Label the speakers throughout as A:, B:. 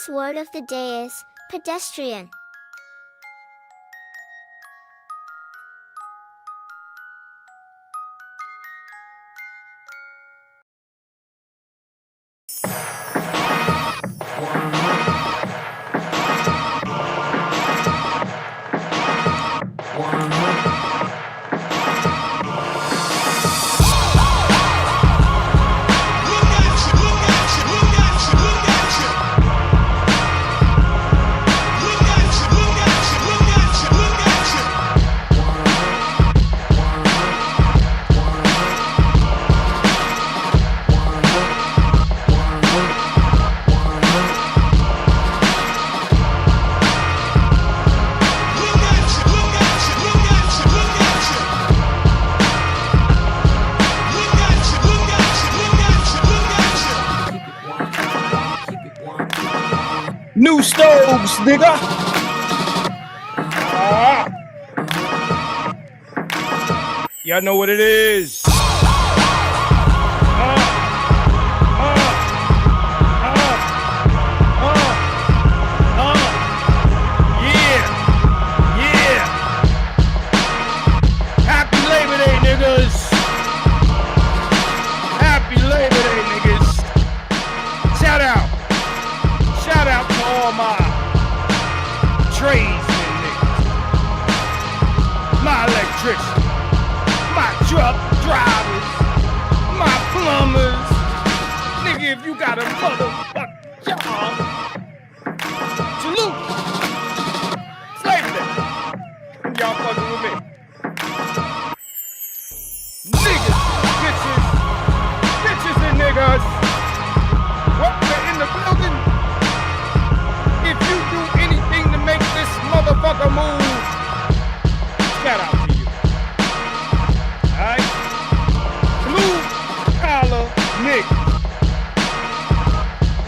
A: Today's word of the day is pedestrian.
B: New stoves, nigga. Y'all know what it is. Yeah. Happy Labor Day, niggas. Happy Labor Day, niggas. Shout out to all my tradesmen, niggas. My electricians, my truck drivers, my plumbers. Nigga, if you got a motherfucking job, salute. Slavery. Y'all fucking with me. Niggas, bitches and niggas. Welcome in the building. If you do anything to make this motherfucker move, shout out to you. Alright? Blue collar nigga.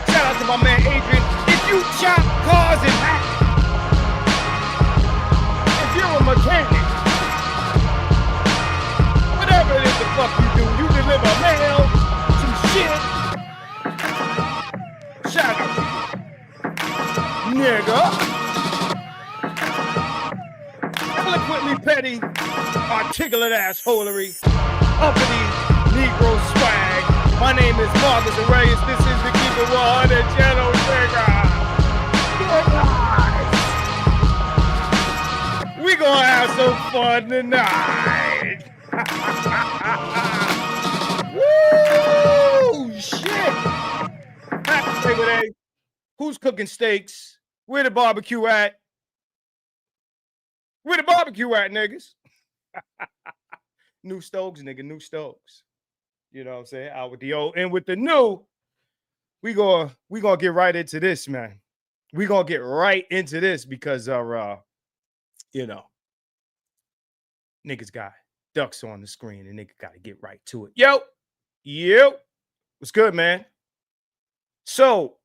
B: Shout out to my man Adrian. If you chop cars in half, if you're a mechanic, whatever it is the fuck you do, you deliver mail, some shit. Shout out to you. Nigga. Eloquently petty, articulate assholery, uppity Negro swag. My name is Marcus Arrayes. This is the Keep It 100 channel, nigga. We gonna have some fun tonight. Woo! Shit! Happy Labor Day. Who's cooking steaks? Where the barbecue at? Where the barbecue at, niggas? New stoves, nigga, new stoves. You know what I'm saying? Out with the old and with the new. We gonna get right into this, man. We gonna get right into this because our niggas got ducks on the screen and nigga gotta get right to it. Yo, what's good, man? So,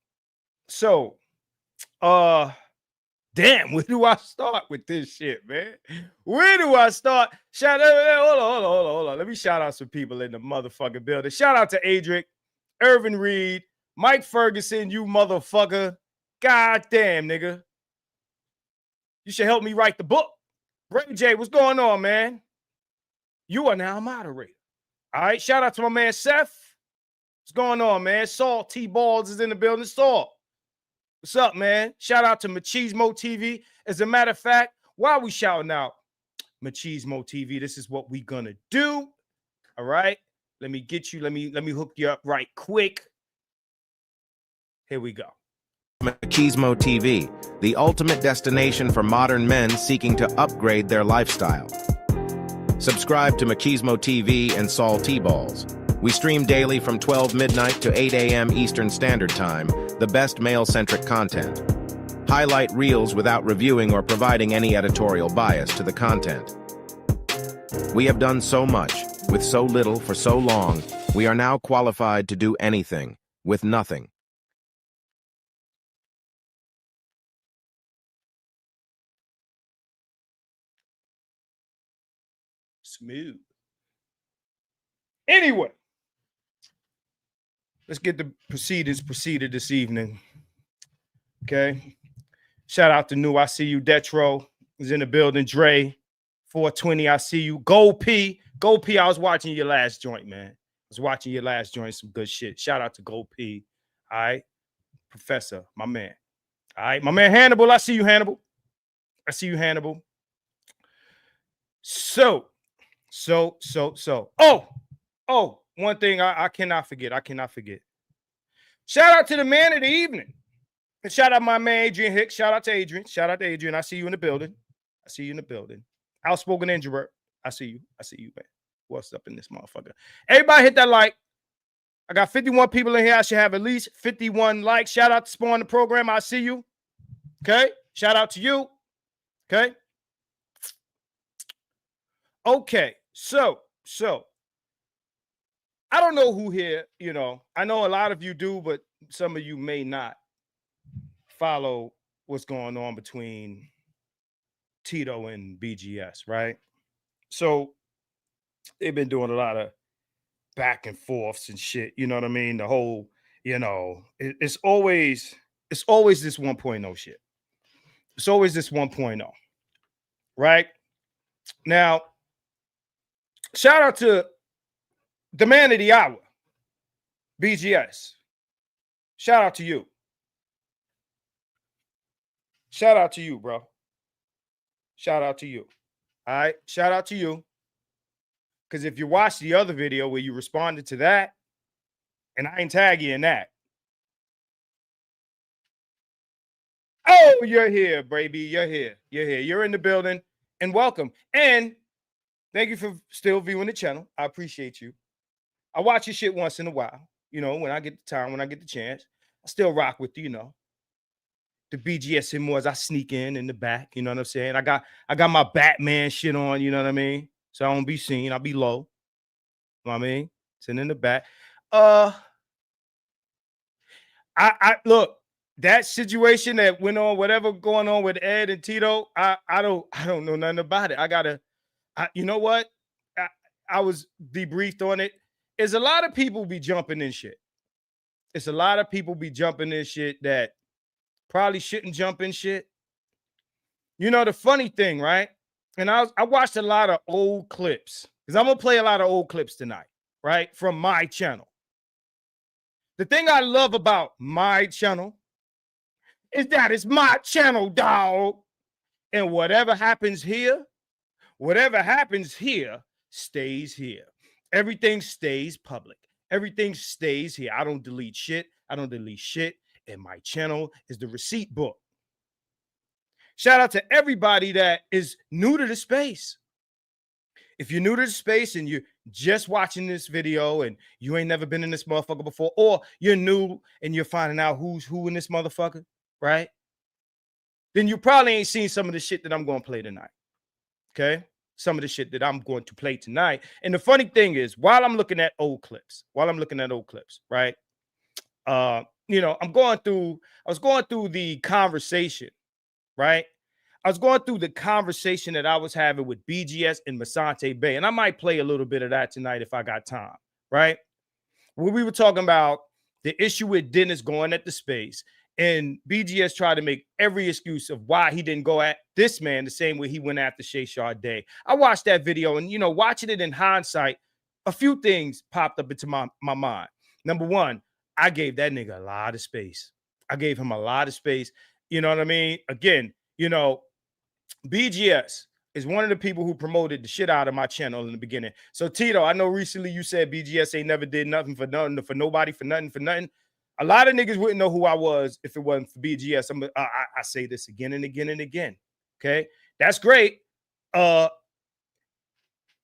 B: damn, where do I start with this shit, man? Where do I start? Hold on. Let me shout out some people in the motherfucking building. Shout out to Adric, Irvin Reed, Mike Ferguson, you motherfucker. God damn, nigga. You should help me write the book. Ray J, what's going on, man? You are now a moderator. All right, shout out to my man Seth. What's going on, man? Salt T-Balls is in the building. Salt. What's up, man? Shout out to Machismo TV. As a matter of fact, while we shouting out Machismo TV, this is what we gonna do. All right. Let me get you. Let me hook you up right quick. Here we go.
C: Machismo TV, the ultimate destination for modern men seeking to upgrade their lifestyle. Subscribe to Machismo TV and Saul T-Balls. We stream daily from 12 midnight to 8 a.m. Eastern Standard Time, the best male-centric content. Highlight reels without reviewing or providing any editorial bias to the content. We have done so much, with so little for so long, we are now qualified to do anything, with nothing.
B: Smooth. Anyway, let's get the proceedings proceeded this evening. Okay. Shout out to New. I see you. Detro is in the building. Dre, 420. I see you. Go P. Go P. I was watching your last joint, man. I was watching your last joint. Some good shit. Shout out to Go P. All right. Professor, my man. All right. My man Hannibal. I see you, Hannibal. I see you, Hannibal. So. Oh, one thing I cannot forget. Shout out to the man of the evening. And shout out my man Adrian Hicks. Shout out to Adrian. I see you in the building. Outspoken introvert. I see you, man. What's up in this motherfucker? Everybody hit that like. I got 51 people in here. I should have at least 51 likes. Shout out to Spawn the program. I see you. Okay. Shout out to you. Okay. Okay. So I don't know who here, I know a lot of you do, but some of you may not follow what's going on between Tito and BGS, right? So they've been doing a lot of back and forths and shit, you know what I mean? The whole, it's always this 1.0 shit. It's always this 1.0, right? Now, shout out to the man of the hour, BGS. Shout out to you. Shout out to you, bro. Shout out to you. All right. Shout out to you. Because if you watch the other video where you responded to that, and I ain't tag you in that. Oh, you're here, baby. You're here. You're in the building. And welcome. And thank you for still viewing the channel. I appreciate you. I watch your shit once in a while. When I get the time, when I get the chance. I still rock with you, the BGS and more as I sneak in the back. You know what I'm saying? I got my Batman shit on, you know what I mean? So I won't be seen. I'll be low. You know what I mean? Sitting in the back. I look, that situation that went on, whatever going on with Ed and Tito, I don't know nothing about it. You know what? I was debriefed on it. Is a lot of people be jumping in shit. It's a lot of people be jumping in shit that probably shouldn't jump in shit. The funny thing, right? And I watched a lot of old clips because I'm going to play a lot of old clips tonight, right? From my channel. The thing I love about my channel is that it's my channel, dog. And whatever happens here stays here. Everything stays public. Everything stays here. I don't delete shit. And my channel is the receipt book. Shout out to everybody that is new to the space. If you're new to the space and you're just watching this video and you ain't never been in this motherfucker before, or you're new and you're finding out who's who in this motherfucker, right? Then you probably ain't seen some of the shit that I'm going to play tonight. Okay? Some of the shit that I'm going to play tonight. And the funny thing is, while I'm looking at old clips, right? I was going through the conversation, right? I was going through the conversation that I was having with BGS and Masante Bay. And I might play a little bit of that tonight if I got time, right? Where we were talking about the issue with Dennis going at the space. And BGS tried to make every excuse of why he didn't go at this man the same way he went after Shay Sade. I watched that video and, watching it in hindsight, a few things popped up into my mind. Number one, I gave that nigga a lot of space. I gave him a lot of space. You know what I mean? Again, BGS is one of the people who promoted the shit out of my channel in the beginning. So, Tito, I know recently you said BGS ain't never did nothing for nothing, for nobody, for nothing. A lot of niggas wouldn't know who I was if it wasn't for BGS. I say this again and again and again. Okay, that's great. At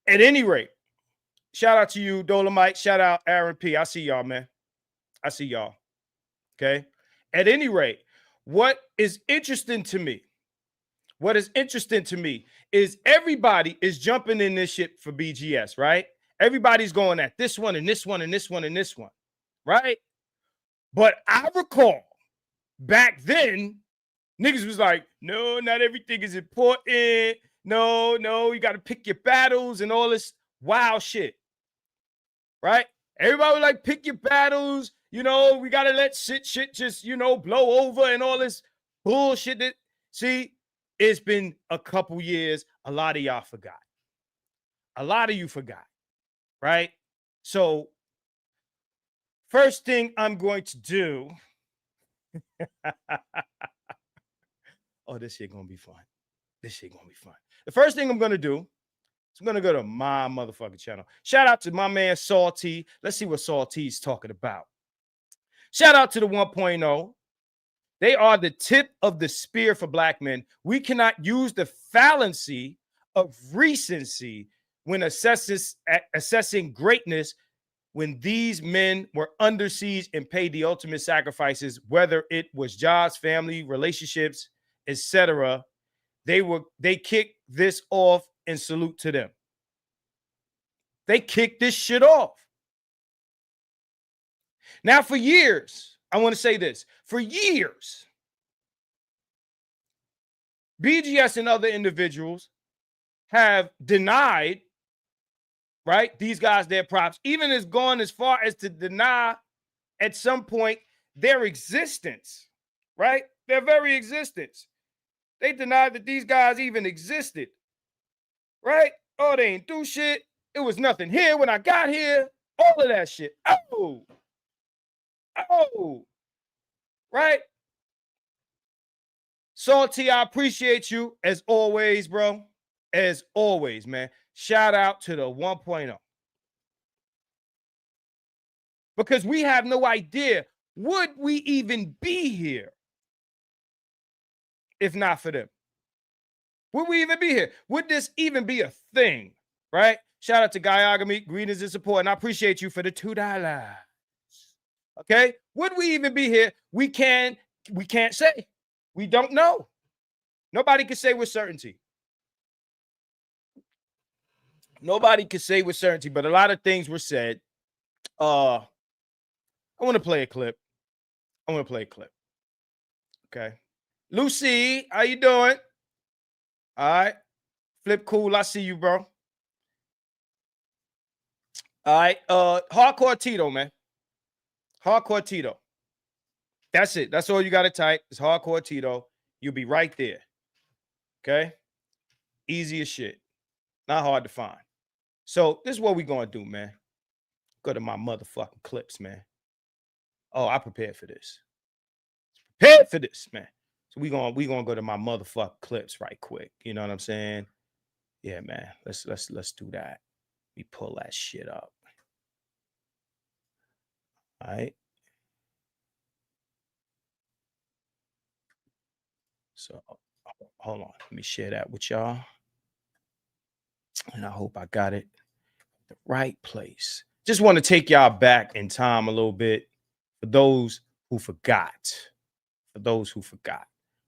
B: any rate, shout out to you, Dolomite. Shout out Aaron P. I see y'all, man. I see y'all. Okay. At any rate, what is interesting to me is everybody is jumping in this shit for BGS, right? Everybody's going at this one and this one and this one and this one, right? But I recall back then, niggas was like, no, not everything is important. No, you got to pick your battles and all this wild shit, right? Everybody was like, pick your battles. We got to let shit just, blow over and all this bullshit that, see, it's been a couple years. A lot of y'all forgot. A lot of you forgot, right? So first thing I'm going to do. Oh, this shit gonna be fun. This shit gonna be fun. The first thing I'm gonna do is I'm gonna go to my motherfucking channel. Shout out to my man Salty. Let's see what Salty's talking about. Shout out to the 1.0. They are the tip of the spear for black men. We cannot use the fallacy of recency when assessing greatness when these men were under siege and paid the ultimate sacrifices, whether it was jobs, family, relationships, etc. They kicked this off and salute to them. They kicked this shit off. Now, for years, I want to say this. For years, BGS and other individuals have denied, right, these guys their props, even has gone as far as to deny at some point their existence, right? Their very existence. They denied that these guys even existed, right? Oh, they ain't do shit. It was nothing here when I got here. All of that shit. Oh, right? Salty, I appreciate you as always, bro. As always, man. Shout out to the 1.0. Because we have no idea, would we even be here if not for them? Would we even be here? Would this even be a thing, right? Shout out to Guyagami, greetings and support, and I appreciate you for the $2. Okay? Would we even be here? We can't say. We don't know. Nobody can say with certainty. Nobody can say with certainty, but a lot of things were said. I want to play a clip. Okay. Lucy, how you doing? All right. Flip cool. I see you, bro. All right. Hardcore Tito, man. Hardcore Tito. That's it. That's all you got to type. It's Hardcore Tito. You'll be right there. Okay. Easy as shit. Not hard to find. So this is what we're going to do, man. Go to my motherfucking clips, man. Oh, I prepared for this. Prepared for this, man. So we gonna go to my motherfucking clips right quick. You know what I'm saying? Yeah, man. Let's do that. We pull that shit up. All right. So hold on. Let me share that with y'all. And I hope I got it the right place. Just want to take y'all back in time a little bit for those who forgot.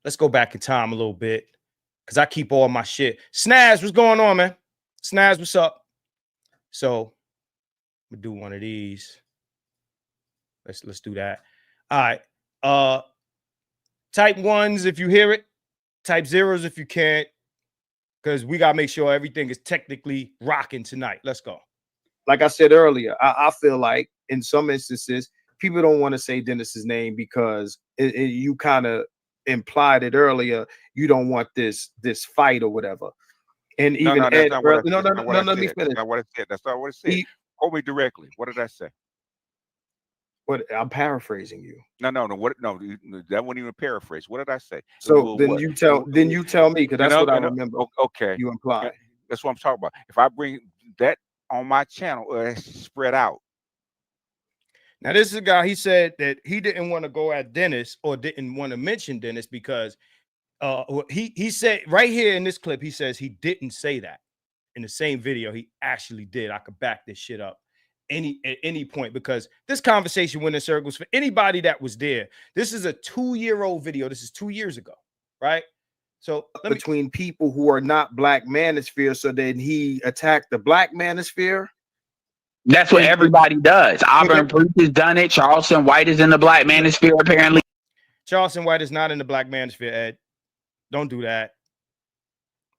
B: Let's go back in time a little bit because I keep all my shit. Snaz, what's going on, man? Snaz, what's up? So I'm gonna do one of these. Let's do that. All right. Type ones if you hear it. Type zeros if you can't. Because we gotta make sure everything is technically rocking tonight. Let's go.
D: Like I said earlier, I feel like in some instances, people don't want to say Dennis's name because you kind of implied it earlier. You don't want this fight or whatever. And even Ed, let me finish.
E: That's not what I said. That's not what I said. Quote me directly. What did I say?
D: What I'm paraphrasing you.
E: No. What? No, that wasn't even a paraphrase. What did I say?
D: So then you tell me because that's what I remember.
E: Okay,
D: you implied.
E: That's what I'm talking about. If I bring that on my channel, spread out.
B: Now, this is a guy, he said that he didn't want to go at Dennis or didn't want to mention Dennis because he said right here in this clip, he says he didn't say that. In the same video, he actually did. I could back this shit up at any point because this conversation went in circles for anybody that was there. This is a 2-year-old video. This is 2 years ago, right? So
D: between people who are not black manosphere, so then he attacked the black manosphere.
F: That's what everybody does. Auburn Preach has done it. Charleston White is in the black manosphere, apparently.
B: Charleston White is not in the black manosphere, Ed. Don't do that.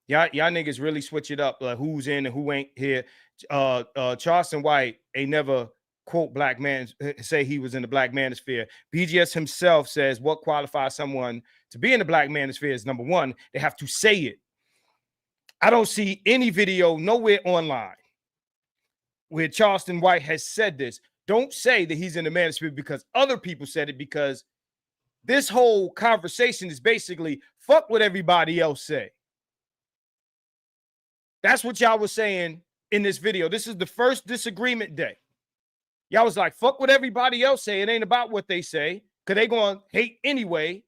B: Y'all niggas really switch it up, like who's in and who ain't here. Charleston White ain't never quote black man say he was in the black manosphere. BGS himself says what qualifies someone to be in the black manosphere is number one, they have to say it. I don't see any video nowhere online where Charleston White has said this. Don't say that he's in the manosphere because other people said it, because this whole conversation is basically fuck what everybody else say. That's what y'all was saying in this video. This is the first disagreement day. Y'all was like, fuck what everybody else say. It ain't about what they say, because they gonna hate anyway.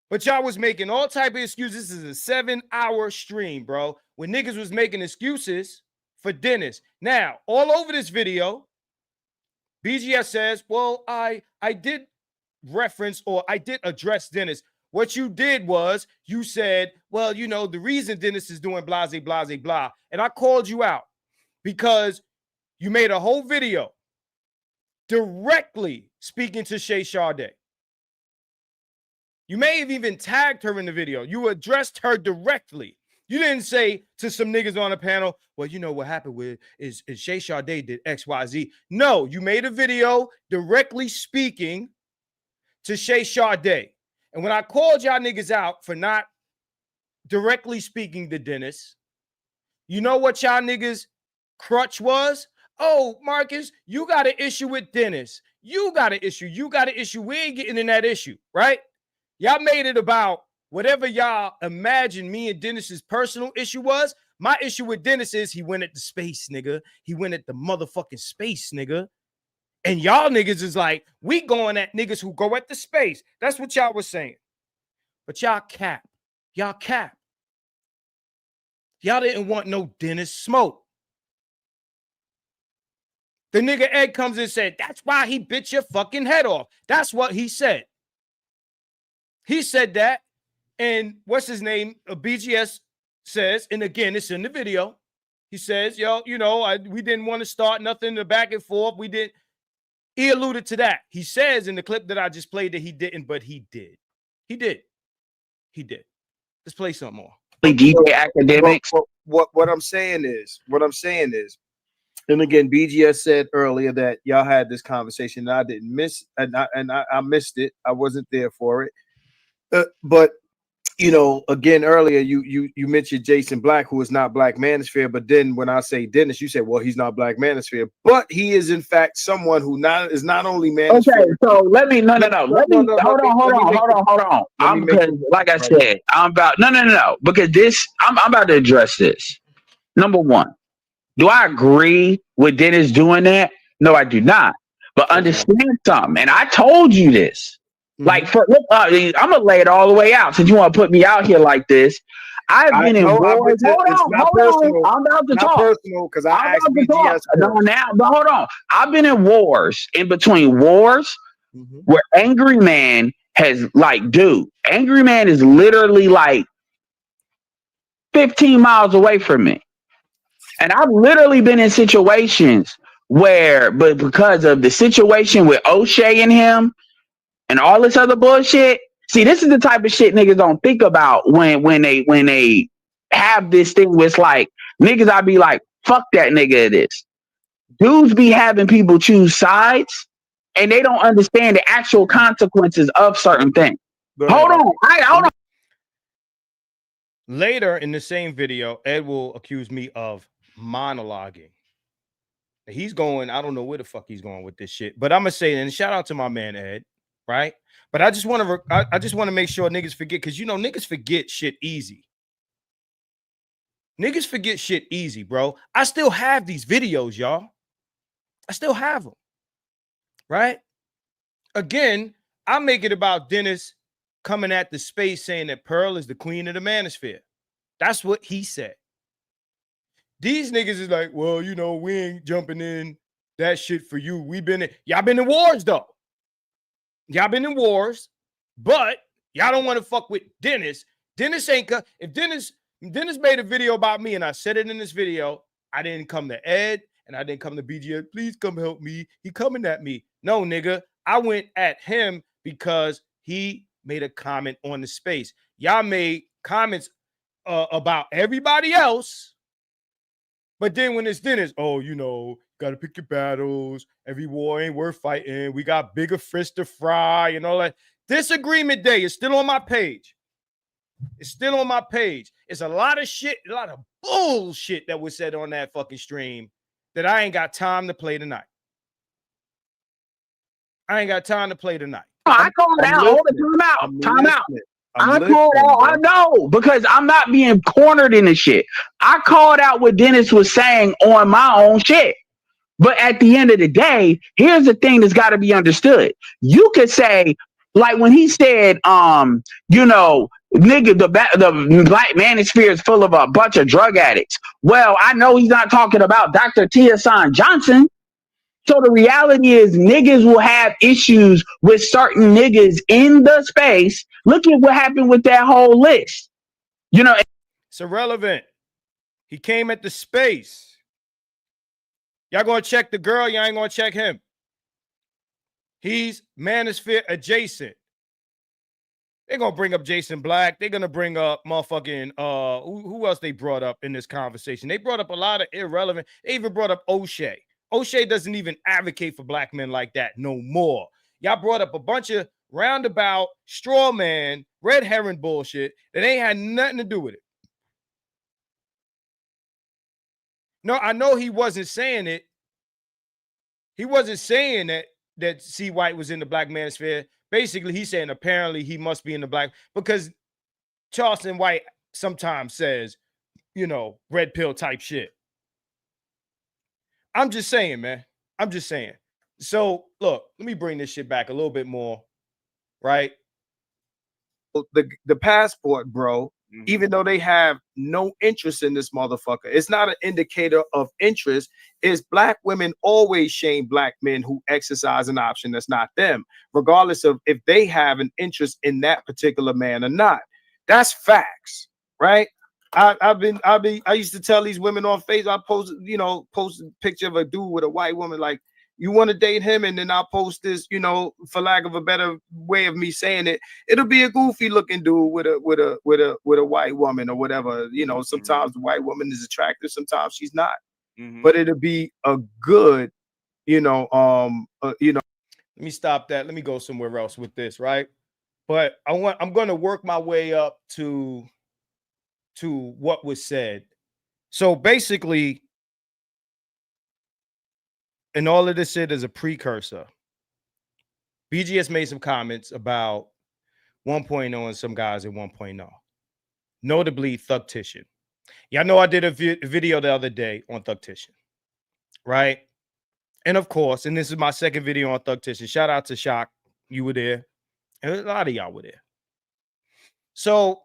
B: But y'all was making all type of excuses. This is a 7-hour stream, bro, when niggas was making excuses for Dennis. Now, all over this video, BGS says, well, I did reference, or I did address Dennis. What you did was you said, well, you know, the reason Dennis is doing blase, blase, blah. And I called you out because you made a whole video directly speaking to Shay Sade. You may have even tagged her in the video. You addressed her directly. You didn't say to some niggas on the panel, well, you know what happened with is Shay Sade did X, Y, Z. No, you made a video directly speaking to Shay Sade. And when I called y'all niggas out for not directly speaking to Dennis, you know what y'all niggas crutch was? Oh, Marcus, you got an issue with Dennis. You got an issue. You got an issue. We ain't getting in that issue, right? Y'all made it about whatever y'all imagine me and Dennis's personal issue was. My issue with Dennis is he went at the space, nigga. He went at the motherfucking space, nigga. And y'all niggas is like, we going at niggas who go at the space. That's what y'all was saying. But y'all cap. Y'all cap. Y'all didn't want no Dennis smoke. The nigga Ed comes and said, that's why he bit your fucking head off. That's what he said. He said that. And what's his name? BGS says, and again, it's in the video. He says, yo, you know, we didn't want to start nothing in the back and forth. We didn't. He alluded to that. He says in the clip that I just played that he didn't, but he did. He did. He did. Let's play some more.
F: DJ academics.
D: What I'm saying is, and again, BGS said earlier that y'all had this conversation and I didn't miss, and I missed it. I wasn't there for it. But you know, again, earlier you mentioned Jason Black, who is not Black Manosphere, but then when I say Dennis, you said, well, he's not Black Manosphere, but he is in fact someone who is not only Manosphere.
F: Okay, so let me hold on. I'm because, like I said, I'm about because this I'm about to address this. Number one, do I agree with Dennis doing that? No, I do not. But understand something, and I told you this. Like, I'm gonna lay it all the way out since you want to put me out here like this. I've been in wars. Hold on. I'm about to talk.
D: Personal, because I asked BGS.
F: But hold on. I've been in wars, in between wars, where Angry Man has Angry Man is literally like 15 miles away from me, and I've literally been in situations where, but because of the situation with O'Shea and him. And all this other bullshit. See, this is the type of shit niggas don't think about when they have this thing where it's like niggas. I be like, fuck that nigga. It is. Dudes be having people choose sides, and they don't understand the actual consequences of certain things. Hold on.
B: Later in the same video, Ed will accuse me of monologuing. He's going. I don't know where the fuck he's going with this shit. But I'm gonna say, and shout out to my man Ed. Right, but I just want to make sure niggas forget, because you know niggas forget shit easy. Niggas forget shit easy, bro. I still have these videos, y'all. I still have them. Right? Again, I make it about Dennis coming at the space saying that Pearl is the queen of the manosphere. That's what he said. These niggas is like, well, you know, we ain't jumping in that shit for you. Y'all been in wars though. Y'all been in wars, but y'all don't want to fuck with Dennis. Dennis ain't if Dennis made a video about me and I said it in this video, I didn't come to Ed and I didn't come to BGS. Please come help me. He coming at me. No, nigga. I went at him because he made a comment on the space. Y'all made comments about everybody else. But then when it's Dennis, oh, you know, got to pick your battles. Every war ain't worth fighting. We got bigger fish to fry and all that. Disagreement Day is still on my page. It's still on my page. It's a lot of shit, a lot of bullshit that was said on that fucking stream that I ain't got time to play tonight. I ain't got time to play tonight.
F: I called out all the time out. I called out, I know, because I'm not being cornered in the shit. I called out what Dennis was saying on my own shit. But at the end of the day, here's the thing that's got to be understood. You could say, like when he said, you know, nigga, the black manosphere is full of a bunch of drug addicts. Well, I know he's not talking about Dr. Tia-San Johnson. So the reality is niggas will have issues with certain niggas in the space. Look at what happened with that whole list. You know,
B: it's irrelevant. He came at the space. Y'all gonna check the girl, y'all ain't gonna check him. He's manosphere adjacent. They're gonna bring up Jason Black. They're gonna bring up motherfucking who else they brought up in this conversation? They brought up a lot of irrelevant. They even brought up O'Shea. O'Shea doesn't even advocate for black men like that no more. Y'all brought up a bunch of roundabout, straw man, red herring bullshit that ain't had nothing to do with it. No, I know he wasn't saying it. He wasn't saying that C. White was in the black manosphere. Basically, he's saying apparently he must be in the black, because Charleston White sometimes says, you know, red pill type shit. I'm just saying, man. I'm just saying. So, look, let me bring this shit back a little bit more, right?
D: The passport, bro, even though they have no interest in this motherfucker, it's not an indicator of interest. Is black women always shame black men who exercise an option that's not them, regardless of if they have an interest in that particular man or not. That's facts, right? I used to tell these women on Facebook, I post a picture of a dude with a white woman, like, you want to date him? And then I'll post this, you know, for lack of a better way of me saying it, it'll be a goofy looking dude with a white woman or whatever. You know, sometimes the white woman is attractive, sometimes she's not. But it'll be a good, Let
B: me stop that. Let me go somewhere else with this, right? But I'm going to work my way up to what was said. So basically, and all of this shit is a precursor. BGS made some comments about 1.0 and some guys at 1.0, notably Thugtician. Y'all know I did a video the other day on Thugtician, right? And of course, and this is my second video on Thugtician. Shout out to Shock. You were there. And a lot of y'all were there. So,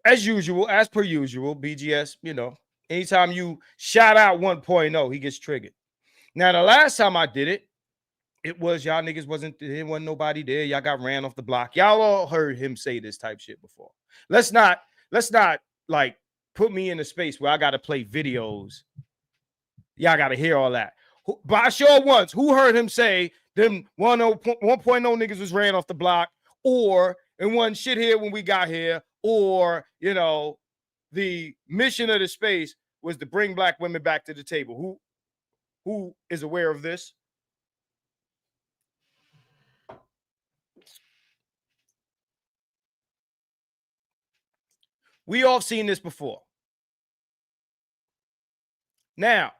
B: as usual, as per usual, BGS, you know, anytime you shout out 1.0, he gets triggered. Now, the last time I did it, it was y'all niggas wasn't nobody there. Y'all got ran off the block. Y'all all heard him say this type shit before. Let's not like put me in a space where I got to play videos. Y'all got to hear all that. By show of once, who heard him say them 1.0 niggas was ran off the block, or and one shit here when we got here, or, you know, the mission of the space was to bring black women back to the table? Who is aware of this? We all seen this before. Now,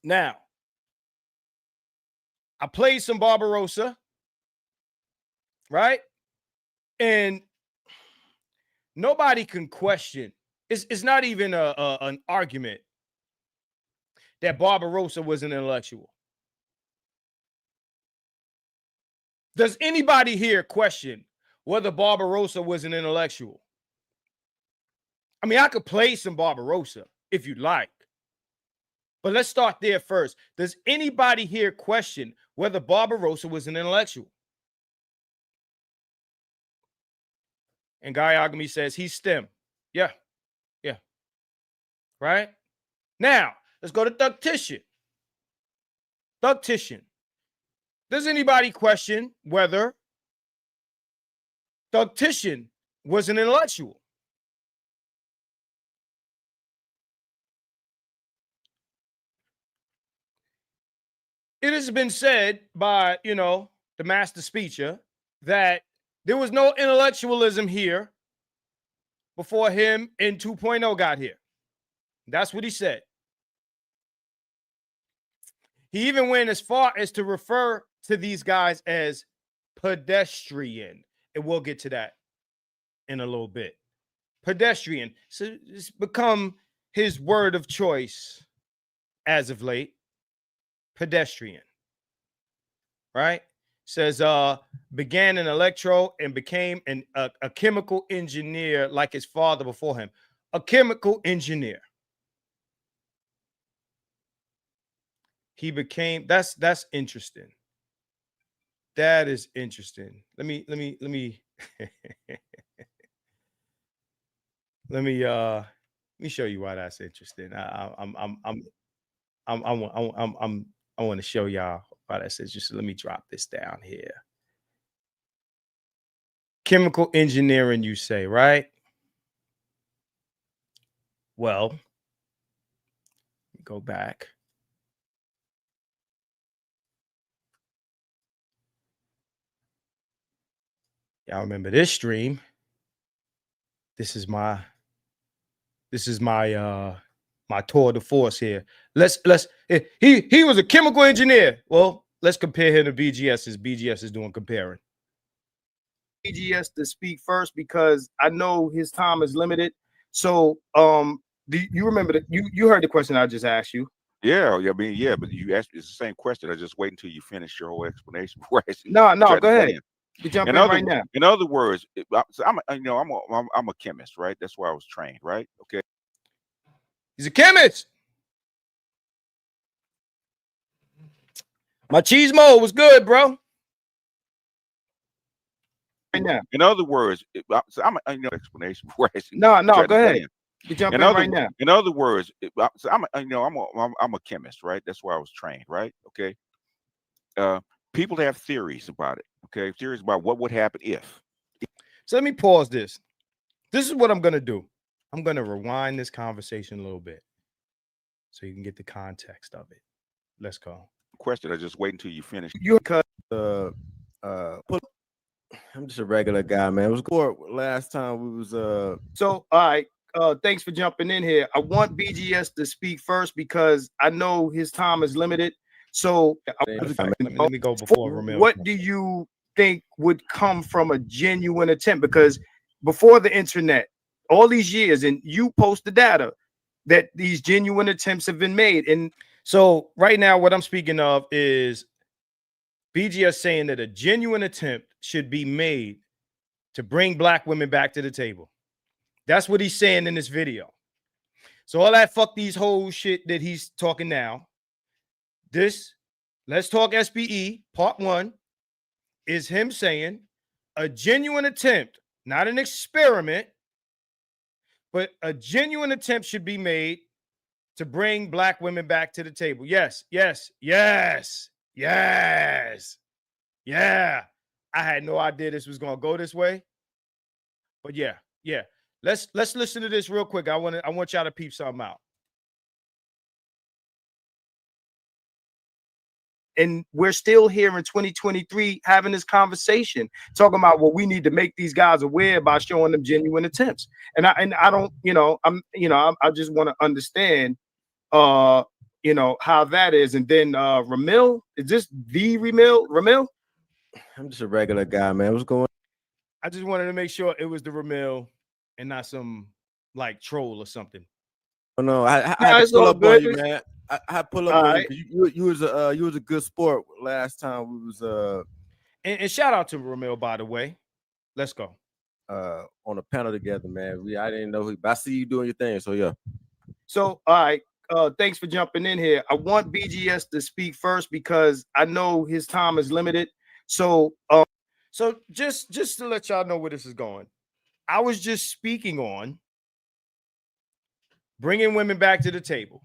B: I played some Barbarossa, right? And nobody can question. It's not even an argument that Barbarossa was an intellectual. Does anybody here question whether Barbarossa was an intellectual? I mean, I could play some Barbarossa if you'd like, but let's start there first. Does anybody here question whether Barbarossa was an intellectual? And Guy Agami says he's STEM. Yeah. Right? Now, let's go to Thugtician. Does anybody question whether Thugtician was an intellectual? It has been said by, the master speaker that there was no intellectualism here before him and 2.0 got here. That's what he said. He even went as far as to refer to these guys as pedestrian. And we'll get to that in a little bit. Pedestrian. So it's become his word of choice as of late. Pedestrian. Right? Says began in electro and became a chemical engineer like his father before him. A chemical engineer. He became, that's interesting. That is interesting. Let me let me show you why that's interesting. I want to show y'all why that's interesting. Let me drop this down here. Chemical engineering, you say, right? Well, go back. Y'all remember this stream? This is my my tour de force here. Let's he was a chemical engineer. Well, let's compare him to BGS as BGS is doing comparing.
D: BGS to speak first because I know his time is limited. So do you remember that you heard the question I just asked you?
E: Yeah, I mean, yeah, but you asked it's the same question. I just wait until you finish your whole explanation before I
D: No, go ahead. You jump in right now.
E: In other words, so I'm a chemist, right? That's where I was trained, right? Okay.
B: He's a chemist. Machismo was good, bro.
D: Right now.
E: In other words, so I'm explanation before I
D: No, go ahead. You jump in right now.
E: In other words, so I'm a chemist, right? That's where I was trained, right? Okay. People have theories about it. Okay, theories about what would happen if.
B: So let me pause this. This is what I'm gonna do. I'm gonna rewind this conversation a little bit so you can get the context of it. Let's go.
E: Question. I just wait until you finish.
G: I'm just a regular guy, man. It was good. Last time we was
D: So all right. Thanks for jumping in here. I want BGS to speak first because I know his time is limited. So
B: let me go before Ramil.
D: What do you think would come from a genuine attempt? Because before the internet, all these years, and you post the data that these genuine attempts have been made. And
B: so right now, what I'm speaking of is BGS saying that a genuine attempt should be made to bring Black women back to the table. That's what he's saying in this video. So all that fuck these whole shit that he's talking now. This, let's talk SPE, part 1, is him saying a genuine attempt, not an experiment, but a genuine attempt should be made to bring Black women back to the table. Yes. Yeah. I had no idea this was going to go this way. But yeah. Let's listen to this real quick. I want y'all to peep something out.
D: And we're still here in 2023 having this conversation, talking about what we need to make these guys aware by showing them genuine attempts. And I don't, I just want to understand, how that is. And then Ramil, is this the Ramil?
G: I'm just a regular guy, man. What's going on?
B: I just wanted to make sure it was the Ramil and not some like troll or something.
G: Oh no, I had to pull up on you, man. I pull up on you. You was a good sport last time we was
B: and shout out to Ramil, by the way. Let's go.
G: On a panel together, man. I didn't know who, but I see you doing your thing. So yeah.
D: So all right. Thanks for jumping in here. I want BGS to speak first because I know his time is limited. So
B: just to let y'all know where this is going, I was just speaking on bringing women back to the table.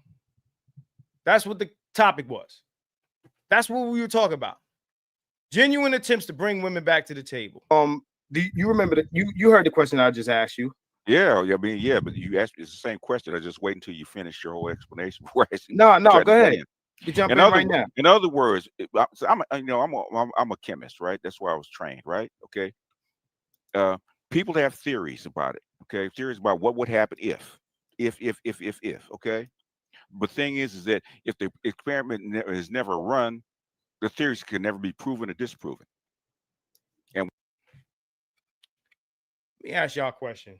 B: That's what the topic was. That's what we were talking about. Genuine attempts to bring women back to the table.
D: Do you remember that you heard the question I just asked you?
E: Yeah, I mean, yeah, but you asked it's the same question. I just wait until you finish your whole explanation before I
D: No, go ahead. You jump in right now.
E: In other words, so I'm a chemist, right? That's why I was trained, right? Okay. People have theories about it. Okay, theories about what would happen if. Okay. But thing is that if the experiment is never run, the theories can never be proven or disproven. And
B: let me ask y'all a question.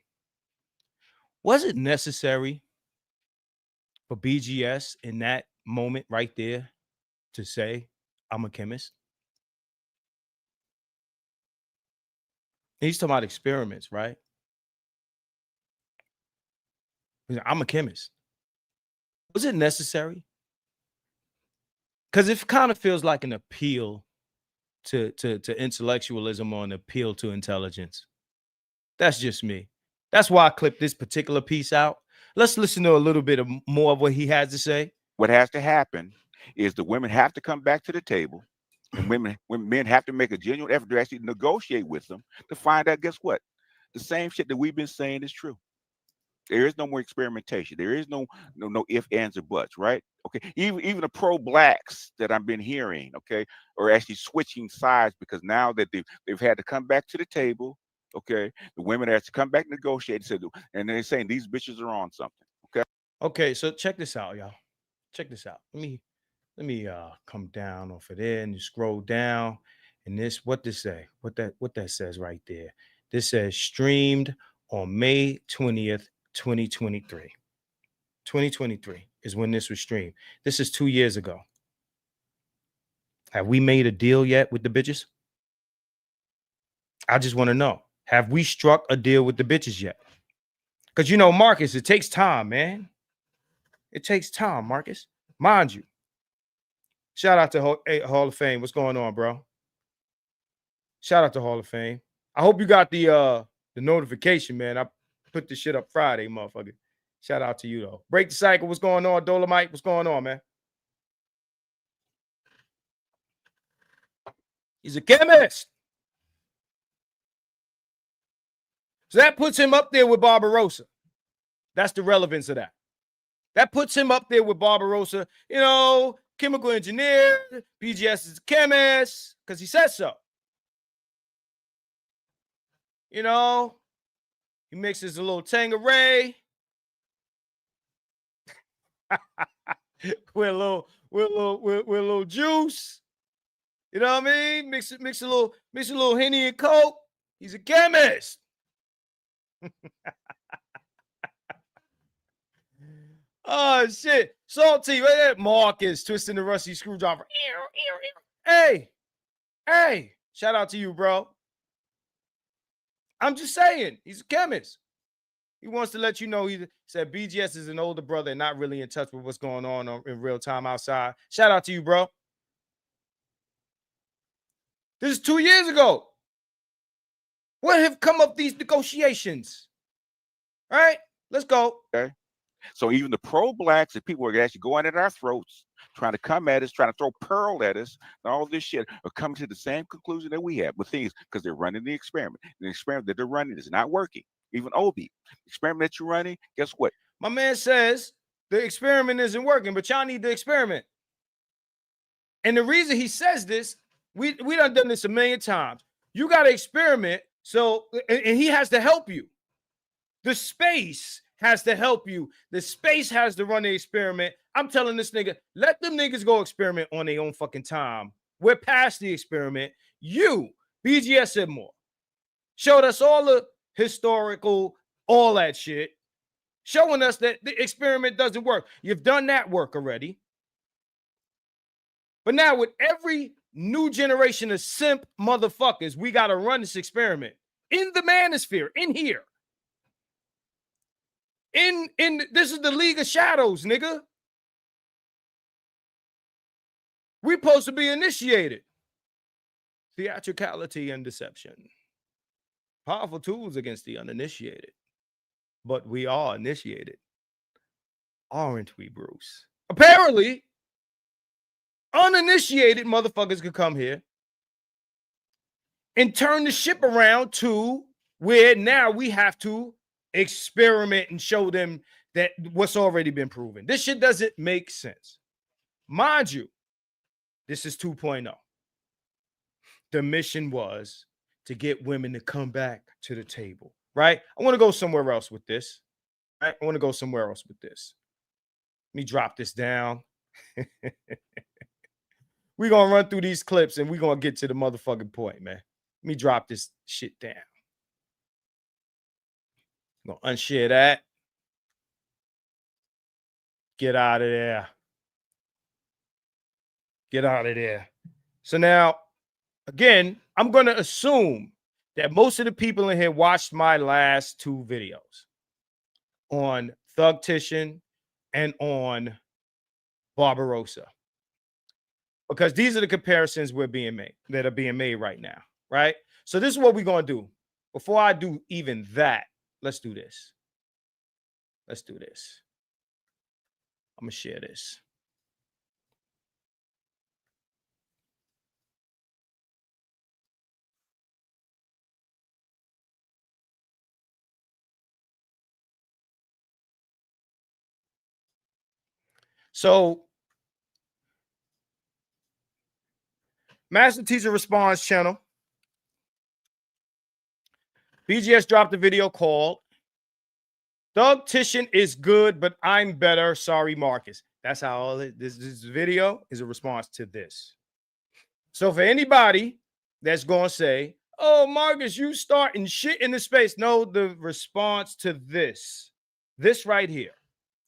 B: Was it necessary for BGS in that moment right there to say, I'm a chemist? He's talking about experiments, right? I'm a chemist. Was it necessary? Because it kind of feels like an appeal to intellectualism or an appeal to intelligence. That's just me. That's why I clipped this particular piece out. Let's listen to a little bit more of what he has to say.
E: What has to happen is the women have to come back to the table, and when men have to make a genuine effort to actually negotiate with them to find out, guess what? The same shit that we've been saying is true. There is no more experimentation. There is no ifs, ands, or buts, right? Okay. Even the pro-blacks that I've been hearing, okay, are actually switching sides because now that they've had to come back to the table, okay, the women have to come back and negotiate, and they're saying these bitches are on something. Okay.
B: Okay, so check this out, y'all. Check this out. Let me come down off of there and scroll down. And what this say? What that says right there? This says streamed on May 20th, 2023. 2023 is when this was streamed. This is 2 years ago. Have we made a deal yet with the bitches? I just want to know. Have we struck a deal with the bitches yet? Because, Marcus, it takes time, man. It takes time, Marcus. Mind you. Shout out to Hall of Fame. What's going on, bro? Shout out to Hall of Fame. I hope you got the notification, man. I put this shit up Friday, motherfucker. Shout out to you, though. Break the cycle. What's going on, Dolomite? What's going on, man? He's a chemist. So that puts him up there with Barbarossa. That's the relevance of that. That puts him up there with Barbarossa. Chemical engineer. BGS is a chemist because he says so. He mixes a little Tangeray with a little juice. You know what I mean? Mix a little Henny and Coke. He's a chemist. Oh shit. Salty, right there. Marcus twisting the rusty screwdriver. Hey. Shout out to you, bro. I'm just saying, he's a chemist. He wants to let you know. He said BGS is an older brother and not really in touch with what's going on in real time outside. Shout out to you, bro. This is 2 years ago. What have come of these negotiations? All right, let's go.
E: Okay. So even the pro-blacks and people are actually going at our throats, trying to come at us, trying to throw pearl at us, and all this shit are coming to the same conclusion that we have with things because they're running the experiment. The experiment that they're running is not working. Even Obi, the experiment that you're running, guess what?
B: My man says the experiment isn't working, but y'all need the experiment. And the reason he says this, we done this a million times. You got to experiment, and he has to help you. The space has to help you. The space has to run the experiment. I'm telling this nigga, let them niggas go experiment on their own fucking time. We're past the experiment. You, BGS said more. Showed us all the historical, all that shit. Showing us that the experiment doesn't work. You've done that work already. But now with every new generation of simp motherfuckers, we got to run this experiment in the manosphere, in here. This is the League of Shadows, nigga. We supposed to be initiated. Theatricality and deception. Powerful tools against the uninitiated. But we are initiated. Aren't we, Bruce? Apparently, uninitiated motherfuckers could come here and turn the ship around to where now we have to experiment and show them that what's already been proven. This shit doesn't make sense. mind you, this is 2.0. The mission was to get women to come back to the table, right? I want to go somewhere else with this. Right? I want to go somewhere else with this. Let me drop this down. We're going to run through these clips and we're going to get to the motherfucking point, man. Let me drop this shit down. I'm going to unshare that. Get out of there. Get out of there. So now, again, I'm going to assume that most of the people in here watched my last two videos on Thugtician and on Barbarossa, because these are the comparisons that are being made right now, right? So this is what we're going to do. Before I do even that, let's do this. Let's do this. I'm going to share this. So, Master Teacher Response channel. BGS dropped a video called Thugtician is good, but I'm better. Sorry, Marcus. That's how all this video is a response to this. So for anybody that's going to say, oh, Marcus, you starting shit in the space. No, the response to this right here.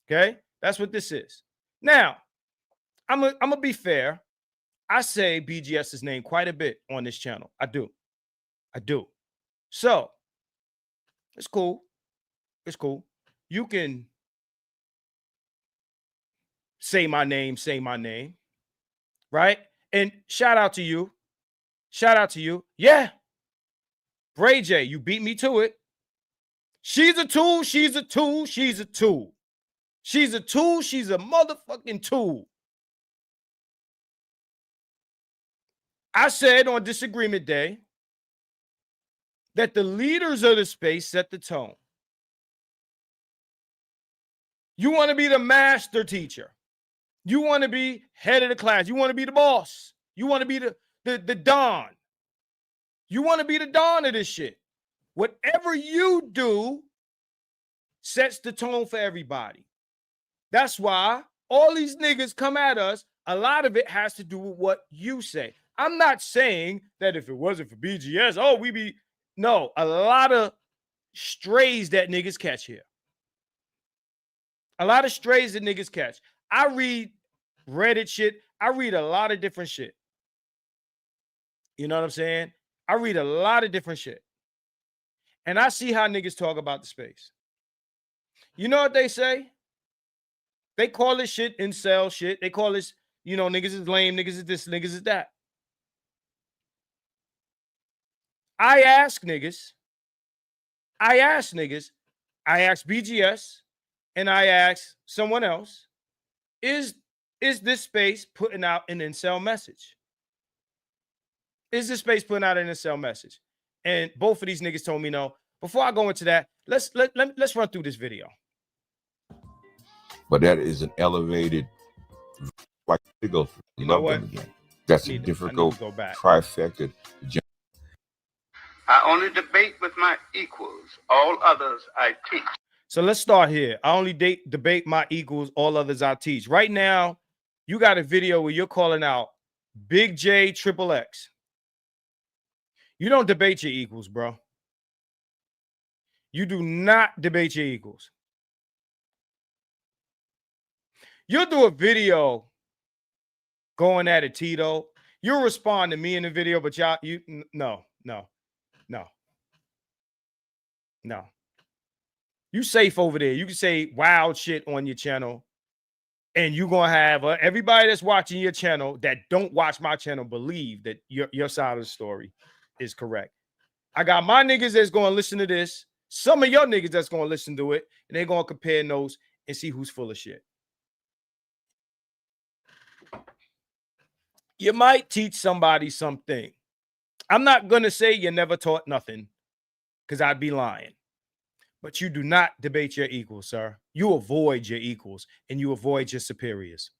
B: Okay. That's what this is. Now, I'm going to be fair. I say BGS's name quite a bit on this channel. I do. So it's cool. It's cool. You can say my name, right? And shout out to you. Yeah. Bray J, you beat me to it. She's a tool. She's a motherfucking tool. I said on Disagreement Day that the leaders of the space set the tone. You want to be the master teacher. You want to be head of the class. You want to be the boss. You want to be the Don. You want to be the Don of this shit. Whatever you do sets the tone for everybody. That's why all these niggas come at us. A lot of it has to do with what you say. I'm not saying that if it wasn't for BGS, no, a lot of strays that niggas catch here. A lot of strays that niggas catch. I read Reddit shit. I read a lot of different shit. You know what I'm saying? I read a lot of different shit. And I see how niggas talk about the space. You know what they say? They call this shit incel shit. They call this, niggas is lame, niggas is this, niggas is that. I ask niggas, I ask BGS, and I ask someone else, is this space putting out an incel message? Is this space putting out an incel message? And both of these niggas told me no. Before I go into that, let's run through this video.
H: But that is an elevated to go through. You love them again. That's a difficult trifecta.
I: I only debate with my equals. All others I teach.
B: So let's start here. I only debate my equals. All others I teach. Right now, you got a video where you're calling out Big J Triple X. You don't debate your equals, bro. You do not debate your equals. You'll do a video going at it, Tito. You'll respond to me in the video, but no. You safe over there. You can say wild shit on your channel, and you're going to have everybody that's watching your channel that don't watch my channel believe that your side of the story is correct. I got my niggas that's going to listen to this. Some of your niggas that's going to listen to it, and they're going to compare notes and see who's full of shit. You might teach somebody something. I'm not going to say you never taught nothing, because I'd be lying. But you do not debate your equals, sir. You avoid your equals, and you avoid your superiors.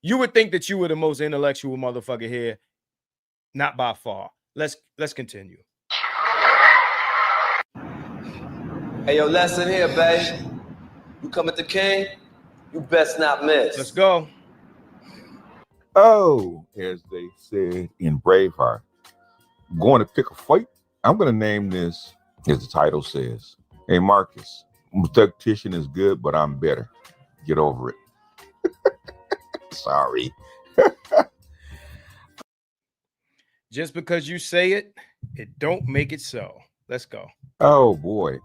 B: You would think that you were the most intellectual motherfucker here. Not by far. Let's continue.
J: Hey, yo, lesson here, babe. You come at the king, you best not miss.
B: Let's go.
H: Oh, as they said in Braveheart, going to pick a fight. I'm going to name this, as the title says, hey, Marcus, tactician is good, but I'm better. Get over it. Sorry.
B: Just because you say it, it don't make it so. Let's go.
H: Oh, boy.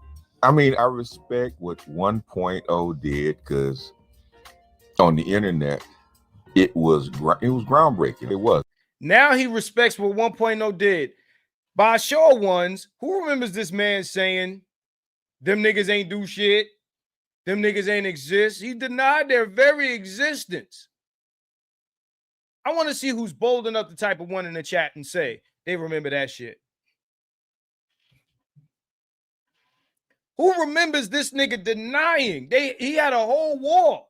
H: I mean, I respect what 1.0 did because on the internet, it was groundbreaking. It was.
B: Now he respects what 1.0 did. By show of ones, who remembers this man saying, them niggas ain't do shit? Them niggas ain't exist? He denied their very existence. I want to see who's bold enough to type a one in the chat and say they remember that shit. Who remembers this nigga denying? He had a whole war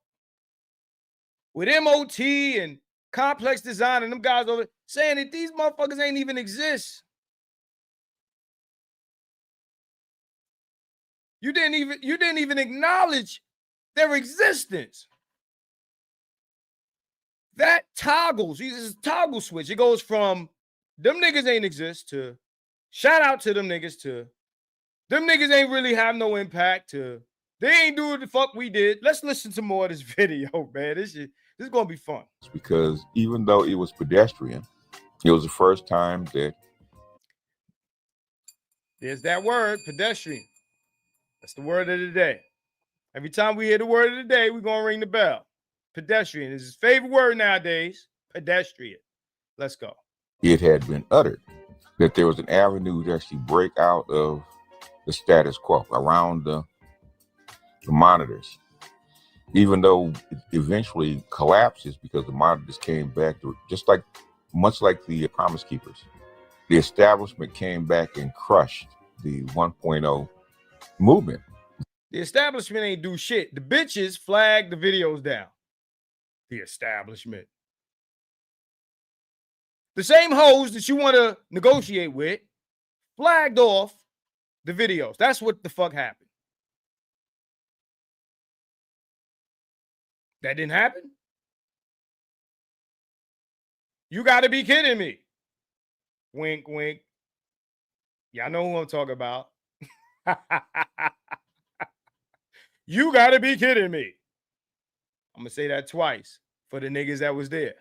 B: with MOT and Complex Design and them guys over saying that these motherfuckers ain't even exist. You didn't even acknowledge their existence. That toggles. This is a toggle switch. It goes from them niggas ain't exist to shout out to them niggas to them niggas ain't really have no impact to they ain't doing the fuck we did. Let's listen to more of this video, man. This is gonna be fun.
H: Because even though it was pedestrian, it was the first time that
B: there's that word, pedestrian. That's the word of the day. Every time we hear the word of the day, we're gonna ring the bell. Pedestrian is his favorite word nowadays. Pedestrian. Let's go.
H: it had been uttered, that there was an avenue to actually break out of the status quo around the monitors, even though it eventually collapses because the monitors came back to just like, much like the Promise Keepers. The establishment came back and crushed the 1.0 movement.
B: The establishment ain't do shit. The bitches flagged the videos down. The establishment. The same hoes that you want to negotiate with flagged off the videos. That's what the fuck happened. That didn't happen? You got to be kidding me. Wink, wink. Y'all know who I'm talking about. You got to be kidding me. I'm going to say that twice for the niggas that was there.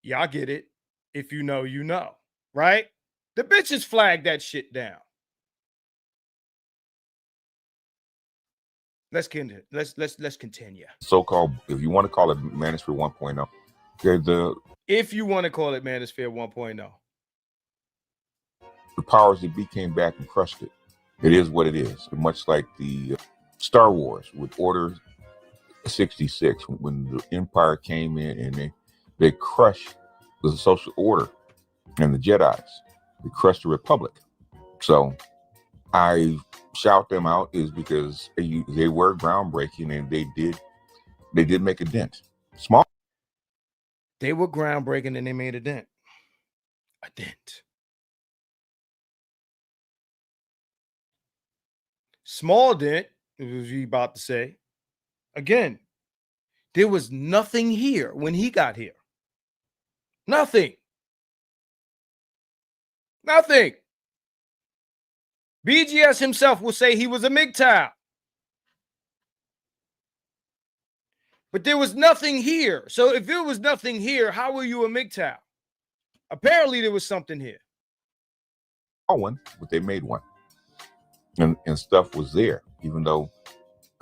B: Y'all get it. If you know, you know. Right? The bitches flagged that shit down. Let's continue.
H: So-called, if you want to call it Manosphere 1.0,
B: if you want to call it Manosphere 1.0.
H: The powers that be came back and crushed it. It is what it is. Much like the Star Wars with Order 66, when the Empire came in and they crushed the social order and the Jedis. They crushed the Republic. So I shout them out is because they were groundbreaking and they did make a dent. Small.
B: They were groundbreaking and they made a dent. A dent. Small dent, was he about to say. Again, there was nothing here when he got here. Nothing. Nothing. BGS himself will say he was a MGTOW. But there was nothing here. So if there was nothing here, how were you a MGTOW? Apparently there was something here.
H: One, but they made one. And stuff was there, even though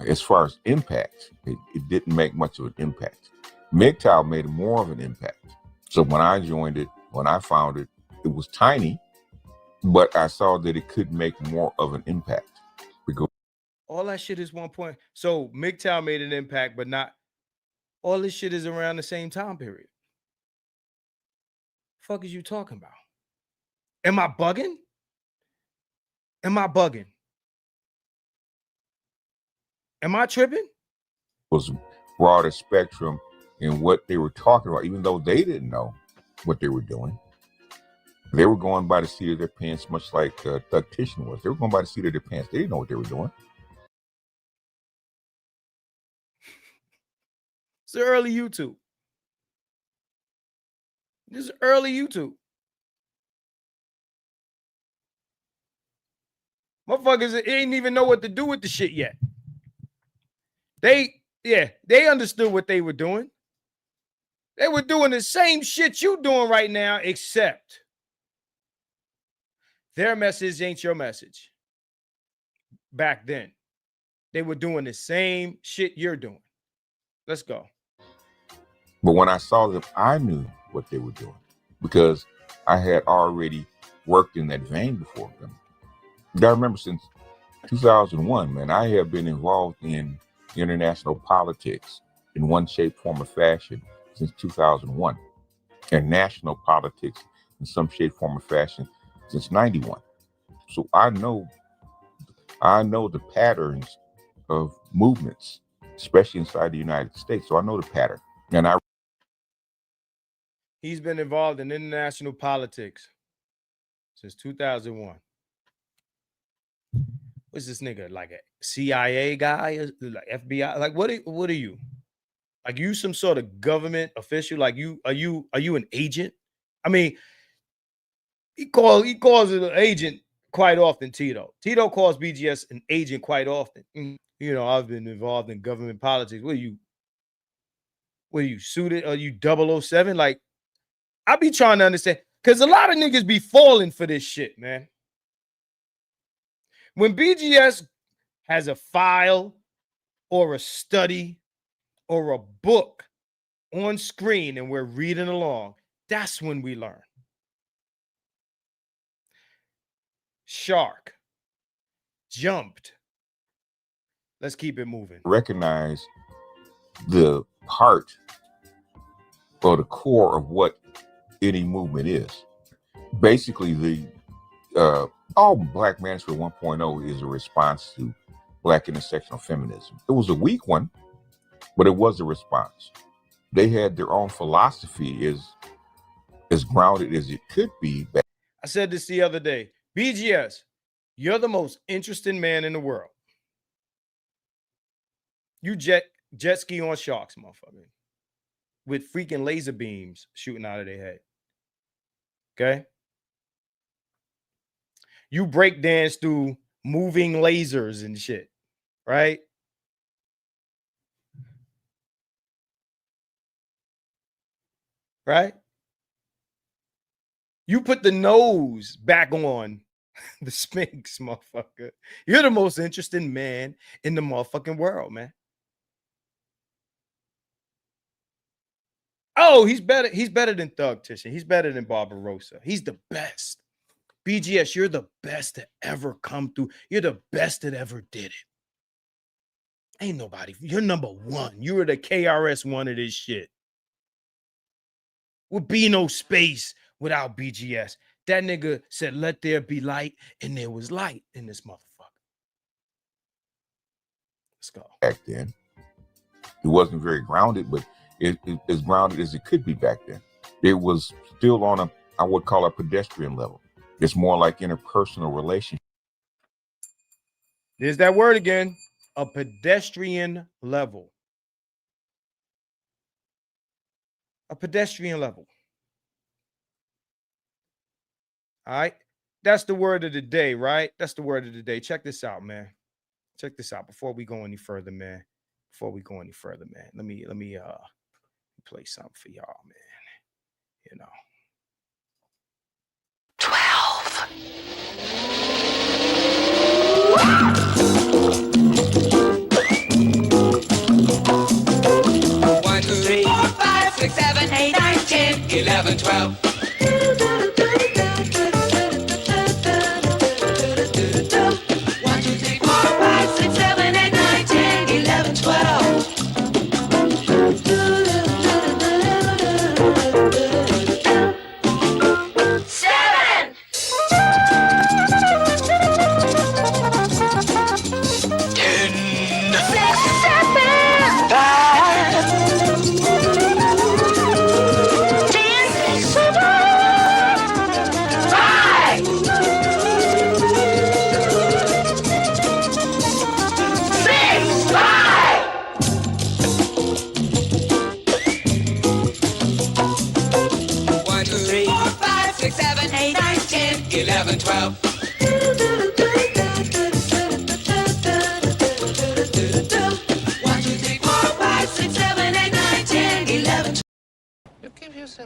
H: as far as impact, it didn't make much of an impact. MGTOW made more of an impact. So when I joined it, when I found it, it was tiny, but I saw that it could make more of an impact.
B: All that shit is 1 point. So MGTOW made an impact, but not all this shit is around the same time period. Fuck is you talking about? Am I bugging? Am I bugging? Am I tripping?
H: Was broader spectrum and what they were talking about, even though they didn't know what they were doing. They were going by the seat of their pants, much like Thugtician was. They were going by the seat of their pants. They didn't know what they were doing.
B: It's the early YouTube. This is early YouTube. Motherfuckers ain't even know what to do with the shit yet. They understood what they were doing. They were doing the same shit you doing right now, except their message ain't your message. Back then, they were doing the same shit you're doing. Let's go.
H: But when I saw them, I knew what they were doing because I had already worked in that vein before them. I remember since 2001, man, I have been involved in international politics in one shape, form, or fashion since 2001, and national politics in some shape, form, or fashion since 91. So I know the patterns of movements, especially inside the United States. So I know the pattern. And
B: he's been involved in international politics since 2001. What's this nigga, like a CIA guy, like FBI? Like what are you? Like you some sort of government official? Like are you an agent? I mean, he calls it an agent quite often, Tito. Tito calls BGS an agent quite often. You know, I've been involved in government politics. What are you suited? Are you 007? Like, I be trying to understand, because a lot of niggas be falling for this shit, man. When BGS has a file or a study or a book on screen and we're reading along, that's when we learn. Shark jumped. Let's keep it moving.
H: Recognize the heart or the core of what any movement is. Basically, all Black Manosphere 1.0 is a response to Black intersectional feminism. It was a weak one, but it was a response. They had their own philosophy, as grounded as it could be.
B: I said this the other day. BGS, you're the most interesting man in the world. You jet ski on sharks, motherfucker, with freaking laser beams shooting out of their head. Okay? You break dance through moving lasers and shit, right? Right? You put the nose back on the Sphinx, motherfucker. You're the most interesting man in the motherfucking world, man. Oh, he's better. He's better than Thugtician. He's better than Barbarossa. He's the best. BGS, you're the best to ever come through. You're the best that ever did it. Ain't nobody. You're number one. You were the KRS-One of this shit. Would be no space without BGS. That nigga said, let there be light, and there was light in this motherfucker. Let's go.
H: Back then, it wasn't very grounded, but it as grounded as it could be back then. It was still on I would call a pedestrian level. It's more like interpersonal relationship.
B: There's that word again, a pedestrian level. A pedestrian level. All right. That's the word of the day, right? That's the word of the day. Check this out, man. Check this out before we go any further, man. Let me play something for y'all, man. You know.
K: 12. 1, 2, 3, 4, 5, 6, 7, 8, 9, 10, 11, 12. 1, 2, 3, 4, 5, 6, 7, 8, 9, 10, 11, 12. 7. 10. 6, 7. 5.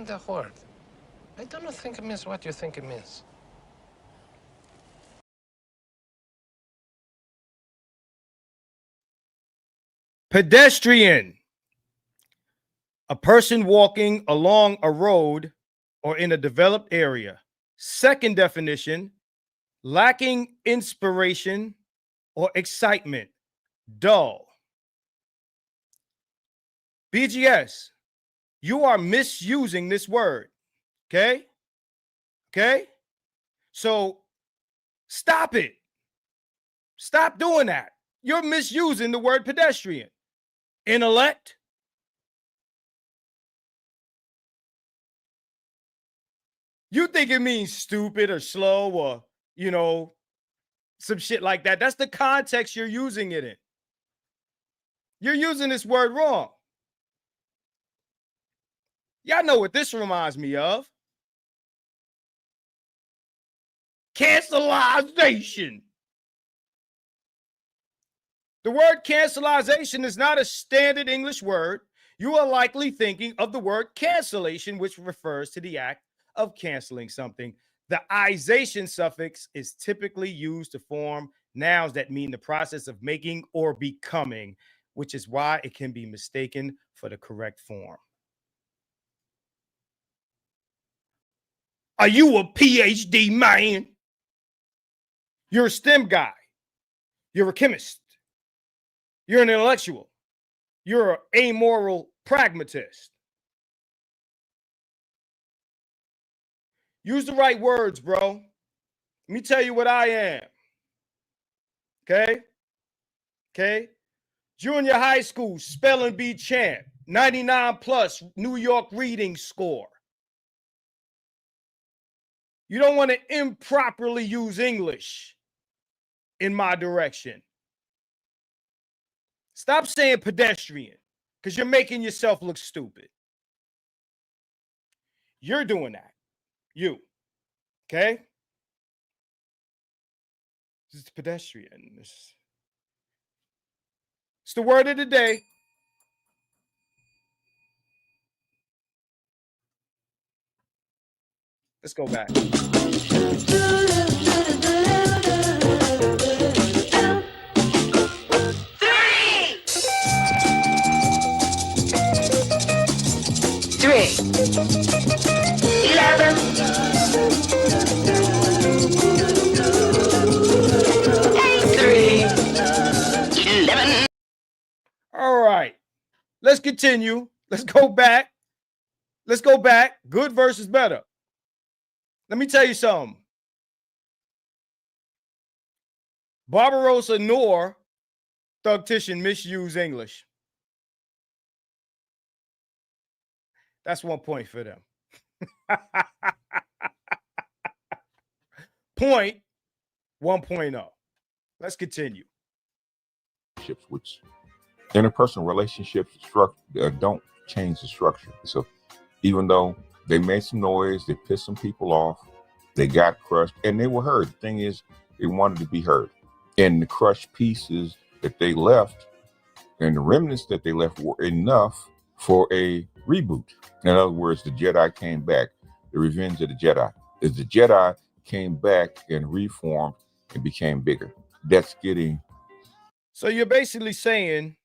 L: understand the word. I do not think it means what you think it means.
B: Pedestrian. A person walking along a road or in a developed area. Second definition, lacking inspiration or excitement, dull. BGS, you are misusing this word, okay? Okay? So stop it. Stop doing that. You're misusing the word pedestrian. Intellect. You think it means stupid or slow or, you know, some shit like that. That's the context you're using it in. You're using this word wrong. Y'all know what this reminds me of. Cancelization. The word cancelization is not a standard English word. You are likely thinking of the word cancellation, which refers to the act of canceling something. The ization suffix is typically used to form nouns that mean the process of making or becoming, which is why it can be mistaken for the correct form. Are you a PhD man? You're a STEM guy. You're a chemist. You're an intellectual. You're an amoral pragmatist. Use the right words, bro. Let me tell you what I am. Okay? Okay? Junior high school spelling bee champ, 99 plus New York reading score. You don't want to improperly use English in my direction. Stop saying pedestrian because you're making yourself look stupid. You're doing that. You. Okay? This is pedestrian. It's the word of the day. Let's go back.
K: Three. 11. 11.
B: All right. Let's continue. Let's go back. Let's go back. Good versus better. Let me tell you something. Barbarossa nor Thugtician misuse English. That's 1 point for them. Point 1.0. Let's continue.
H: Which interpersonal relationships don't change the structure. So even though they made some noise, they pissed some people off, they got crushed, and they were heard. The thing is, they wanted to be heard. And the crushed pieces that they left and the remnants that they left were enough for a reboot. In other words, the Jedi came back. The Revenge of the Jedi. As the Jedi came back and reformed and became bigger. That's getting...
B: So you're basically saying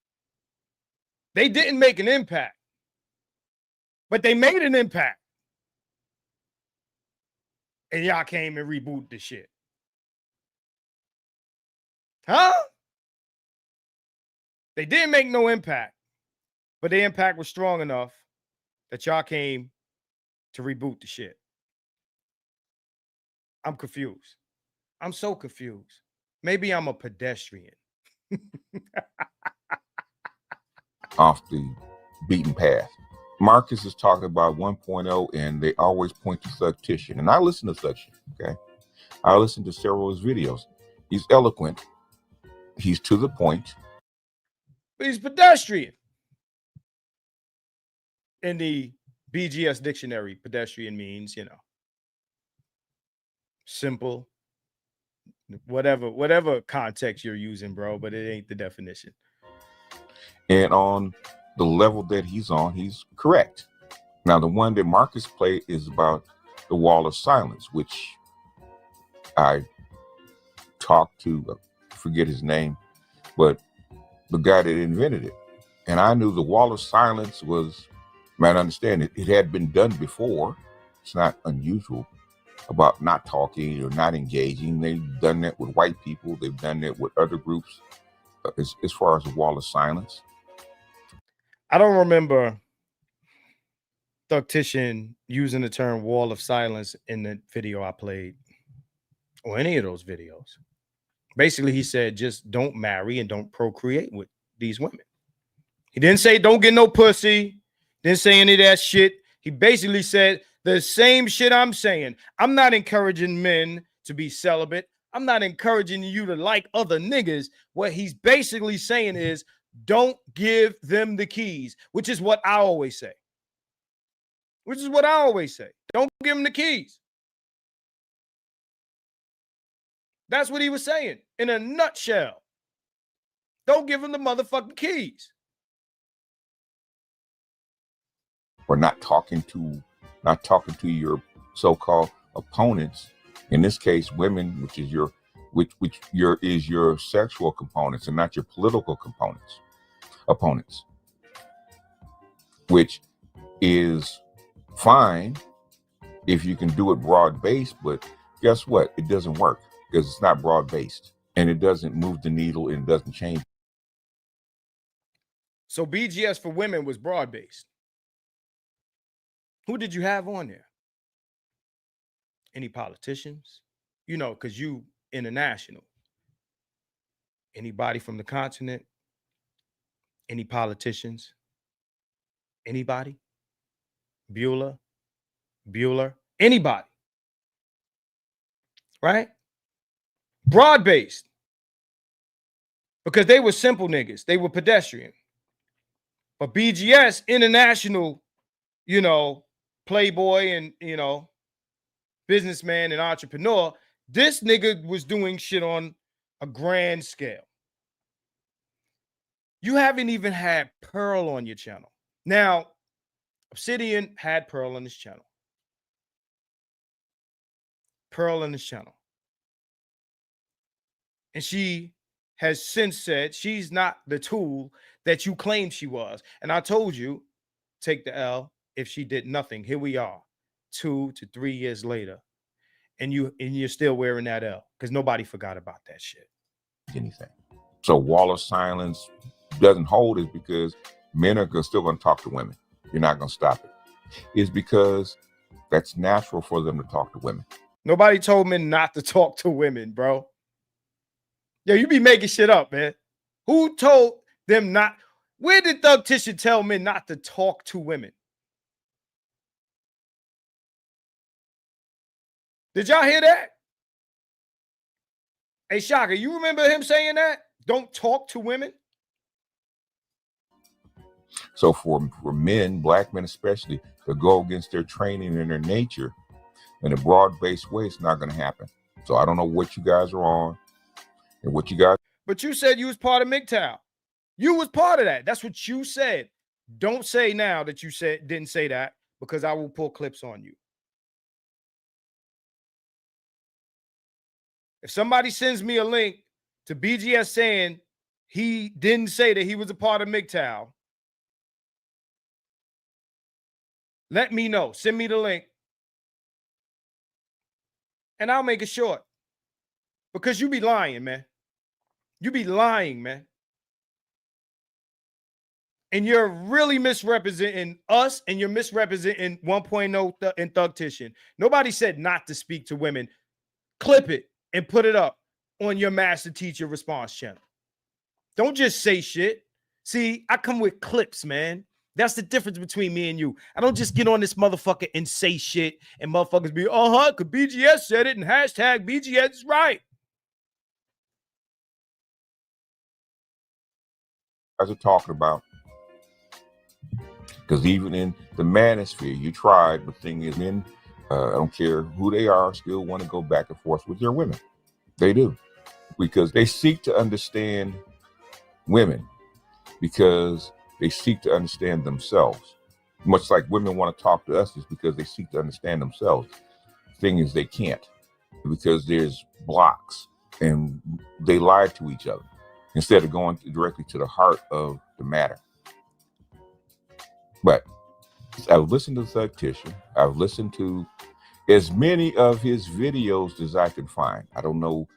B: they didn't make an impact, but they made an impact. And y'all came and rebooted the shit. Huh? They didn't make no impact, but the impact was strong enough that y'all came to reboot the shit. I'm confused. I'm so confused. Maybe I'm a pedestrian.
H: Off the beaten path. Marcus is talking about 1.0, and they always point to Thugtician. And I listen to Thugtician, okay? I listen to several of his videos. He's eloquent. He's to the point.
B: But he's pedestrian. In the BGS dictionary, pedestrian means, you know, simple, whatever context you're using, bro, but it ain't the definition.
H: And on the level that he's on, he's correct. Now, the one that Marcus played is about the wall of silence, which I talked to, I forget his name, but the guy that invented it. And I knew the wall of silence was, man, I understand it. It had been done before. It's not unusual about not talking or not engaging. They've done that with white people. They've done that with other groups as far as the wall of silence.
B: I don't remember Thugtician using the term wall of silence in the video I played or any of those videos. Basically, he said, just don't marry and don't procreate with these women. He didn't say don't get no pussy. Didn't say any of that shit. He basically said the same shit I'm saying. I'm not encouraging men to be celibate. I'm not encouraging you to like other niggas. What he's basically saying is don't give them the keys, which is what I always say. Don't give them the keys. That's what he was saying in a nutshell. Don't give them the motherfucking keys.
H: Or not talking to your so-called opponents. In this case, women, which is your sexual components and not your political opponents, which is fine if you can do it broad-based, but guess what? It doesn't work because it's not broad-based and it doesn't move the needle and it doesn't change.
B: So BGS for women was broad-based. Who did you have on there? Any politicians? You know, because you international. Anybody from the continent? Any politicians? Anybody? Bueller? Anybody? Right? Broad-based. Because they were simple niggas. They were pedestrian. But BGS, international, you know, playboy and, you know, businessman and entrepreneur, this nigga was doing shit on a grand scale. You haven't even had Pearl on your channel. Now, Obsidian had Pearl on his channel. And she has since said she's not the tool that you claimed she was. And I told you, take the L if she did nothing. Here we are, 2 to 3 years later. And you're still wearing that L because nobody forgot about that shit.
H: Anything. So wall of silence doesn't hold is because men are still going to talk to women. You're not going to stop it. It's because that's natural for them to talk to women.
B: Nobody told men not to talk to women, bro. Yo, you be making shit up, man. Who told them not? Where did Thugtician tell men not to talk to women? Did y'all hear that? Hey, Shaka, you remember him saying that? Don't talk to women?
H: So for men, black men especially, to go against their training and their nature in a broad-based way, it's not going to happen. So I don't know what you guys are on and what you guys.
B: But you said you was part of MGTOW. You was part of that. That's what you said. Don't say now that you didn't say that because I will pull clips on you. If somebody sends me a link to BGS saying he didn't say that he was a part of MGTOW, let me know. Send me the link. And I'll make it short. Because you be lying, man. You be lying, man. And you're really misrepresenting us and you're misrepresenting 1.0 and Thugtician. Nobody said not to speak to women. Clip it and put it up on your Master Teacher Response channel. Don't just say shit. See, I come with clips, man. That's the difference between me and you. I don't just get on this motherfucker and say shit and motherfuckers be, because BGS said it and hashtag BGS is right.
H: Guys are talking about, because even in the manosphere, you tried, but the thing is, men, I don't care who they are, still want to go back and forth with their women. They do, because they seek to understand women, because they seek to understand themselves. Much like women want to talk to us is because they seek to understand themselves. Thing is, they can't because there's blocks and they lie to each other instead of going directly to the heart of the matter. But I've listened to Salutations. I've listened to as many of his videos as I can find. I don't know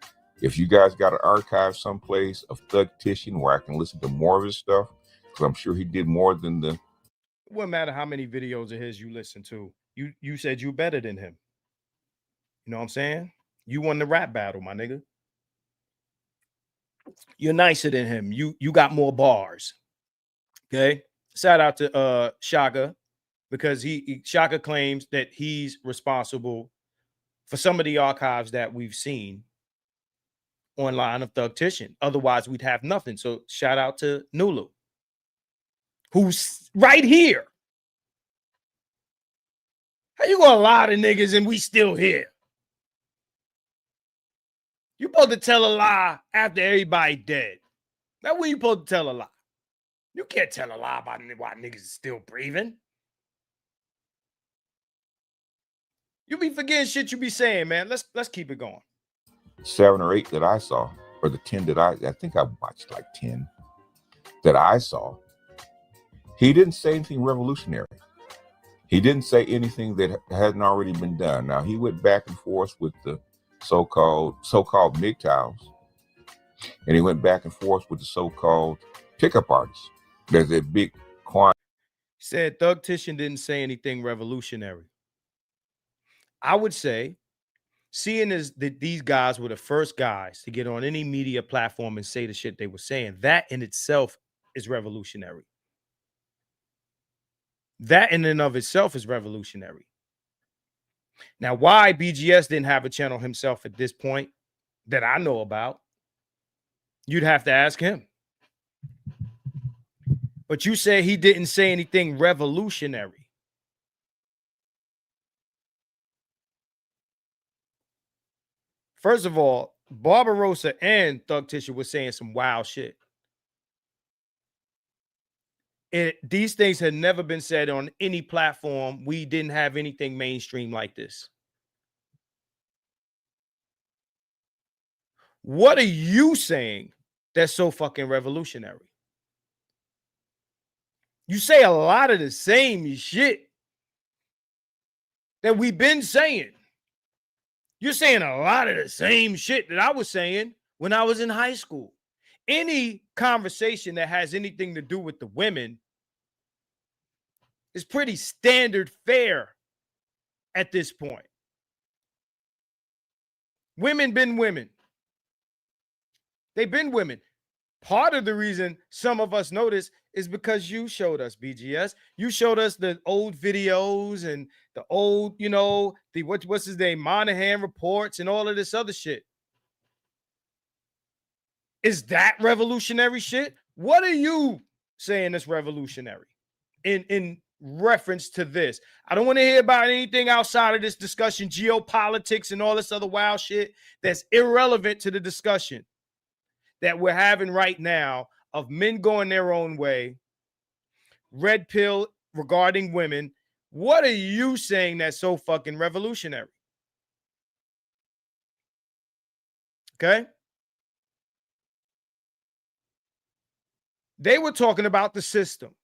H: if you guys got an archive someplace of Salutations where I can listen to more of his stuff, because I'm sure he did more than the.
B: It wouldn't matter how many videos of his you listen to. You said you better than him. You know what I'm saying? You won the rap battle, my nigga. You're nicer than him. You got more bars. Okay. Shout out to Shaka, because Shaka claims that he's responsible for some of the archives that we've seen online of Thugtician. Otherwise, we'd have nothing. So shout out to Nulu, who's right here. How you gonna lie to niggas and we still here? You supposed to tell a lie after everybody dead. That's when you supposed to tell a lie. You can't tell a lie about why niggas is still breathing. You be forgetting shit you be saying, man. Let's keep it going.
H: 7 or 8 that I saw, or the 10 that I think I watched like 10 that I saw. He didn't say anything revolutionary. He didn't say anything that hadn't already been done. Now he went back and forth with the so-called MGTOWs, and he went back and forth with the so-called pickup artists. There's a big quantity.
B: Said Thugtician didn't say anything revolutionary. I would say, seeing as that these guys were the first guys to get on any media platform and say the shit they were saying, that in itself is revolutionary. That in and of itself is revolutionary. Now, why BGS didn't have a channel himself at this point that I know about, you'd have to ask him. But you say he didn't say anything revolutionary. First of all, Barbarossa and Thugtician were saying some wild shit. These things had never been said on any platform. We didn't have anything mainstream like this. What are you saying that's so fucking revolutionary? You say a lot of the same shit that we've been saying. You're saying a lot of the same shit that I was saying when I was in high school. Any conversation that has anything to do with the women is pretty standard fare at this point. Women been women. They've been women. Part of the reason some of us notice is because you showed us, BGS. You showed us the old videos and the old, you know, the what's his name, Monahan reports and all of this other shit. Is that revolutionary shit? What are you saying that's revolutionary in reference to this? I don't want to hear about anything outside of this discussion, geopolitics and all this other wild shit that's irrelevant to the discussion that we're having right now of men going their own way, red pill regarding women. What are you saying that's so fucking revolutionary? Okay. They were talking about the system.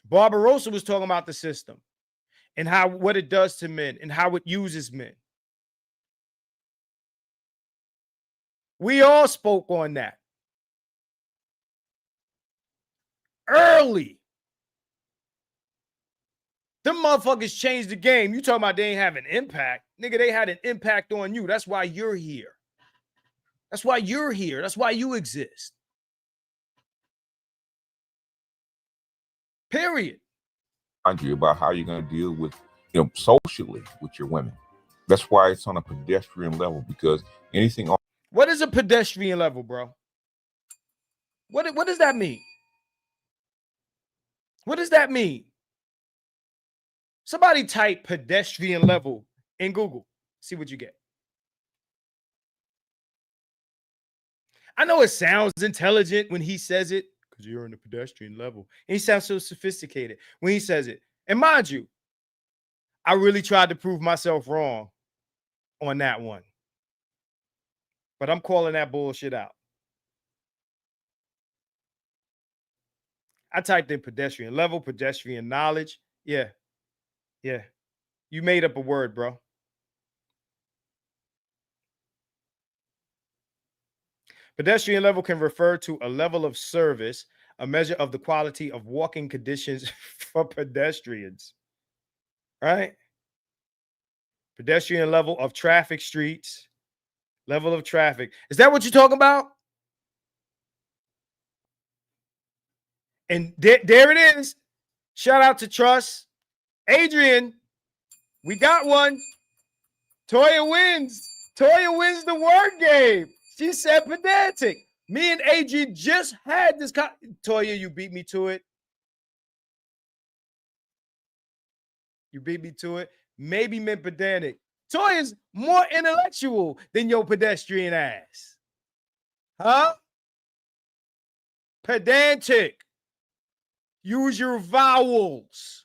B: Barbarossa was talking about the system and how what it does to men and how it uses men. We all spoke on that early. Them motherfuckers changed the game. You talking about they ain't have an impact. Nigga, they had an impact on you. That's why you're here. That's why you're here. That's why you exist. Period.
H: About how you're going to deal with, you know, socially with your women. That's why it's on a pedestrian level, because anything on.
B: What is a pedestrian level, bro? What does that mean? What does that mean? Somebody type pedestrian level in Google. See what you get. I know it sounds intelligent when he says it. because you're in the pedestrian level. And he sounds so sophisticated when he says it. And mind you, I really tried to prove myself wrong on that one. But I'm calling that bullshit out. I typed in pedestrian level, pedestrian knowledge. Yeah. Yeah. You made up a word, bro. Pedestrian level can refer to a level of service, a measure of the quality of walking conditions for pedestrians. Right? Pedestrian level of traffic streets, level of traffic. Is that what you're talking about? And there it is. Shout out to Trust. Adrian, we got one. Toya wins. Toya wins the word game. She said pedantic. Me and Adrian just had this. Toya, you beat me to it. You beat me to it. Maybe meant pedantic. Toya's more intellectual than your pedestrian ass. Huh? Pedantic. Use your vowels.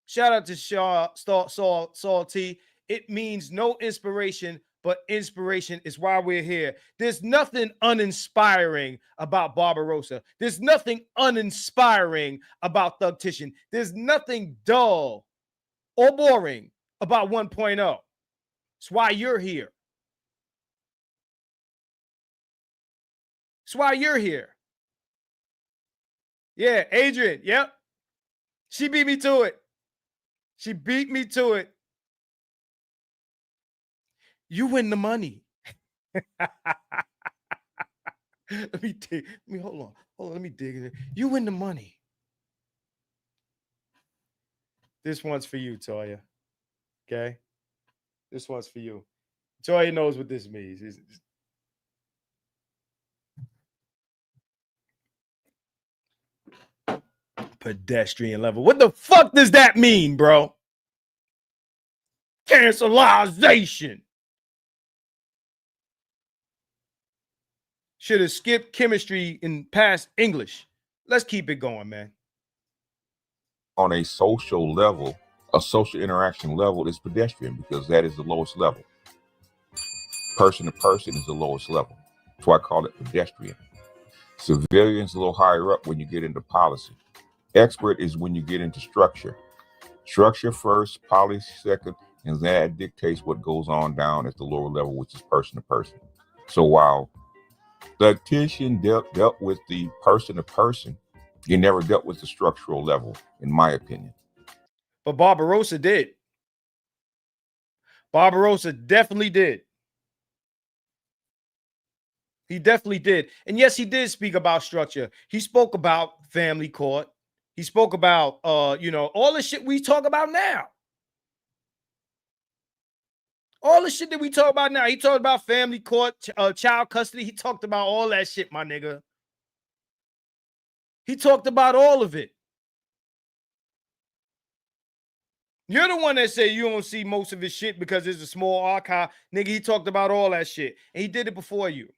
B: Shout out to Saul T. It means no inspiration, but inspiration is why we're here. There's nothing uninspiring about Barbarossa. There's nothing uninspiring about Thugtician. There's nothing dull or boring about 1.0. It's why you're here. It's why you're here. Yeah, Adrian, yep. She beat me to it. She beat me to it. You win the money. Let me dig. Hold on. Let me dig in it. You win the money. This one's for you, Toya. Okay? This one's for you. Toya knows what this means. Pedestrian level. What the fuck does that mean, bro? Cancelization. Should have skipped chemistry and passed English. Let's keep it going, man.
H: On a social level, a social interaction level is pedestrian because that is the lowest level. Person to person is the lowest level. That's why I call it pedestrian. Civilian is a little higher up when you get into policy. Expert is when you get into structure. Structure first, policy second, and that dictates what goes on down at the lower level, which is person to person. So while the titian dealt with the person to person, you never dealt with the structural level, in my opinion.
B: But Barbarossa did. Barbarossa definitely did. He definitely did. And yes, he did speak about structure. He spoke about family court. He spoke about, all the shit we talk about now. All the shit that we talk about now. He talked about family court, child custody. He talked about all that shit, my nigga. He talked about all of it. You're the one that said you don't see most of his shit because it's a small archive. Nigga, he talked about all that shit. And he did it before you.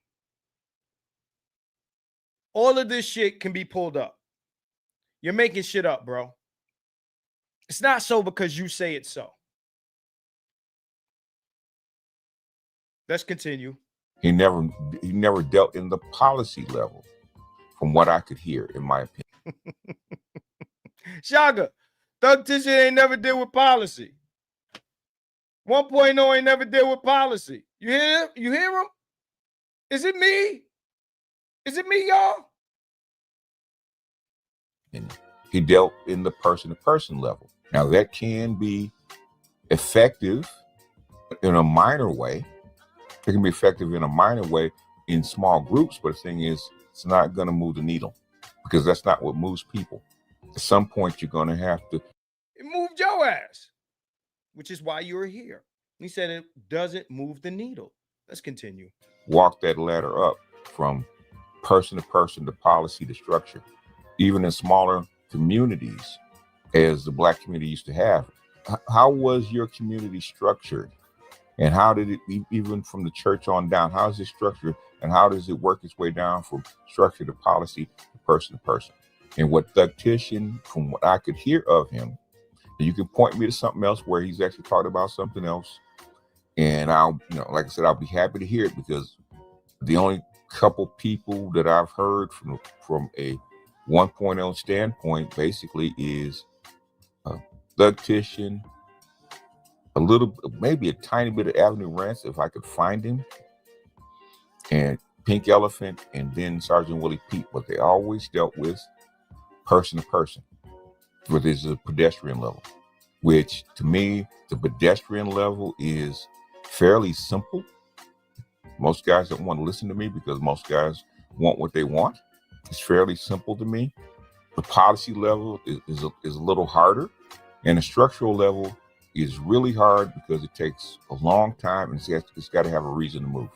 B: All of this shit can be pulled up. You're making shit up, bro. It's not so because you say it's so. Let's continue.
H: He never dealt in the policy level, from what I could hear, in my opinion.
B: Shaga, Thugtician ain't never deal with policy. 1.0 ain't never deal with policy. You hear him? You hear him? Is it me? Is it me, y'all?
H: And he dealt in the person-to-person level. Now, that can be effective in a minor way. It can be effective in a minor way in small groups, but the thing is, it's not going to move the needle because that's not what moves people. At some point, you're going to have to.
B: It moved your ass, which is why you're here. He said it doesn't move the needle. Let's continue.
H: Walk that ladder up from person to person to policy to structure. Even in smaller communities, as the Black community used to have, how was your community structured? And how did it, even from the church on down, how is it structured? And how does it work its way down from structure to policy to person to person. And what Thugtician, from what I could hear of him, and you can point me to something else where he's actually talked about something else, and I'll, like I said, I'll be happy to hear it, because the only couple people that I've heard from a 1.0 standpoint basically is Thugtician, a little, maybe a tiny bit of Avenue Rance if I could find him, and Pink Elephant, and then Sergeant Willie Pete. But they always dealt with person to person, where there's a pedestrian level, which to me, the pedestrian level is fairly simple. Most guys don't want to listen to me because most guys want what they want. It's fairly simple to me. The policy level is a little harder, and the structural level is really hard because it takes a long time, and it's got to have a reason to move.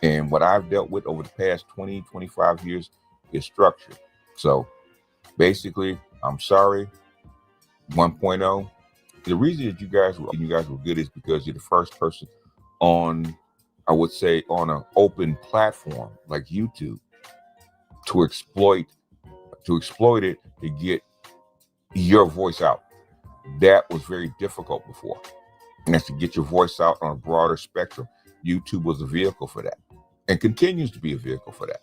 H: And what I've dealt with over the past 20, 25 years is structure. So basically, I'm sorry, 1.0. The reason that you guys were good is because you're the first person on, I would say, on an open platform like YouTube to exploit it to get your voice out. That was very difficult before. And that's to get your voice out on a broader spectrum. YouTube was a vehicle for that, and continues to be a vehicle for that.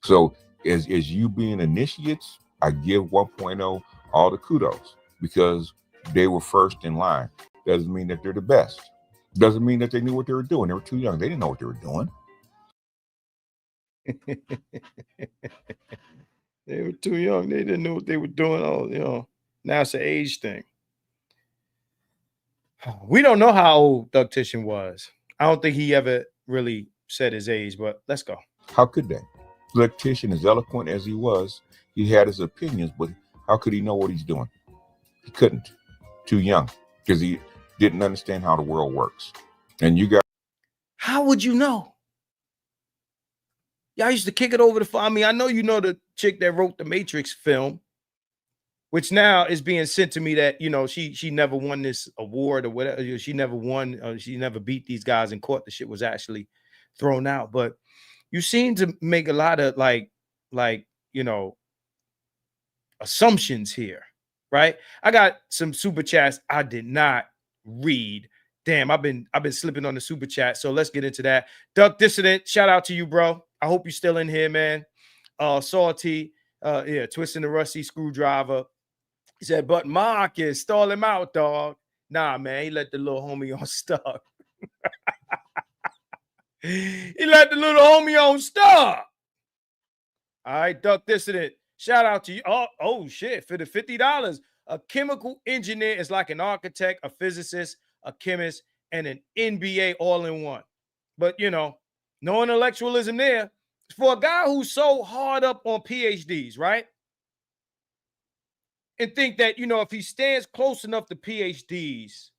H: So as you being initiates, I give 1.0 all the kudos, because they were first in line. Doesn't mean that they're the best. Doesn't mean that they knew what they were doing. They were too young. They didn't know what they were doing.
B: They were too young. They didn't know what they were doing. Now it's an age thing. We don't know how old Thugtician was. I don't think he ever really said his age, but let's go.
H: How could they? Thugtician, as eloquent as he was, he had his opinions, but how could he know what he's doing? He couldn't. Too young, because he didn't understand how the world works. And you got.
B: How would you know? Y'all used to kick it over the. I mean, I know you know the chick that wrote the Matrix film, which now is being sent to me that, she never won this award or whatever. She never won. She never beat these guys in court. The shit was actually thrown out. But you seem to make a lot of assumptions here, right? I got some super chats I did not read. Damn, I've been slipping on the super chat. So let's get into that. Duck Dissident, shout out to you, bro. I hope you're still in here, man. Salty, twisting the rusty screwdriver. He said, but Marcus, stall him out, dog. Nah, man, he let the little homie on stuck. He let the little homie on stuck. All right, Duck Dissident, shout out to you. Oh shit, for the $50. A chemical engineer is like an architect, a physicist, a chemist, and an NBA all in one. But, no intellectualism there. For a guy who's so hard up on PhDs, right? And think that, if he stands close enough to PhDs,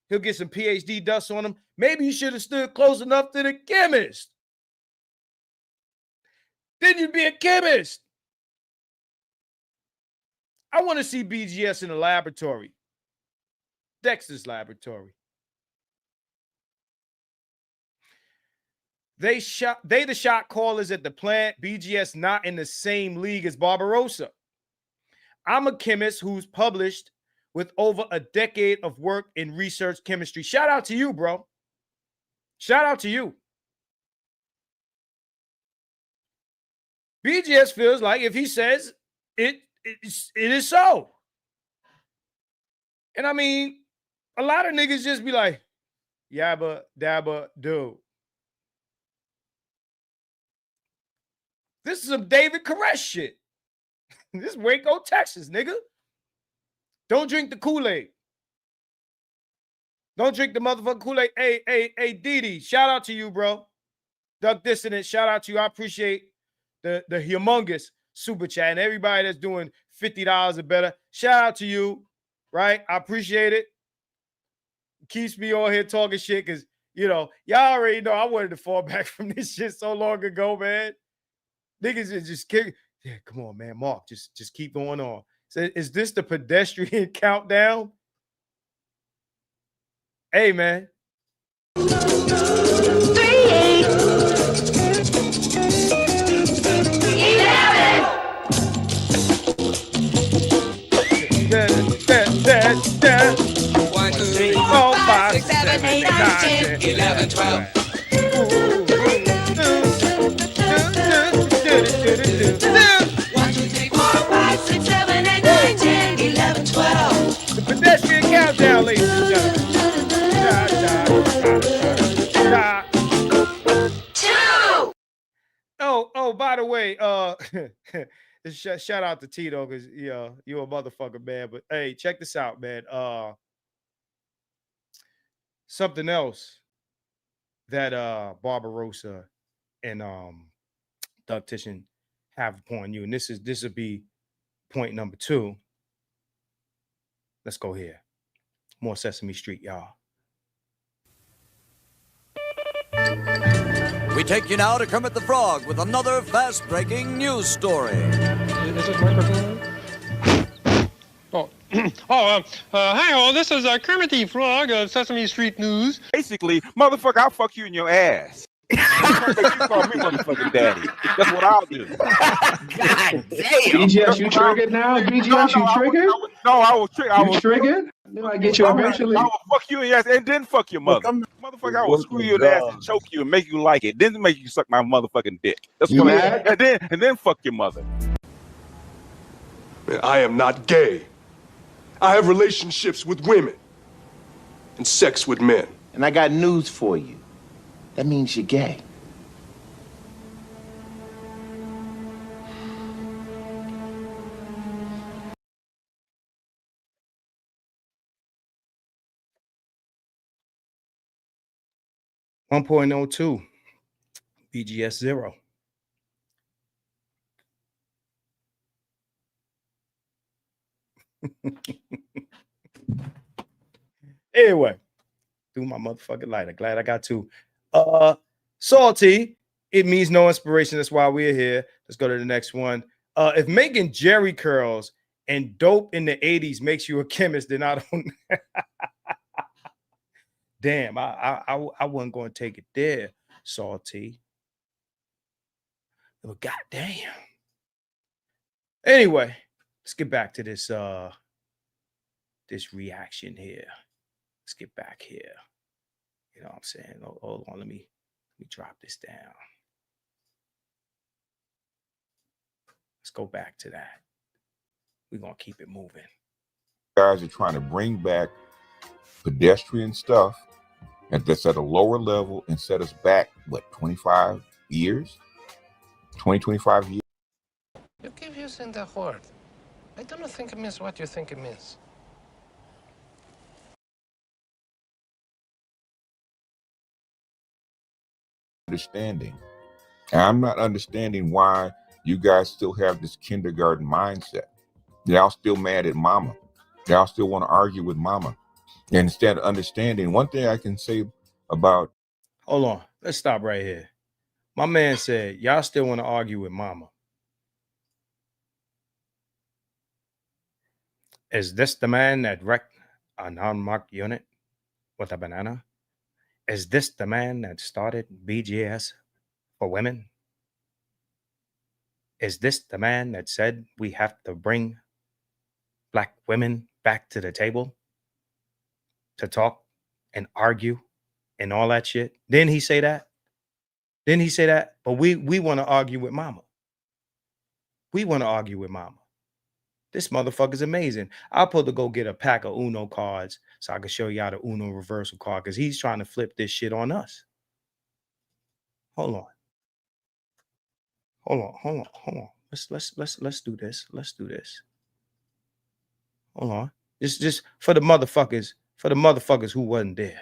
B: he'll get some PhD dust on him. Maybe you should have stood close enough to the chemist. Then you'd be a chemist. I want to see BGS in the laboratory. Dexter's laboratory. They the shot callers at the plant. BGS not in the same league as Barbarossa. I'm a chemist who's published with over a decade of work in research chemistry. Shout out to you, bro. Shout out to you. BGS feels like if he says it is so. And I mean, a lot of niggas just be like, yabba, dabba, do. This is some David Koresh shit. This is Waco, Texas, nigga. Don't drink the Kool-Aid. Don't drink the motherfucking Kool-Aid. Hey, Didi, shout out to you, bro. Duck Dissident, shout out to you. I appreciate the humongous super chat and everybody that's doing $50 or better. Shout out to you, right? I appreciate it. Keeps me on here talking shit because, y'all already know I wanted to fall back from this shit so long ago, man. Niggas is just kidding. Yeah, come on, man. Mark, just keep going on. So is this the pedestrian countdown? Hey, man.
K: 3, 8, 11, 11, 12. 1, 2, 3, 4, 5, 6, 7, 8, 9, 10, 11, 12.
B: The pedestrian countdown, ladies and gentlemen. Da, da, da, da, da.
K: 2.
B: Oh, by the way, shout out to Tito, because you're a motherfucker, man. But hey, check this out, man. Something else that Barbarossa and Doug Titian have upon you, and this will be point number 2. Let's go here. More Sesame Street, y'all.
M: We take you now to Kermit the Frog with another fast-breaking news story.
L: Is this microphone? Oh, hi all. This is Kermit the Frog of Sesame Street News.
E: Basically, motherfucker, I'll fuck you in your ass. You call me motherfucking daddy. That's what I'll do.
F: God damn. BGS, you triggered now? BGS, you triggered?
E: I was triggered.
F: You triggered? Did I get you eventually?
E: I will fuck you in your ass and then fuck your mother. Motherfucker, I will screw you in the ass and choke you and make you like it. Then make you suck my motherfucking dick. That's what and then fuck your mother.
N: I am not gay. I have relationships with women and sex with men.
O: And I got news for you. That means you're gay.
B: .02 BGS 0. Anyway, through my motherfucking lighter. Glad I got 2. Salty, it means no inspiration. That's why we're here. Let's go to the next one. If making Jerry curls and dope in the 80s makes you a chemist, then I don't. Damn, I wasn't going to take it there, Salty. But goddamn. Anyway, let's get back to this this reaction here. Let's get back here. You know what I'm saying? Hold on, let me drop this down. Let's go back to that. We're gonna keep it moving.
H: Guys are trying to bring back pedestrian stuff that's at a lower level and set us back, what, 25 years? 25 years?
L: You keep using that word. I don't think it means what you think it means.
H: Understanding. And I'm not understanding why you guys still have this kindergarten mindset. Y'all still mad at mama. Y'all still want to argue with mama. And instead of understanding, one thing I can say about...
B: Hold on. Let's stop right here. My man said, y'all still want to argue with mama. Is this the man that wrecked a non-marked unit with a banana? Is this the man that started BGS for women? Is this the man that said we have to bring Black women back to the table to talk and argue and all that shit? Didn't he say that? Didn't he say that? But we want to argue with mama. We want to argue with mama. This motherfucker's amazing. I'll put to go get a pack of Uno cards so I can show y'all the Uno reversal card, because he's trying to flip this shit on us. Hold on. Let's do this. Let's do this. Hold on. Just for the motherfuckers who wasn't there.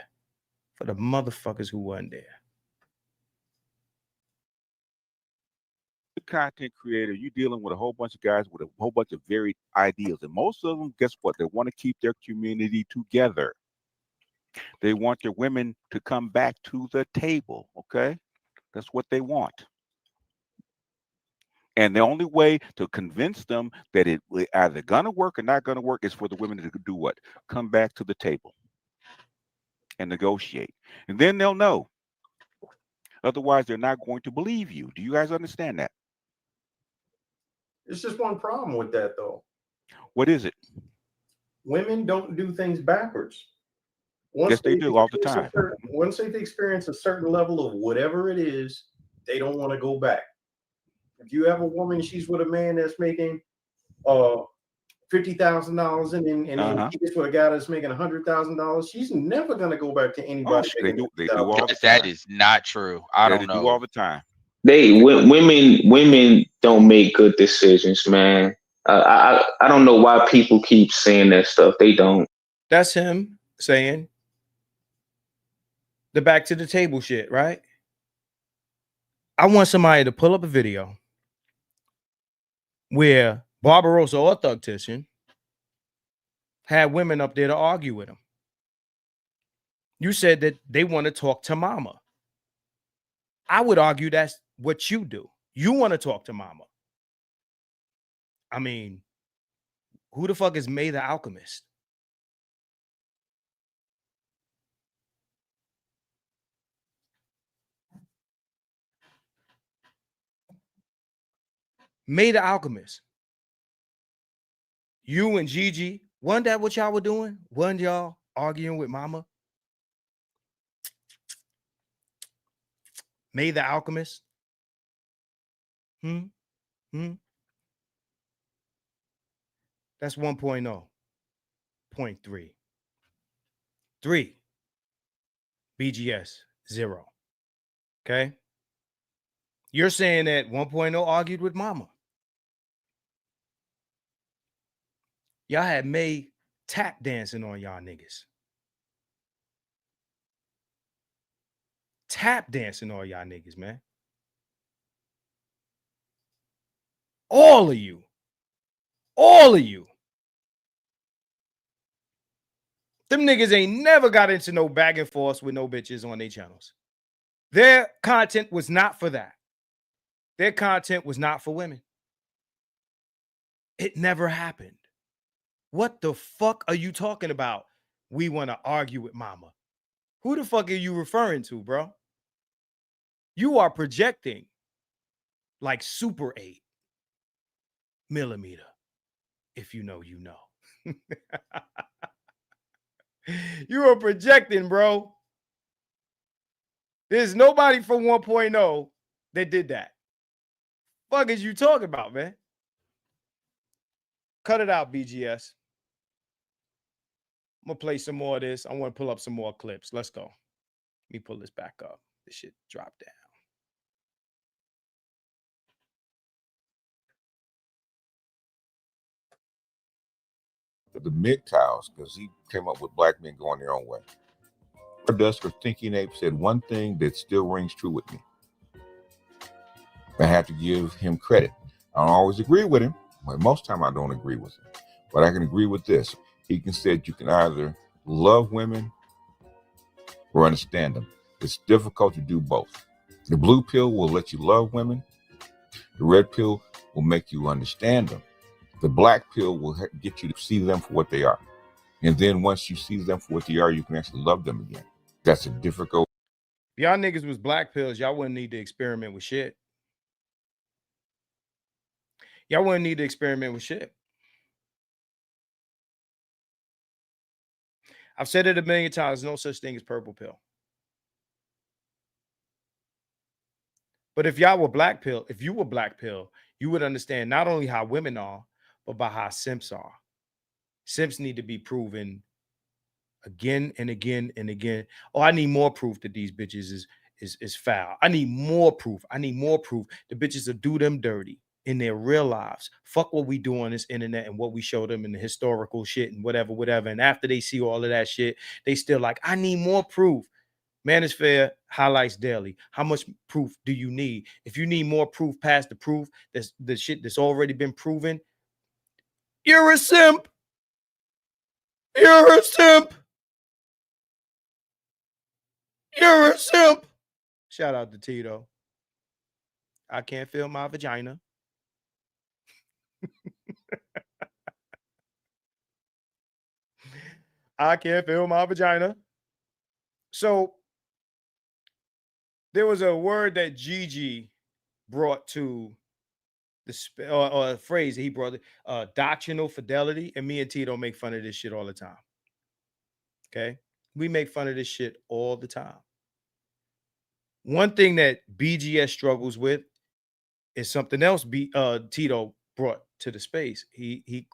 B: For the motherfuckers who wasn't there.
E: Content creator, you're dealing with a whole bunch of guys with a whole bunch of varied ideas, and most of them, guess what, they want to keep their community together. They want their women to come back to the table. Okay, that's what they want, and the only way to convince them that it either gonna work or not gonna work is for the women to do what? Come back to the table and negotiate, and then they'll know. Otherwise, they're not going to believe you. Do you guys understand that?
D: It's just one problem with that, though.
E: What is it?
D: Women don't do things backwards.
E: Yes, they do all the time.
P: Once they've experienced a certain level of whatever it is, they don't want to go back. If you have a woman, she's with a man that's making $50,000 and then she gets with a guy that's making $100,000, she's never gonna go back to anybody.
E: They do all the time.
Q: That is not true. I don't know.
E: Do all the time.
F: Women don't make good decisions, man. I don't know why people keep saying that stuff. They don't.
B: That's him saying the back to the table shit, right? I want somebody to pull up a video where Barbarossa or Thugtician had women up there to argue with him. You said that they want to talk to mama. I would argue that's what you do. You want to talk to mama. I mean, who the fuck is May the Alchemist? May the Alchemist. You and Gigi, wasn't that what y'all were doing? Wasn't y'all arguing with mama? May the Alchemist? That's 1.0. 0.3. 3. BGS 0. Okay? You're saying that 1.0 argued with mama. Y'all had May tap dancing on y'all niggas. Tap dancing on y'all niggas, man. All of you. All of you. Them niggas ain't never got into no back and forth with no bitches on their channels. Their content was not for that. Their content was not for women. It never happened. What the fuck are you talking about? We want to argue with mama. Who the fuck are you referring to, bro? You are projecting like Super 8 millimeter. If you know, you know. You are projecting, bro. There's nobody from 1.0 that did that. Fuck is you talking about, man? Cut it out, BGS. I'm gonna play some more of this. I want to pull up some more clips. Let's go. Let me pull this back up. This shit dropped down.
H: The MGTOWs, because he came up with black men going their own way. Stardust or Thinking Ape said one thing that still rings true with me. I have to give him credit. I don't always agree with him. Well, most time I don't agree with him. But I can agree with this. He can say you can either love women or understand them. It's difficult to do both. The blue pill will let you love women. The red pill will make you understand them. The black pill will get you to see them for what they are. And then once you see them for what they are, you can actually love them again. That's a difficult.
B: If y'all niggas was black pills, y'all wouldn't need to experiment with shit. Y'all wouldn't need to experiment with shit. I've said it a million times, no such thing as purple pill. But if y'all were black pill, if you were black pill, you would understand not only how women are, but by how simps are. Simps need to be proven again and again and again. Oh, I need more proof that these bitches is foul. I need more proof. I need more proof. The bitches will do them dirty in their real lives. Fuck what we do on this internet and what we show them in the historical shit and whatever. And after they see all of that shit, they still like, I need more proof. Manosphere highlights daily. How much proof do you need? If you need more proof past the proof, that's the shit that's already been proven, you're a simp. You're a simp. You're a simp. Shout out to Tito. I can't feel my vagina. I can't feel my vagina. So there was a word that Gigi brought to the or a phrase that he brought, doctrinal fidelity, and me and Tito make fun of this shit all the time. Okay, We make fun of this shit all the time. One thing that BGS struggles with is something else Tito brought to the space. He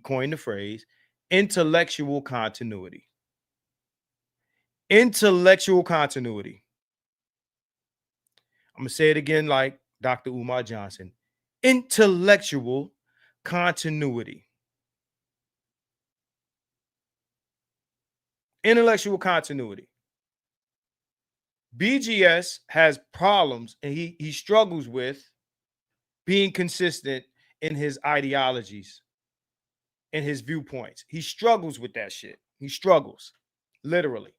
B: coined the phrase intellectual continuity. Intellectual continuity. I'm going to say it again like Dr. Umar Johnson. Intellectual continuity. Intellectual continuity. BGS has problems and he struggles with being consistent in his ideologies and his viewpoints. He struggles with that shit. He struggles, literally.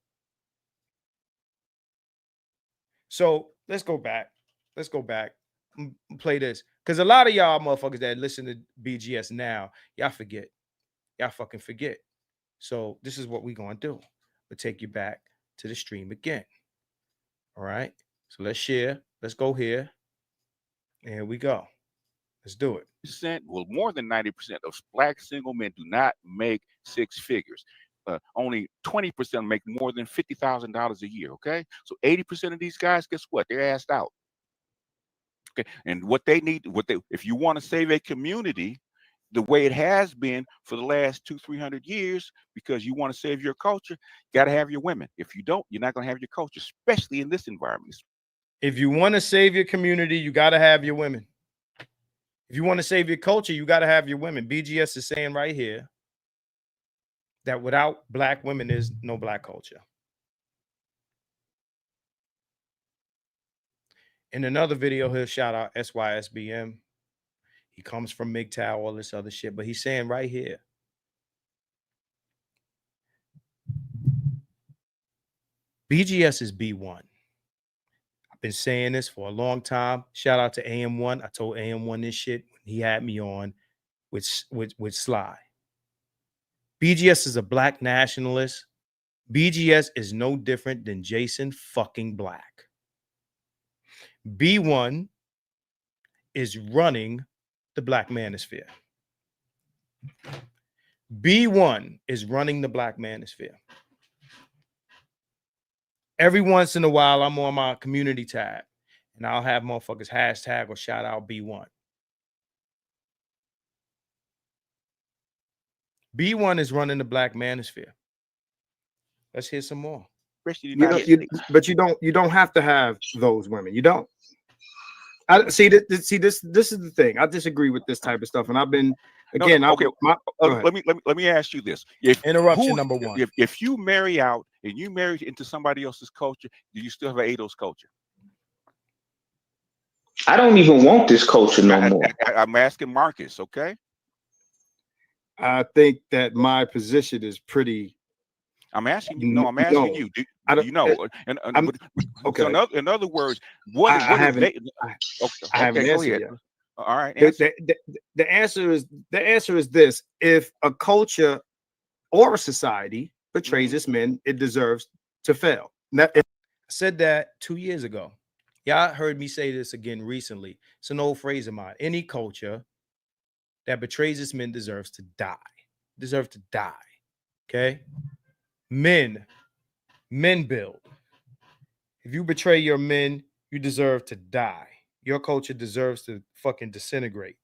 B: So let's go back. Let's go back and play this. Because a lot of y'all motherfuckers that listen to BGS now, y'all forget. Y'all fucking forget. So this is what we're going to do. We'll take you back to the stream again. All right. So let's share. Let's go here. And here we go. Let's do it.
E: Well, more than 90% of black single men do not make six figures. Only 20% make more than $50,000 a year. Okay. So 80% of these guys, guess what? They're assed out. Okay. And what they need, if you want to save a community the way it has been for the last 200-300 years, because you want to save your culture, you got to have your women. If you don't, you're not going to have your culture, especially in this environment.
B: If you want to save your community, you got to have your women. If you want to save your culture, you got to have your women. BGS is saying right here that without black women, there's no black culture. In another video, he'll shout out SYSBM. He comes from MGTOW, all this other shit. But he's saying right here, BGS is B1. I've been saying this for a long time. Shout out to AM1. I told AM1 this shit when he had me on with Sly. BGS is a black nationalist. BGS is no different than Jason fucking Black. B1 is running the black manosphere. B1 is running the black manosphere. Every once in a while, I'm on my community tab and I'll have motherfuckers hashtag or shout out B1. B1 is running the black manosphere. Let's hear some more.
D: But you don't have to have those women. You don't. This is the thing. I disagree with this type of stuff, and I've been again.
E: Let me ask you this:
B: Number one.
E: If you marry out and you marry into somebody else's culture, do you still have an ADOS culture?
F: I don't even want this culture no more.
E: I'm asking Marcus. Okay.
D: I think that my position is pretty.
E: I'm asking you. No, I'm asking you. Do you know? Okay. So in other words, I haven't
D: answered yet.
E: All right.
D: The answer is this: if a culture or a society betrays its men, it deserves to fail. I
B: said that 2 years ago. Y'all heard me say this again recently. It's an old phrase of mine. Any culture that betrays its men deserves to die. Deserve to die. Okay. Men build. If you betray your men, you deserve to die. Your culture deserves to fucking disintegrate.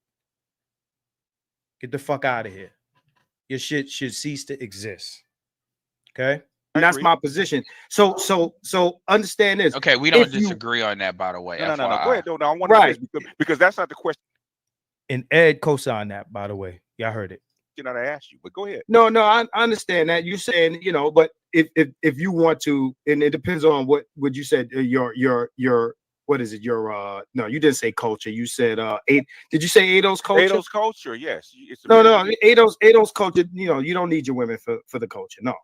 B: Get the fuck out of here. Your shit should cease to exist. Okay?
D: And that's my position. So understand this.
Q: Okay, we don't disagree on that, by the way.
E: No. Go ahead. No, I want to because that's not the question.
B: And Ed co-signed that, by the way. Y'all heard it.
E: You know, I asked you, but go ahead.
D: No, I understand that. You're saying, but if you want to, and it depends on what you said, your what is it? Your no, you didn't say culture. You said did you say ADOS culture?
E: ADOS culture, yes.
D: No, ADOS culture, you don't need your women for the culture. No.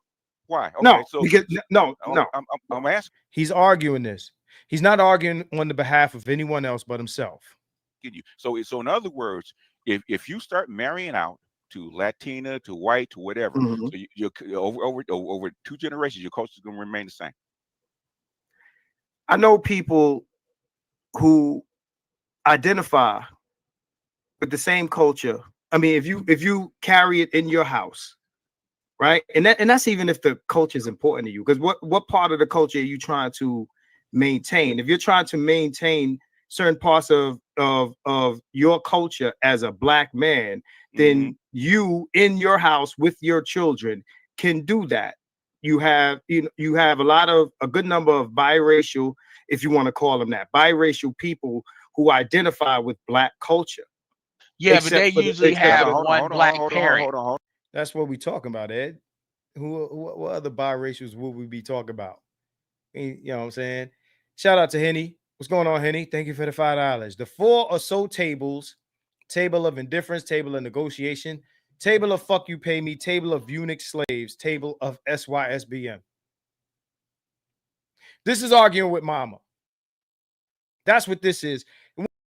E: Why? Okay,
D: no,
E: so
D: because no.
E: I'm asking.
B: He's arguing this. He's not arguing on the behalf of anyone else but himself.
E: So in other words, if you start marrying out to Latina, to white, to whatever, so you're over 2 generations, your culture is going to remain the same.
D: I know people who identify with the same culture. I mean, if you carry it in your house, right? And that's even if the culture is important to you, because what part of the culture are you trying to maintain? If you're trying to maintain certain parts of your culture as a black man, then you in your house with your children can do that. You have a good number of biracial, if you want to call them that, biracial people who identify with black culture.
Q: Yeah, but they usually have one black parent.
B: That's what we talking about, Ed. What other biracials would we be talking about? You know what I'm saying? Shout out to Henny. What's going on, Henny? Thank you for the $5. The 4 or so tables: table of indifference, table of negotiation, table of fuck you pay me, table of eunuch slaves, table of SYSBM. This is arguing with mama. That's what this is.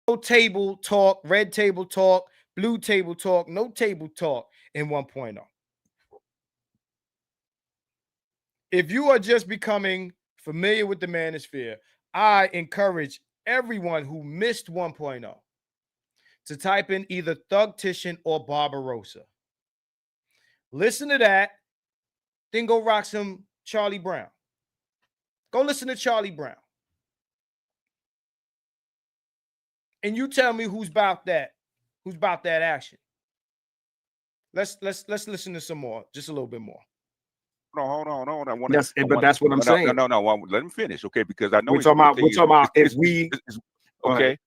B: No table talk, red table talk, blue table talk, no table talk in 1.0. If you are just becoming familiar with the manosphere, I encourage everyone who missed 1.0 to type in either Thugtician or Barbarossa. Listen to that, then go rock some Charlie Brown. Go listen to Charlie Brown. And you tell me who's about that action. Let's listen to some more, just a little bit more.
E: Hold on.
D: That's what I'm saying.
E: No. Let him finish, okay? Because I know
D: we're talking about if we.
E: Okay.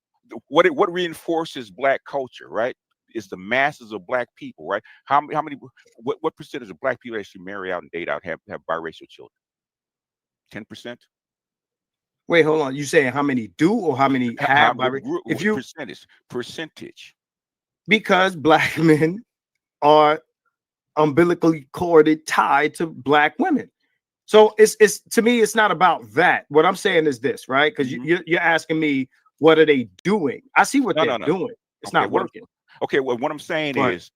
E: What reinforces black culture, right? Is the masses of black people, right? How many? What percentage of black people actually marry out and date out have biracial children? 10%.
D: Wait, hold on. You saying how many do or how many have?
E: If you percentage.
D: Because black men are umbilically corded, tied to black women. So it's to me, it's not about that. What I'm saying is this, right? Because you're asking me, what are they doing? I see what they're doing. It's not working.
E: Okay, well, what I'm saying is,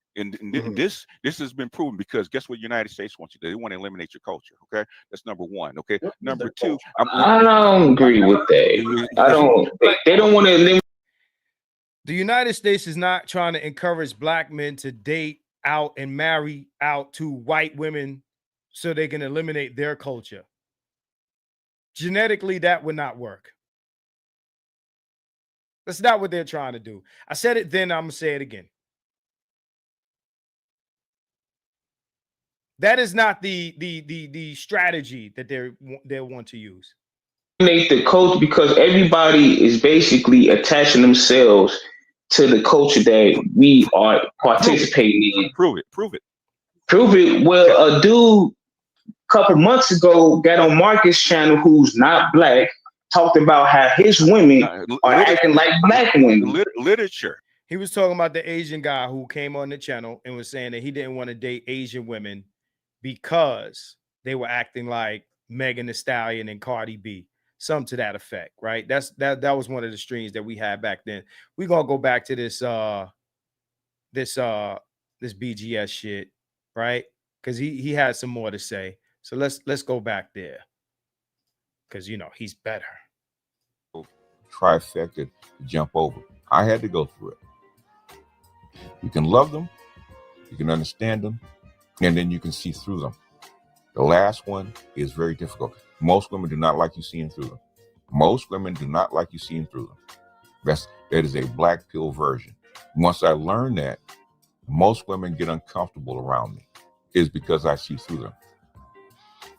E: this has been proven, because guess what United States wants you to do? They want to eliminate your culture. Okay, that's number one. Okay, number two,
F: I don't agree with that. I don't. They don't want to eliminate.
B: The United States is not trying to encourage black men to date out and marry out to white women so they can eliminate their culture. Genetically, that would not work. That's not what they're trying to do. I said it then, I'm going to say it again. That is not the strategy that they want to use.
F: Eliminate the culture, because everybody is basically attaching themselves to the culture that we are participating in.
E: Prove it.
F: Well, a dude a couple months ago got on Marcus' channel, who's not black, talked about how his women are acting like black women.
E: Literature.
B: He was talking about the Asian guy who came on the channel and was saying that he didn't want to date Asian women because they were acting like Megan Thee Stallion and Cardi B. Something to that effect, right? That was one of the streams that we had back then. We're gonna go back to this BGS shit, right? Because he had some more to say. So let's go back there. Because he's better.
H: Trifecta to jump over. I had to go through it. You can love them, you can understand them, and then you can see through them. The last one is very difficult. Most women do not like you seeing through them. Most women do not like you seeing through them. That is a black pill version. Once I learned that, most women get uncomfortable around me is because I see through them.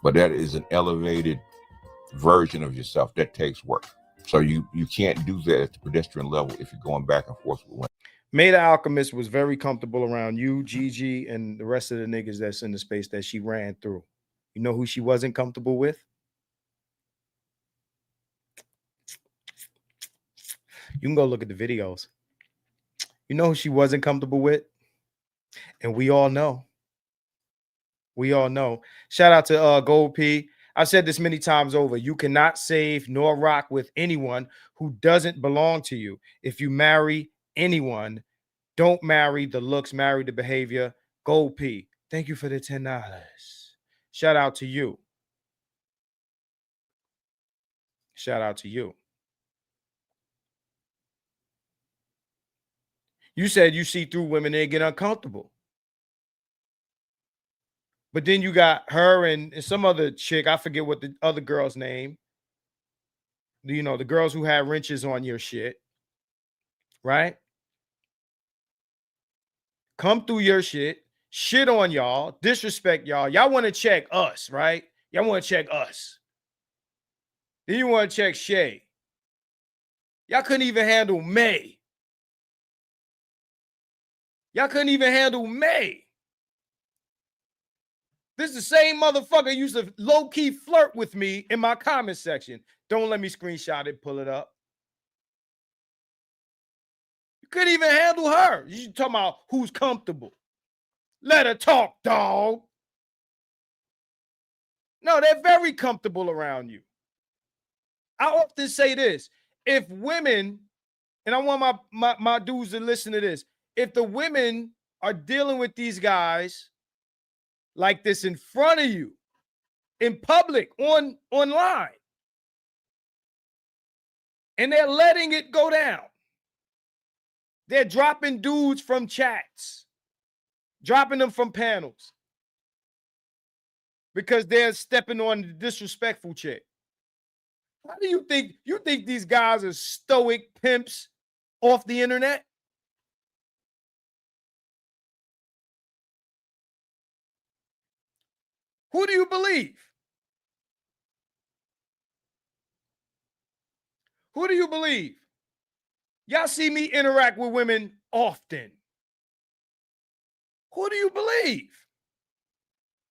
H: But that is an elevated version of yourself. That takes work. So you can't do that at the pedestrian level if you're going back and forth with women.
B: May the Alchemist was very comfortable around you, Gigi, and the rest of the niggas that's in the space that she ran through. You know who she wasn't comfortable with? You can go look at the videos. You know who she wasn't comfortable with? And we all know. We all know. Shout out to Gold P. I've said this many times over. You cannot save nor rock with anyone who doesn't belong to you. If you marry anyone, don't marry the looks, marry the behavior. Gold P. Thank you for the $10. Shout out to you. Shout out to you. You said you see through women, they get uncomfortable. But then you got her and some other chick. I forget what the other girl's name. You know, the girls who had wrenches on your shit, right? Come through your shit on y'all, disrespect y'all. Y'all want to check us, right? Y'all want to check us. Then you want to check Shay. Y'all couldn't even handle May. Y'all couldn't even handle May. This is the same motherfucker used to low-key flirt with me in my comment section. Don't let me screenshot it, pull it up. You couldn't even handle her. You talking about who's comfortable. Let her talk, dog. No, they're very comfortable around you. I often say this. If women, and I want my dudes to listen to this, if the women are dealing with these guys like this in front of you, in public, online, and they're letting it go down, they're dropping dudes from chats, dropping them from panels because they're stepping on the disrespectful chick. How do you think these guys are stoic pimps off the internet? Who do you believe? Who do you believe? Y'all see me interact with women often. Who do you believe?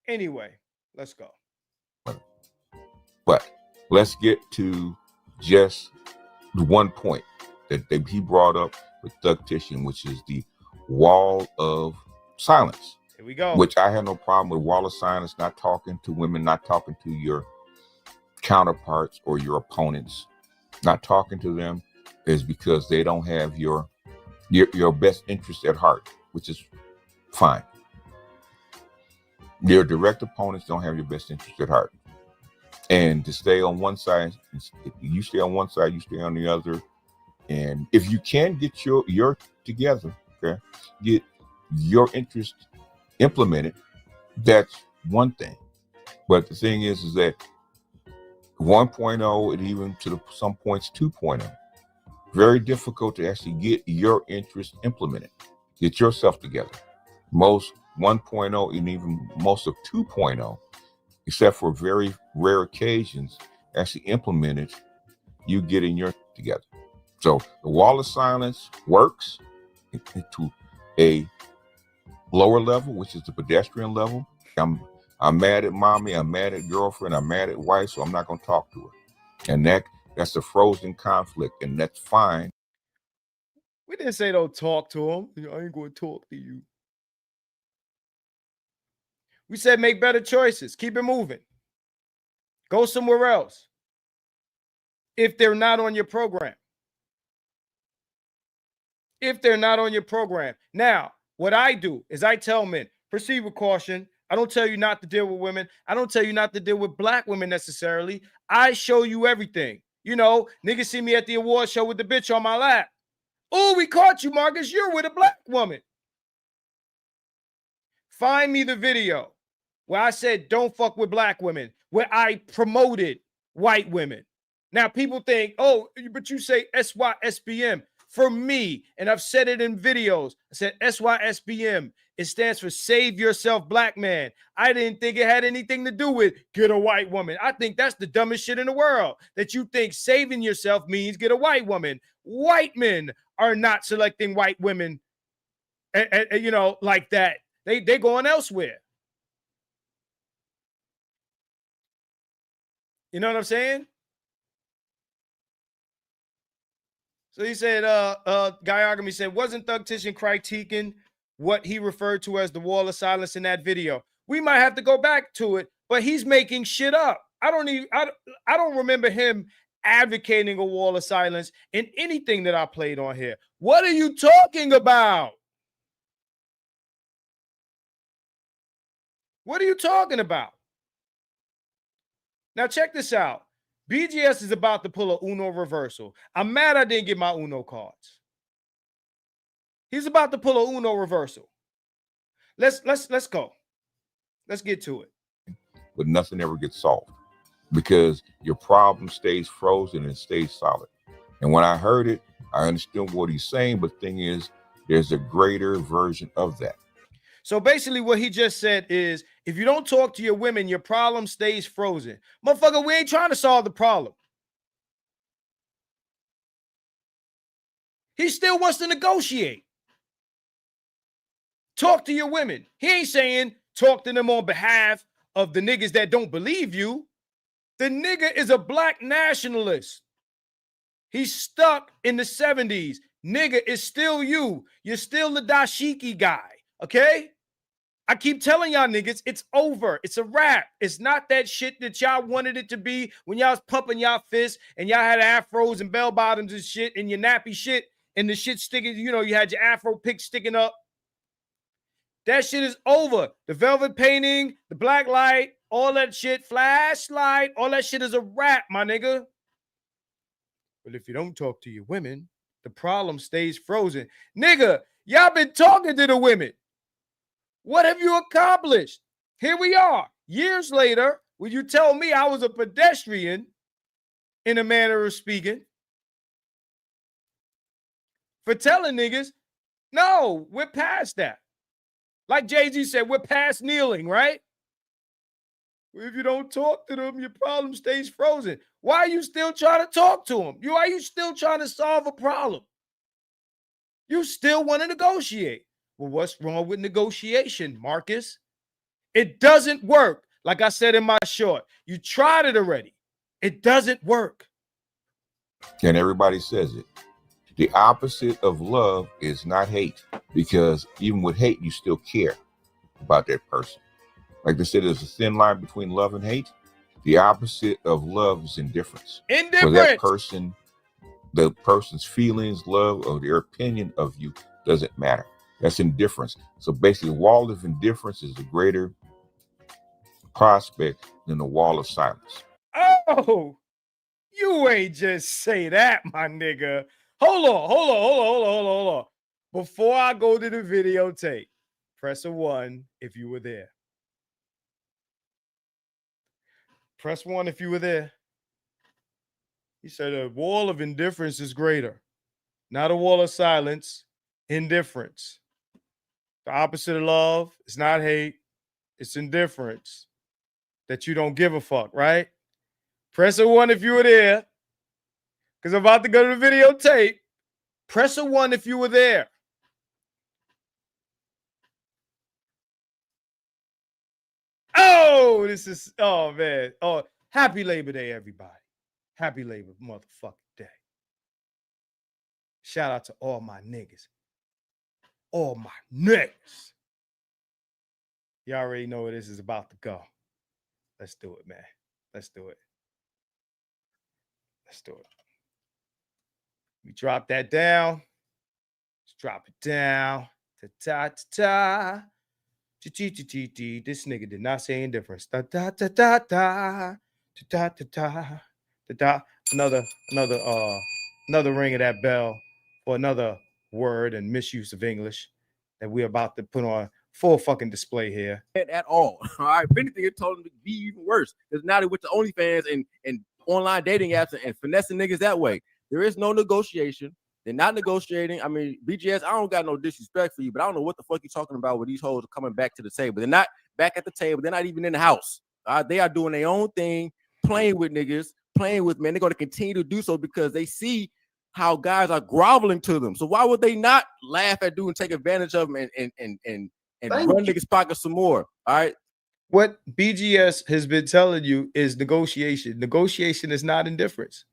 B: Anyway, let's go.
H: But let's get to just the one point that he brought up with Thugtician, which is the wall of silence.
B: Here we go.
H: Which I have no problem with. Wall of silence, not talking to women, not talking to your counterparts or your opponents, not talking to them is because they don't have your best interest at heart, which is fine. Your direct opponents don't have your best interest at heart. And to stay on one side, if you stay on one side, you stay on the other. And if you can get your together, okay, get your interest implemented, that's one thing. But the thing is that 1.0 and even to some points 2.0, very difficult to actually get your interest implemented, get yourself together. Most 1.0 and even most of 2.0, except for very rare occasions, actually implemented you getting your together. So the wall of silence works to a lower level, which is the pedestrian level. I'm mad at mommy, I'm mad at girlfriend, I'm mad at wife, so I'm not going to talk to her. And that's a frozen conflict, and that's fine.
B: We didn't say don't talk to him. I ain't going to talk to you. We said make better choices. Keep it moving. Go somewhere else. If they're not on your program. If they're not on your program. Now, what I do is I tell men, proceed with caution. I don't tell you not to deal with women. I don't tell you not to deal with black women necessarily. I show you everything. You know, niggas see me at the award show with the bitch on my lap. Oh, we caught you, Marcus. You're with a black woman. Find me the video where I said don't fuck with black women, where I promoted white women. Now, people think, oh, but you say SYSBM. For me, and I've said it in videos, I said SYSBM. It stands for Save Yourself Black Man. I didn't think it had anything to do with get a white woman. I think that's the dumbest shit in the world, that you think saving yourself means get a white woman. White men are not selecting white women, you know, like that. They're going elsewhere. You know what I'm saying? So he said, Guy Argument said, wasn't Thugtician critiquing what he referred to as the wall of silence in that video? We might have to go back to it, but he's making shit up. I don't remember him advocating a wall of silence in anything that I played on here. What are you talking about? What are you talking about? Now check this out. BGS is about to pull a Uno reversal. I'm mad I didn't get my Uno cards. He's about to pull a Uno reversal. Let's go. Let's get to it.
H: But nothing ever gets solved because your problem stays frozen and stays solid. And when I heard it, I understood what he's saying. But the thing is, there's a greater version of that.
B: So basically what he just said is, if you don't talk to your women, your problem stays frozen. Motherfucker, we ain't trying to solve the problem. He still wants to negotiate. Talk to your women. He ain't saying talk to them on behalf of the niggas that don't believe you. The nigga is a black nationalist. He's stuck in the 70s. Nigga is still you. You're still the dashiki guy, okay? I keep telling y'all niggas, it's over. It's a wrap. It's not that shit that y'all wanted it to be when y'all was pumping y'all fists and y'all had afros and bell bottoms and shit and your nappy shit and the shit sticking, you know, you had your afro pick sticking up. That shit is over. The velvet painting, the black light, all that shit, flashlight, all that shit is a wrap, my nigga. But if you don't talk to your women, the problem stays frozen. Nigga, y'all been talking to the women. What have you accomplished? Here we are, years later, when you tell me I was a pedestrian, in a manner of speaking, for telling niggas, no, we're past that. Like Jay-Z said, we're past kneeling, right? If you don't talk to them, your problem stays frozen. Why are you still trying to talk to them? Why are you still trying to solve a problem? You still want to negotiate. Well, what's wrong with negotiation, Marcus? It doesn't work. Like I said in my short, you tried it already. It doesn't work.
H: And everybody says it. The opposite of love is not hate, because even with hate, you still care about that person. Like they said, there's a thin line between love and hate. The opposite of love is indifference.
B: Indifference.
H: For that person, the person's feelings, love, or their opinion of you doesn't matter. That's indifference. So basically, the wall of indifference is a greater prospect than the wall of silence.
B: Oh, you ain't just say that, my nigga. Hold on. Before I go to the videotape, press a 1 if you were there. Press 1 if you were there. He said a wall of indifference is greater, not a wall of silence. Indifference. The opposite of love is not hate, it's indifference. That you don't give a fuck, right? Press a 1 if you were there, because I'm about to go to the videotape. Press a 1 if you were there. Oh, oh man. Oh, happy Labor Day, everybody. Happy Labor motherfucking Day. Shout out to all my niggas. All my niggas. Y'all already know where this is about to go. Let's do it, man. Let's do it. Let's do it. We drop that down. Let's drop it down. Ta-ta-ta-ta. This nigga did not say indifference. Da-da-da-da-da. Da-da-da-da. Da-da. Another ring of that bell for another word and misuse of English that we're about to put on full fucking display here.
G: At all. All right. If anything, it told them to be even worse. Because now they went to OnlyFans and online dating apps and finessing niggas that way. There is no negotiation. They're not negotiating. I mean, BGS, I don't got no disrespect for you, but I don't know what the fuck you're talking about with these hoes coming back to the table. They're not back at the table. They're not even in the house. They are doing their own thing, playing with niggas, playing with men. They're going to continue to do so because they see how guys are groveling to them. So why would they not laugh at dude and take advantage of them and run niggas' pockets some more? All right.
B: What BGS has been telling you is negotiation. Negotiation is not indifference.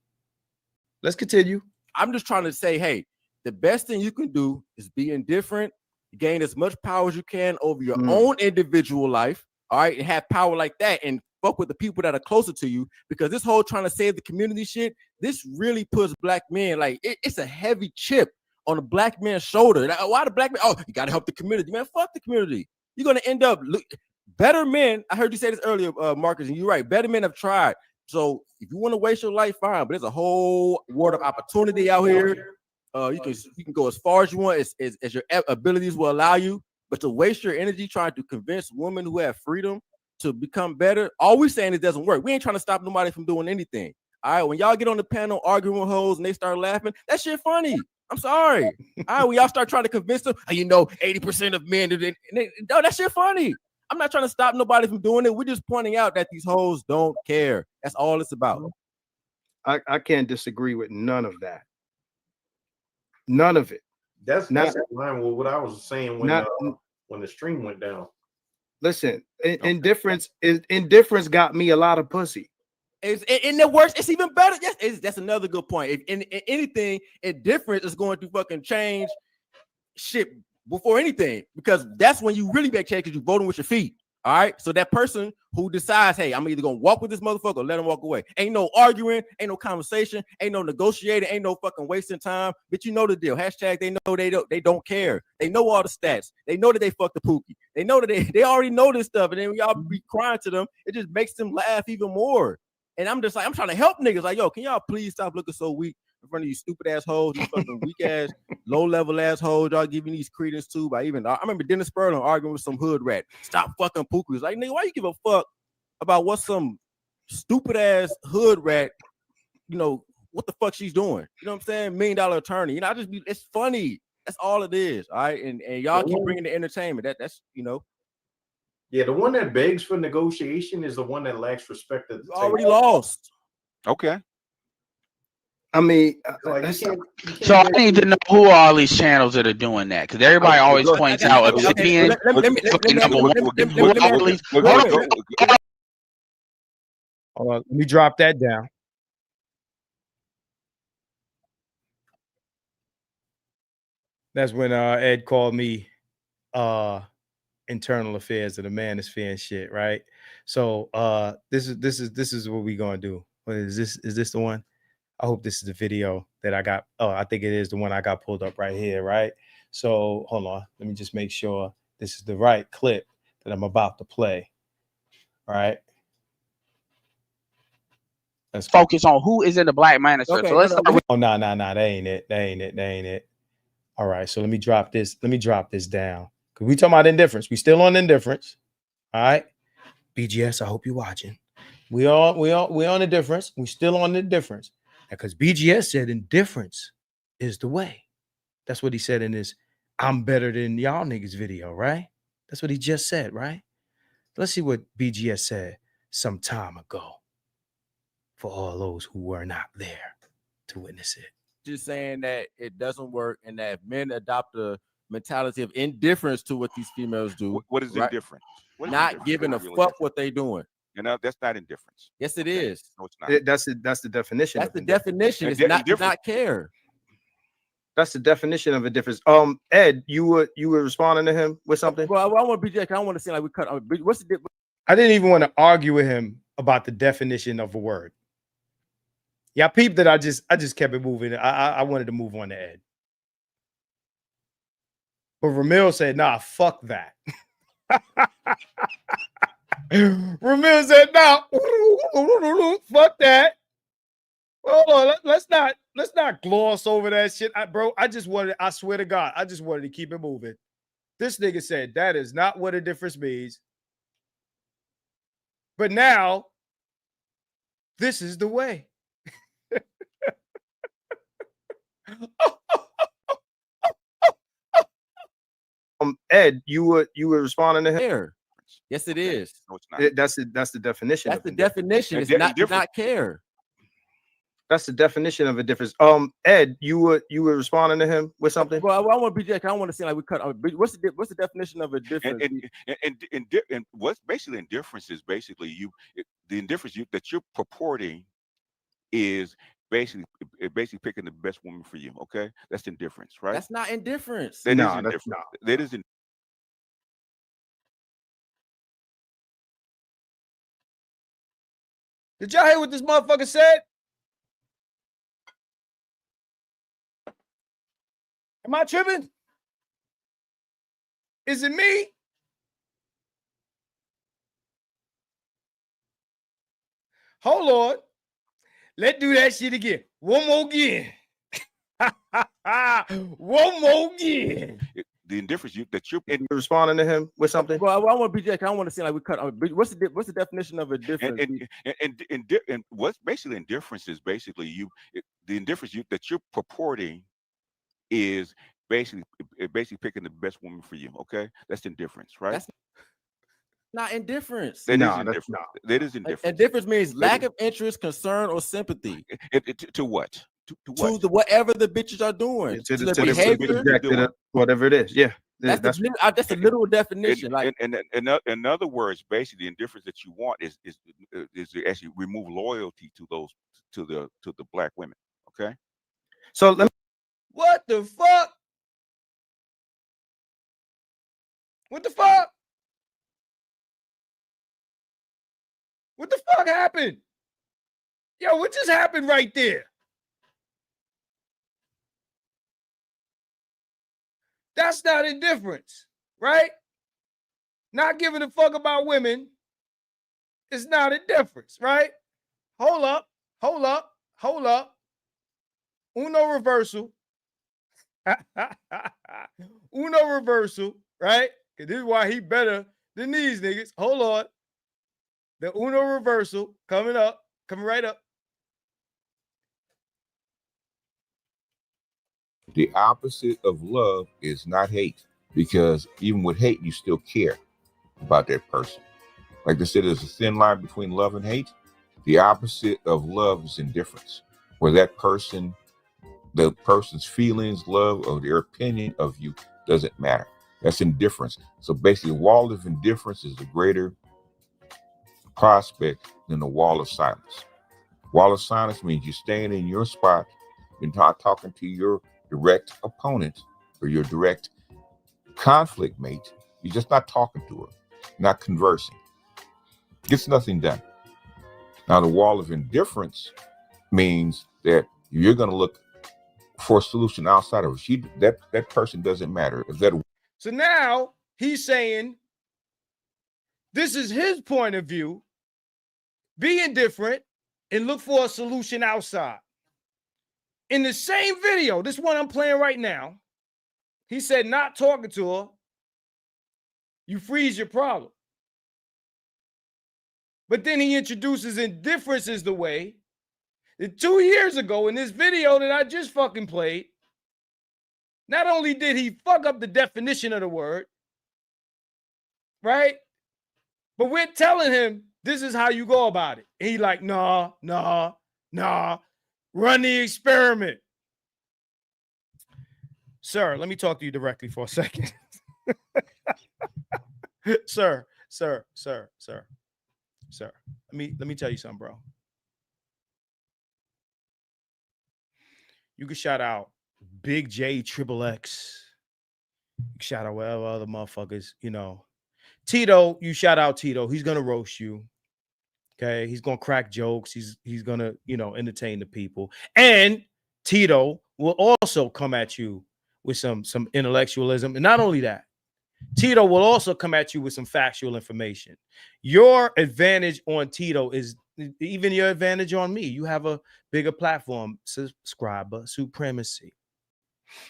B: Let's continue.
G: I'm just trying to say, hey, the best thing you can do is be indifferent, gain as much power as you can over your own individual life, all right, and have power like that and fuck with the people that are closer to you, because this whole trying to save the community shit, this really puts black men, like, it's a heavy chip on a black man's shoulder. Why the black man? Oh, you got to help the community. Man, fuck the community. You're going to end up, better men, I heard you say this earlier, Marcus, and you're right, better men have tried. So if you want to waste your life, fine. But there's a whole world of opportunity out here. You can go as far as you want as your abilities will allow you. But to waste your energy trying to convince women who have freedom to become better, all we're saying it doesn't work. We ain't trying to stop nobody from doing anything. All right, when y'all get on the panel arguing with hoes and they start laughing, that shit funny. I'm sorry. All right, when y'all start trying to convince them, 80% of men, no, that shit funny. I'm not trying to stop nobody from doing it. We're just pointing out that these hoes don't care. That's all it's about.
D: I can't disagree with none of that. None of it.
P: That's in line with what I was saying when the stream went down.
D: Listen, indifference got me a lot of pussy.
G: And the worst, it's even better. Yes, that's another good point. If in anything, indifference is going to fucking change shit before anything, because that's when you really make change, because you're voting with your feet. All right. So that person who decides, hey, I'm either gonna walk with this motherfucker or let him walk away. Ain't no arguing, ain't no conversation, ain't no negotiating, ain't no fucking wasting time. But you know the deal. Hashtag they know they don't care. They know all the stats. They know that they fucked the pookie. They know that they already know this stuff. And then when y'all be crying to them, it just makes them laugh even more. And I'm just like, I'm trying to help niggas. Like, yo, can y'all please stop looking so weak in front of you stupid assholes, these fucking weak ass, low level assholes y'all giving these credence to by even. I remember Dennis Spurlin arguing with some hood rat. Stop fucking pookies. Like, nigga, why you give a fuck about what some stupid ass hood rat, what the fuck she's doing? You know what I'm saying? $1 million attorney. It's funny. That's all it is. All right. And y'all keep bringing the entertainment. That's.
P: Yeah, the one that begs for negotiation is the one that lacks respect.
G: Already lost.
E: Okay.
D: I mean,
Q: so I need to know who are all these channels that are doing that, because everybody always points out Obsidian.
B: Hold on, let me drop that down. That's when Ed called me internal affairs of the manosphere and shit, right? So this is what we gonna do. What is this? Is this the one? I hope this is the video that I got. Oh, I think it is the one I got pulled up right here, right? So hold on, let me just make sure this is the right clip that I'm about to play. All right.
Q: Let's focus on who is in the black manosphere.
B: Okay,
Q: so let's start with.
B: Oh, no, that ain't it. That ain't it. All right, so let me drop this. Let me drop this down. Because we talking about indifference. We still on indifference. All right. BGS, I hope you're watching. We on indifference. We still on indifference. Because BGS said indifference is the way. That's what he said in his I'm better than y'all niggas video, right? That's what he just said, right? Let's see what BGS said some time ago for all those who were not there to witness it.
G: Just saying that it doesn't work, and that if men adopt a mentality of indifference to what these females do.
E: What is indifference?
G: Not giving a fuck what they doing.
E: That's not indifference.
G: Yes, it is.
E: No, it's not.
D: That's the definition.
G: That's the definition. It's not care.
D: That's the definition of a difference. Ed, you were responding to him with something?
G: Well, I want to be. I don't want to seem like we cut. What's the difference?
B: I didn't even want to argue with him about the definition of a word. Yeah, peep that I just kept it moving. I wanted to move on to Ed. But Ramil said, nah, fuck that. Ramil said, nah, fuck that. Hold on, let's not gloss over that shit. I swear to God, I just wanted to keep it moving. This nigga said that is not what a difference means. But now, this is the way.
D: Ed, you were responding to him.
G: Yes, it is.
E: No, it's not.
D: That's the definition.
G: That's the definition. It's not care.
D: That's the definition of a difference. Ed, you were responding to him with something.
G: Well, I want to be. I don't want to seem like we cut. What's the definition of a difference?
E: And what's basically indifference is basically the indifference that you're purporting is basically picking the best woman for you. Okay, that's indifference, right?
G: That's not indifference.
E: That is indifference. That is.
B: Did y'all hear what this motherfucker said? Am I tripping? Is it me? Hold on. Let's do that shit again. One more again. One more again.
E: the indifference that you're
D: You responding to him with something?
G: Well, I want to BJ. I want to see like we cut. What's the definition of a difference?
E: And what's basically indifference is basically the indifference that you're purporting is basically picking the best woman for you. Okay, that's indifference, right?
G: That's not indifference.
E: That is indifference. That is indifference.
G: Indifference means lack of interest, concern, or sympathy.
E: To what? To
G: what? To whatever the bitches are doing.
D: To
G: the behavior.
D: Whatever it is. Yeah.
G: That's a literal definition.
E: In other words, basically, the indifference that you want is to actually remove loyalty to the black women. Okay.
D: So let me.
B: What the fuck? What the fuck? What the fuck happened? Yo, what just happened right there? That's not indifference, right? Not giving a fuck about women is not indifference, right? Hold up. Uno reversal. Uno reversal, right? Because this is why he better than these niggas. Hold on. The Uno reversal coming right up.
H: The opposite of love is not hate, because even with hate, you still care about that person. Like they said, there's a thin line between love and hate. The opposite of love is indifference, where the person's feelings, love, or their opinion of you doesn't matter. That's indifference. So basically, a wall of indifference is a greater prospect than a wall of silence. Wall of silence means you're staying in your spot. You're not talking to your direct opponent or your direct conflict mate. You're just not talking to her, not conversing. Gets nothing done. Now, the wall of indifference means that you're going to look for a solution outside of her. That person doesn't matter.
B: So now he's saying this is his point of view. Be indifferent and look for a solution outside. In the same video, this one I'm playing right now, he said not talking to her, you freeze your problem. But then he introduces indifference as the way that 2 years ago in this video that I just fucking played, not only did he fuck up the definition of the word, right? But we're telling him this is how you go about it. And he like, nah. Run the experiment. Sir, let me talk to you directly for a second. Sir. Let me tell you something, bro. You can shout out Big J Triple X. You can shout out whatever other motherfuckers, Tito, you shout out Tito. He's gonna roast you. Okay, he's gonna crack jokes. He's gonna, entertain the people. And Tito will also come at you with some intellectualism. And not only that, Tito will also come at you with some factual information. Your advantage on Tito is even your advantage on me. You have a bigger platform, subscriber supremacy.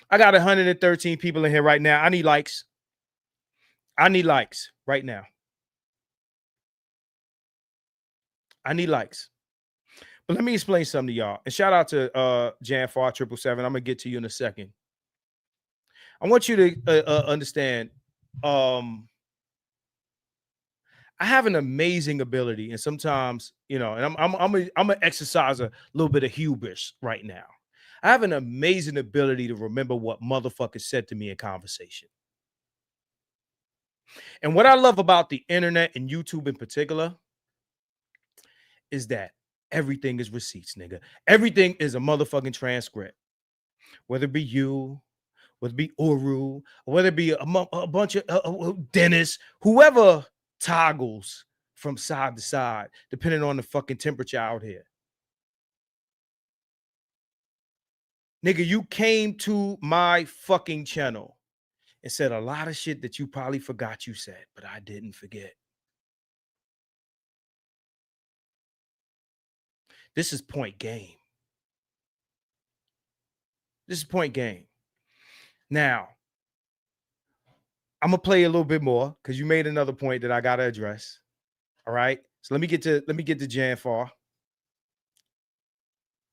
B: I got 113 people in here right now. I need likes. Right now. I need likes. But let me explain something to y'all. And shout out to Jan4 777. I'm gonna get to you in a second. I want you to understand. I have an amazing ability, and sometimes, and I'm gonna exercise a little bit of hubris right now. I have an amazing ability to remember what motherfuckers said to me in conversation. And what I love about the internet and YouTube in particular is that everything is receipts, nigga. Everything is a motherfucking transcript. Whether it be you, whether it be Uru, or whether it be a bunch of Dennis, whoever toggles from side to side, depending on the fucking temperature out here. Nigga, you came to my fucking channel and said a lot of shit that you probably forgot you said, but I didn't forget. This is point game. This is point game. Now, I'm gonna play a little bit more because you made another point that I gotta address. All right. So let me get to Jan Farr.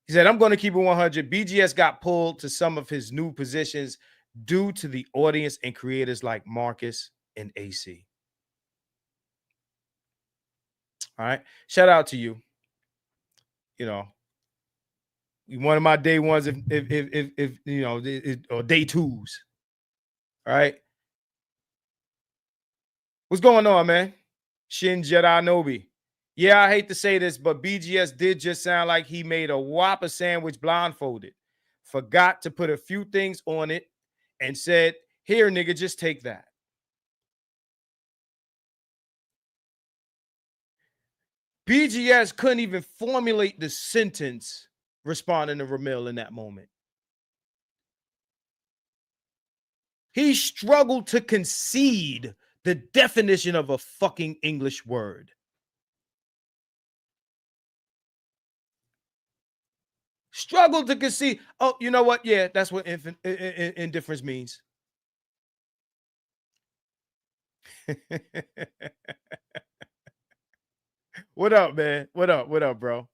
B: He said, I'm going to keep it 100. BGS got pulled to some of his new positions due to the audience and creators like Marcus and AC. All right. Shout out to you. You know, you one of my day ones if you know, or day twos. All right. What's going on, man? Shin Jedi Nobi. Yeah, I hate to say this, but BGS did just sound like he made a Whopper sandwich blindfolded. Forgot to put a few things on it and said, here, nigga, just take that. BGS couldn't even formulate the sentence responding to Ramil in that moment. He struggled to concede the definition of a fucking English word. Struggled to concede. Oh, you know what? Yeah, that's what indifference means. What up, man? What up? What up, bro?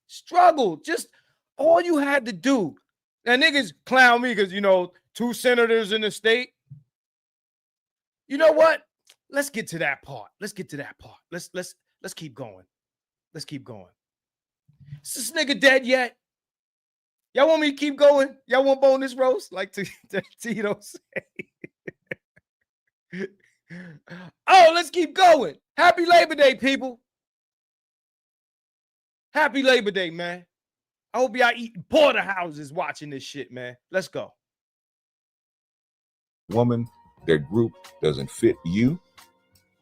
B: Struggle. Just all you had to do. Now, niggas clown me because, you know, 2 senators in the state. You know what? Let's get to that part. Let's get to that part. Let's keep going. Let's keep going. Is this nigga dead yet? Y'all want me to keep going? Y'all want bonus roast? Like Tito say. Oh, let's keep going. Happy Labor Day, people. Happy Labor Day, man. I hope y'all eating porterhouses watching this shit, man. Let's go.
H: Woman, their group doesn't fit you.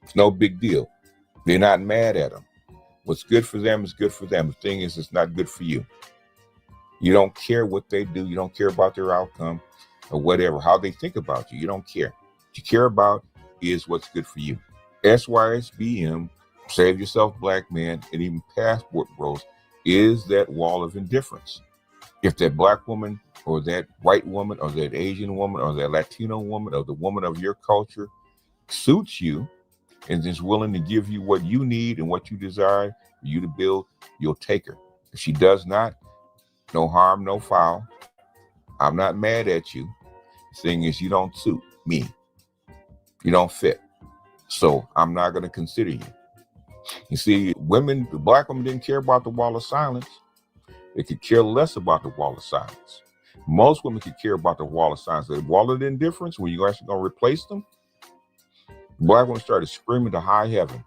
H: It's no big deal. They're not mad at them. What's good for them is good for them. The thing is, it's not good for you. You don't care what they do. You don't care about their outcome or whatever, how they think about you. You don't care. What you care about is what's good for you. SYSBM, Save Yourself Black Man, and even Passport Bros is that wall of indifference. If that black woman or that white woman or that Asian woman or that Latino woman or the woman of your culture suits you and is willing to give you what you need and what you desire for you to build, you'll take her. If she does not, no harm, no foul. I'm not mad at you. The thing is, you don't suit me. You don't fit. So I'm not going to consider you. You see, women, the black women didn't care about the wall of silence. They could care less about the wall of silence. Most women could care about the wall of silence. The wall of indifference, when you're actually going to replace them, the black women started screaming to high heaven.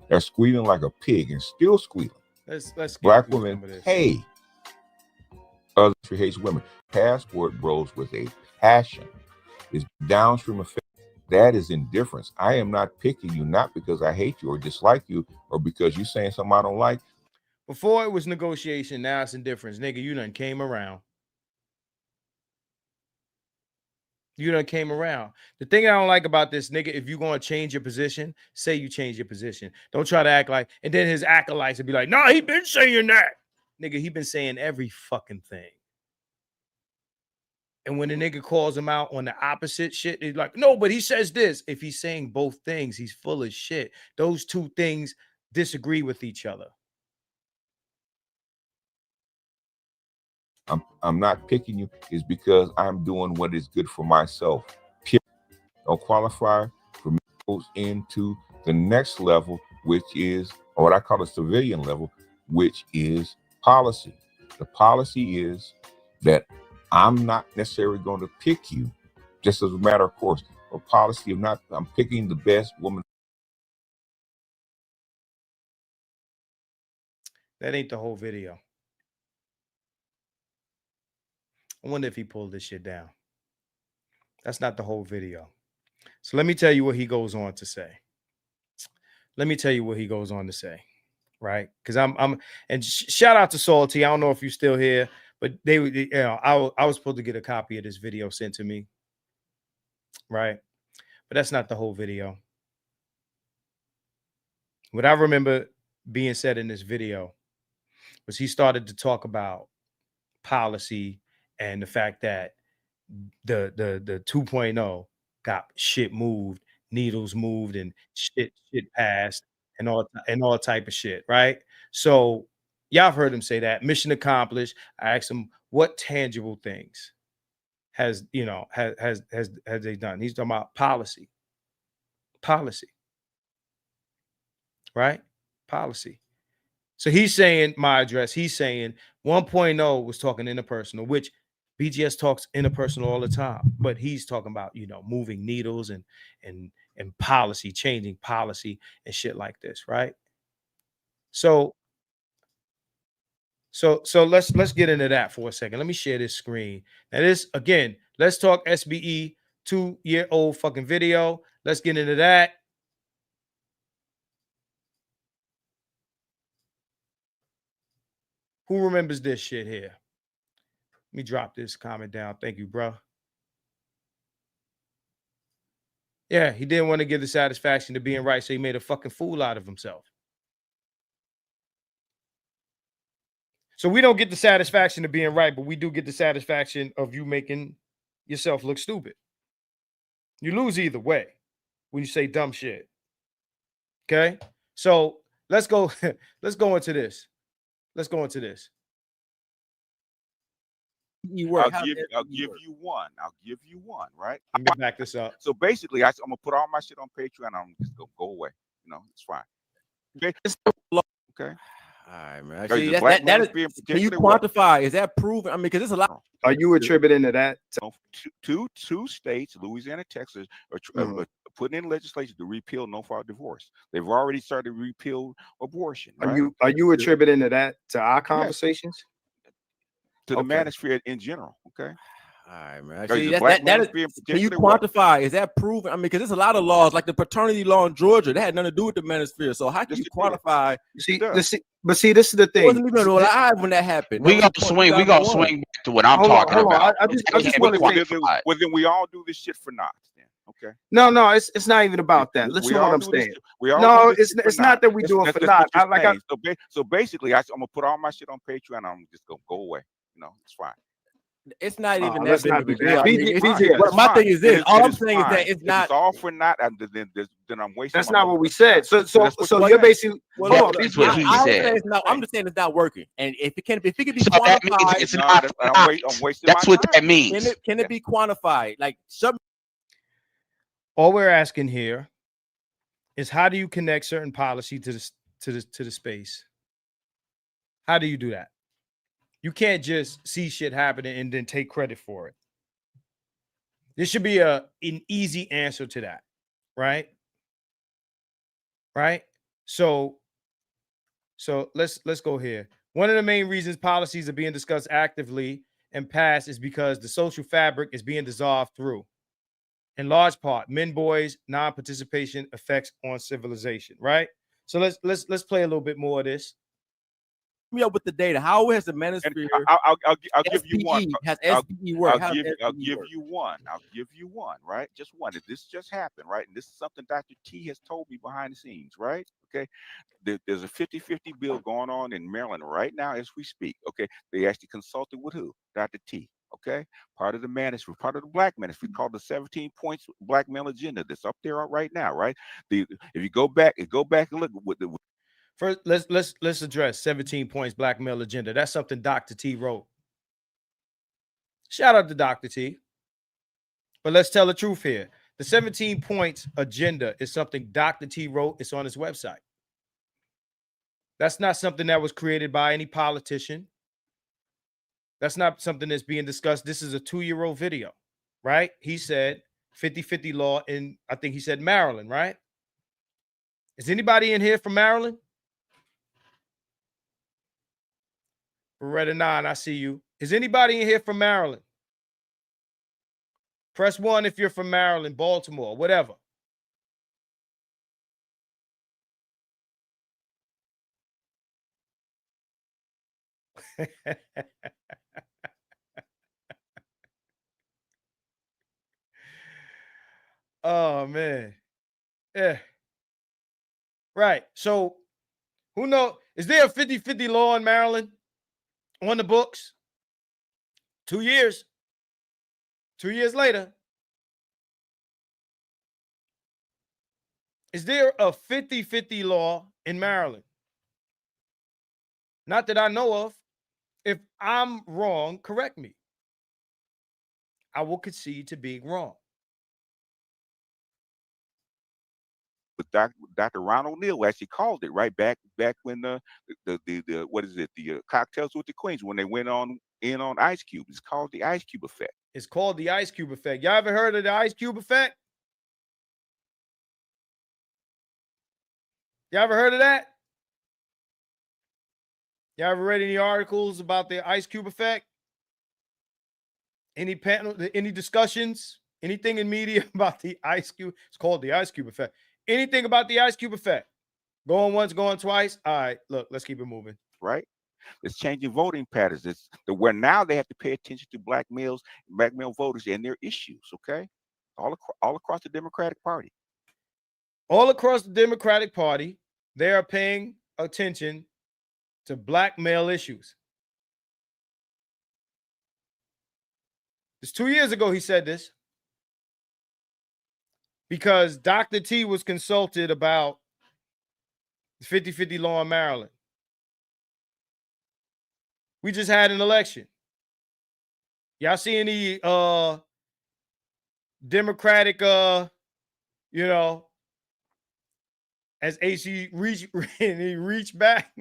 H: They're squealing like a pig and still squealing.
B: Let's
H: black women, hey, others hates women. Passport Bros with a passion is downstream effect. That is indifference. I am not picking you, not because I hate you or dislike you or because you're saying something I don't like.
B: Before it was negotiation, now it's indifference. Nigga, you done came around. You done came around. The thing I don't like about this, nigga, if you're going to change your position, say you change your position. Don't try to act like, and then his acolytes would be like, nah, he been saying that. Nigga, he been saying every fucking thing. And when the nigga calls him out on the opposite shit, he's like, no, but he says this. If he's saying both things, he's full of shit. Those two things disagree with each other.
H: I'm not picking you is because I'm doing what is good for myself. Don't qualify for me goes into the next level, which is what I call the civilian level, which is policy. The policy is that I'm not necessarily going to pick you just as a matter of course. A policy of not, I'm picking the best woman.
B: That ain't the whole video. I wonder if he pulled this shit down. That's not the whole video. So let me tell you what he goes on to say. Let me tell you what he goes on to say, right? Because and shout out to Salty. I don't know if you're still here, but I was supposed to get a copy of this video sent to me, right? But that's not the whole video. What I remember being said in this video was he started to talk about policy and the fact that the 2.0 got shit moved, needles moved, and shit passed, and all type of shit, right? So y'all have heard him say that. Mission accomplished. I asked him what tangible things has they done. He's talking about policy, right? Policy. So he's saying my address. He's saying 1.0 was talking interpersonal, which BGS talks interpersonal all the time, but he's talking about moving needles and policy, changing policy and shit like this, right? So let's get into that for a second. Let me share this screen. Now this again, let's talk SBE 2-year-old fucking video. Let's get into that. Who remembers this shit here? Let me drop this comment down. Thank you, bro. Yeah, he didn't want to give the satisfaction to being right, so he made a fucking fool out of himself. So we don't get the satisfaction of being right, but we do get the satisfaction of you making yourself look stupid. You lose either way when you say dumb shit. Okay? So let's go into this. Let's go into this.
E: I'll give you one. I'll give you one, right?
B: Let me back this up.
E: So basically, I'm gonna put all my shit on Patreon. I'm just gonna go away. It's fine. Okay. Okay.
G: All right, man. See, that is, can you quantify? Is that proven? I mean, because it's a lot.
D: Are you attributing to that?
E: Two states, Louisiana, Texas, are putting in legislation to repeal no-fault divorce. They've already started to repeal abortion. Right?
D: Are you attributing to that to our conversations?
E: To the manosphere in general, okay?
G: All right, man. See, that is, can you quantify? Is that proven? I mean, because there's a lot of laws, like the paternity law in Georgia, that had nothing to do with the manosphere. So how can you quantify?
D: But see, this is the thing.
G: It wasn't even alive when that happened.
Q: We gonna swing back to what I'm talking about.
D: I just want to say,
E: well, then we all do this shit for naught. Okay.
D: No, it's not even about that. Listen to what I'm saying. No, it's not that we do it for naught.
E: So basically, I'm gonna put all my shit on Patreon. I'm just gonna go away. It's fine.
G: It's not even that big of a
D: deal.
G: My thing is this. All I'm saying is that it's not.
E: It's all for naught. Then I'm wasting.
D: That's not what we said. So you're basically.
Q: That's what he said.
G: I'm just saying it's not working. And if it can be
Q: so that means it's not.
E: I'm wasting.
Q: That's what that means.
G: Can it be quantified? Like
B: all we're asking here is how do you connect certain policy to the space? How do you do that? You can't just see shit happening and then take credit for it. There should be an easy answer to that, right? Right? So let's go here. One of the main reasons policies are being discussed actively and passed is because the social fabric is being dissolved through, in large part, men, boys, non-participation effects on civilization, right? So let's play a little bit more of this.
G: Me up with the data. How has the manosphere?
E: I'll give you one.
G: Has SBE worked?
E: I'll give you one. I'll give you one. Right, just one. This just happened, right? And this is something Dr. T has told me behind the scenes, right? Okay, there's a 50-50 bill going on in Maryland right now as we speak. Okay, they actually consulted with who? Dr. T. Okay, part of the manosphere, part of the black manosphere, called the 17 points black male agenda. That's up there right now, right? If you go back and look with the.
B: First, let's address 17 points black male agenda. That's something Dr. T wrote. Shout out to Dr. T. But let's tell the truth here. The 17 points agenda is something Dr. T wrote. It's on his website. That's not something that was created by any politician. That's not something that's being discussed. This is a 2-year-old video, right? He said 50-50 law in, I think he said Maryland, right? Is anybody in here from Maryland? Beretta 9, I see you. Is anybody in here from Maryland? Press 1 if you're from Maryland, Baltimore, whatever. Oh, man. Yeah. Right. So, who knows? Is there a 50-50 law in Maryland? On the books, 2 years. 2 years later, Is there a 50-50 law in Maryland? Not that I know of. If I'm wrong, correct me. I will concede to being wrong.
E: But Dr. Ron O'Neill actually called it right back when the what is it, the Cocktails with the Queens, when they went on Ice Cube. It's called the Ice Cube effect.
B: It's called the Ice Cube effect. Y'all ever heard of the Ice Cube effect? Y'all ever heard of that? Y'all ever read any articles about the Ice Cube effect? Any panel, any discussions, anything in media about the Ice Cube? It's called the Ice Cube effect. Anything about the Ice Cube effect? Going once, going twice. All right, look, let's keep it moving.
E: Right? It's changing voting patterns. It's where now they have to pay attention to black male voters and their issues. Okay, all across the Democratic Party.
B: All across the Democratic Party, they are paying attention to black male issues. It's 2 years ago he said this, because Dr. T was consulted about the 50-50 law in Maryland. We just had an election. Y'all see any Democratic as AC reached back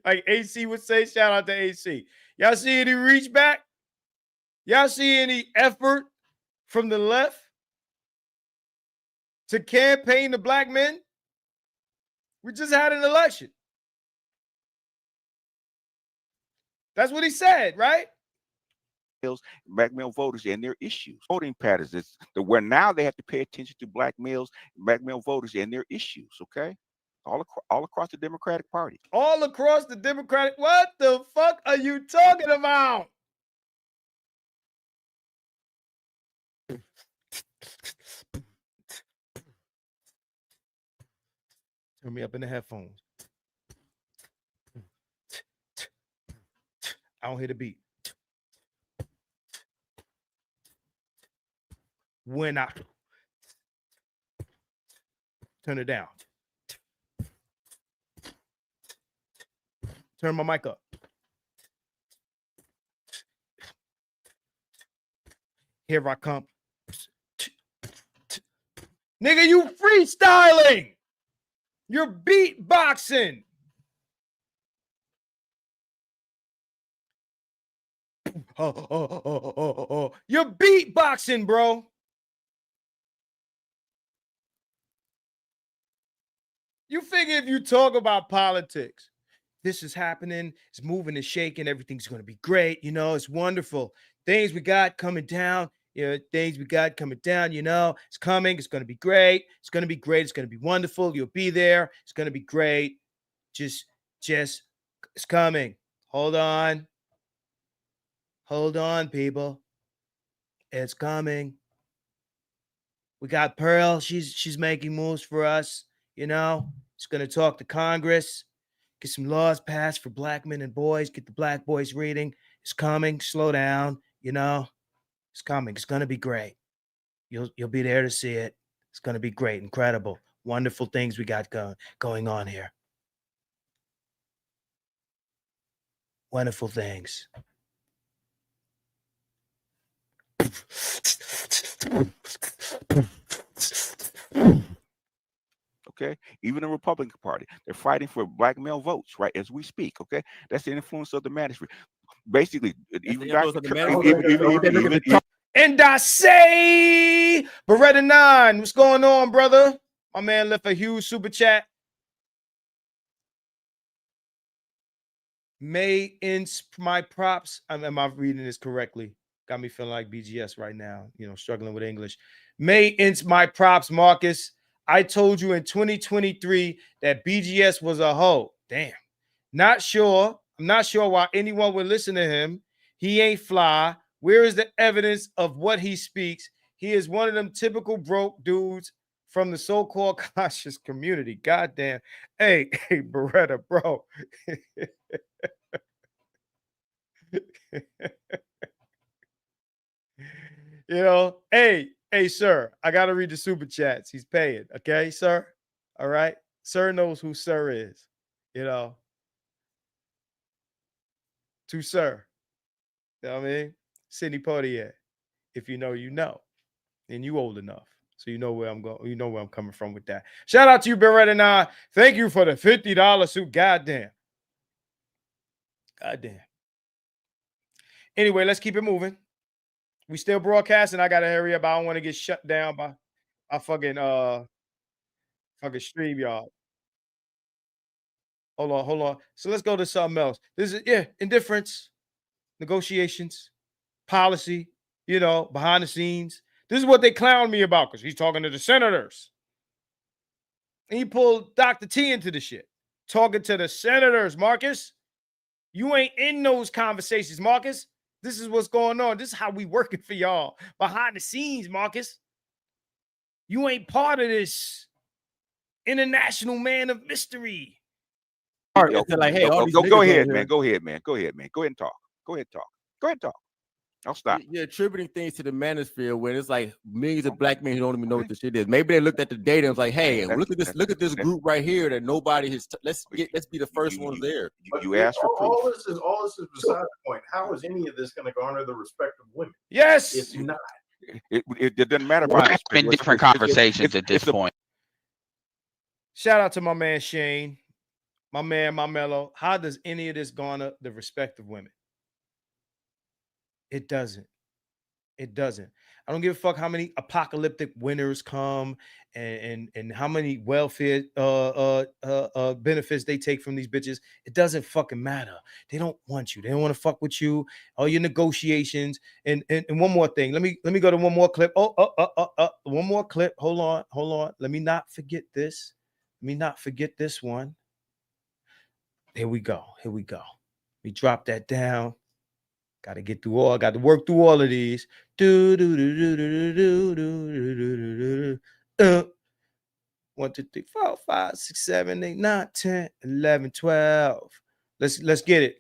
B: like AC would say, shout out to AC. Y'all see any reach back? Y'all see any effort from the left to campaign to black men? We just had an election. That's what he said, right?
E: Black male voters and their issues. Voting patterns. It's where now they have to pay attention to black male voters and their issues. Okay, all across the Democratic Party.
B: All across the Democratic. What the fuck are you talking about? Turn me up in the headphones. I don't hear the beat. When I turn it down. Turn my mic up. Here I come. Nigga, you freestyling. You're beatboxing. You're beatboxing, bro. You figure if you talk about politics, this is happening, it's moving and shaking, everything's going to be great, it's wonderful. Things we got coming down, things we got coming down, it's coming, it's going to be great, it's going to be great, it's going to be wonderful, you'll be there, it's going to be great, just, it's coming. Hold on, people, it's coming. We got Pearl, she's making moves for us, It's going to talk to Congress, get some laws passed for black men and boys, get the black boys reading. It's coming. Slow down. It's coming. It's going to be great. You'll be there to see it. It's going to be great. Incredible. Wonderful things we got going on here. Wonderful things.
E: Okay, even the Republican Party, they're fighting for black male votes, right? As we speak, okay, that's the influence of the manosphere. Basically, even
B: and I say, Beretta 9, what's going on, brother? My man left a huge super chat. May inch my props. Am I reading this correctly? Got me feeling like BGS right now, struggling with English. May inch my props, Marcus. I told you in 2023 that BGS was a hoe. Damn. Not sure. I'm not sure why anyone would listen to him. He ain't fly. Where is the evidence of what he speaks? He is one of them typical broke dudes from the so-called conscious community. Goddamn. Hey, Beretta, bro. hey, Hey, sir, I got to read the super chats. He's paying. Okay, sir? All right. Sir knows who sir is. You know, to sir. You know what I mean? Sidney Poitier. If you know, you know. And you old enough. So you know where I'm going. You know where I'm coming from with that. Shout out to you, Beretta 9. Thank you for the $50 suit. Goddamn. Goddamn. Anyway, let's keep it moving. We still broadcasting. I gotta hurry up. I don't want to get shut down by fucking StreamYard. Hold on. So let's go to something else. This is indifference, negotiations, policy, behind the scenes. This is what they clown me about because he's talking to the senators. And he pulled Dr. T into the shit. Talking to the senators, Marcus. You ain't in those conversations, Marcus. This is what's going on. This is how we working for y'all. Behind the scenes, Marcus. You ain't part of this international man of mystery.
E: All right, like, hey, go ahead, man. Go ahead, man. Go ahead and talk. Go ahead and talk. I'll stop.
G: You're attributing things to the manosphere when it's like millions of black men who don't even know what the shit is. Maybe they looked at the data and was like, "Hey, look at this group right here that nobody has. Let's be the first ones there."
E: You asked for proof.
P: All this is beside the point. How is any of this going to garner the respect of women?
B: Yes,
P: it's not.
E: It doesn't matter.
Q: We're having different conversations at this point.
B: Shout out to my man Shane, my man, my mellow. How does any of this garner the respect of women? It doesn't. It doesn't. I don't give a fuck how many apocalyptic winners come and how many welfare benefits they take from these bitches. It doesn't fucking matter. They don't want you. They don't want to fuck with you. All your negotiations. And one more thing. Let me go to one more clip. One more clip. Hold on. Let me not forget this. One. Here we go. We drop that down. Got to work through all of these. 1, 2, 3, 4, 5, 6, 7, 8, 9, 10, 11, 12. Let's get it.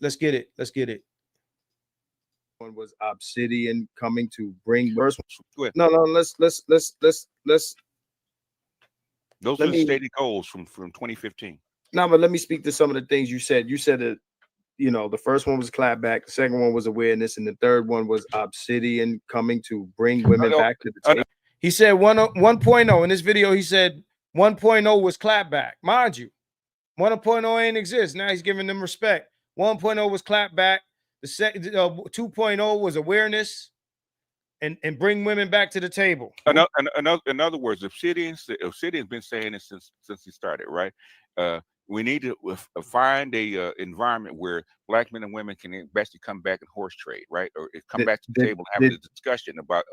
D: One was Obsidian coming to bring first
E: one.
D: No, let's
E: those are the stated goals from 2015.
D: No, but let me speak to some of the things you said. You said that the first one was clapback, the second one was awareness, and the third one was Obsidian coming to bring women back to the table.
B: He said 1.0 in this video. He said 1.0 was clapback. Mind you, 1.0 ain't exist. Now he's giving them respect. 1.0 was clapback. The 2.0 was awareness and bring women back to the table.
E: In other words, Obsidian's been saying it since he started, right? We need to find a environment where black men and women can basically come back and horse trade, right? Or come back to the table and have a discussion about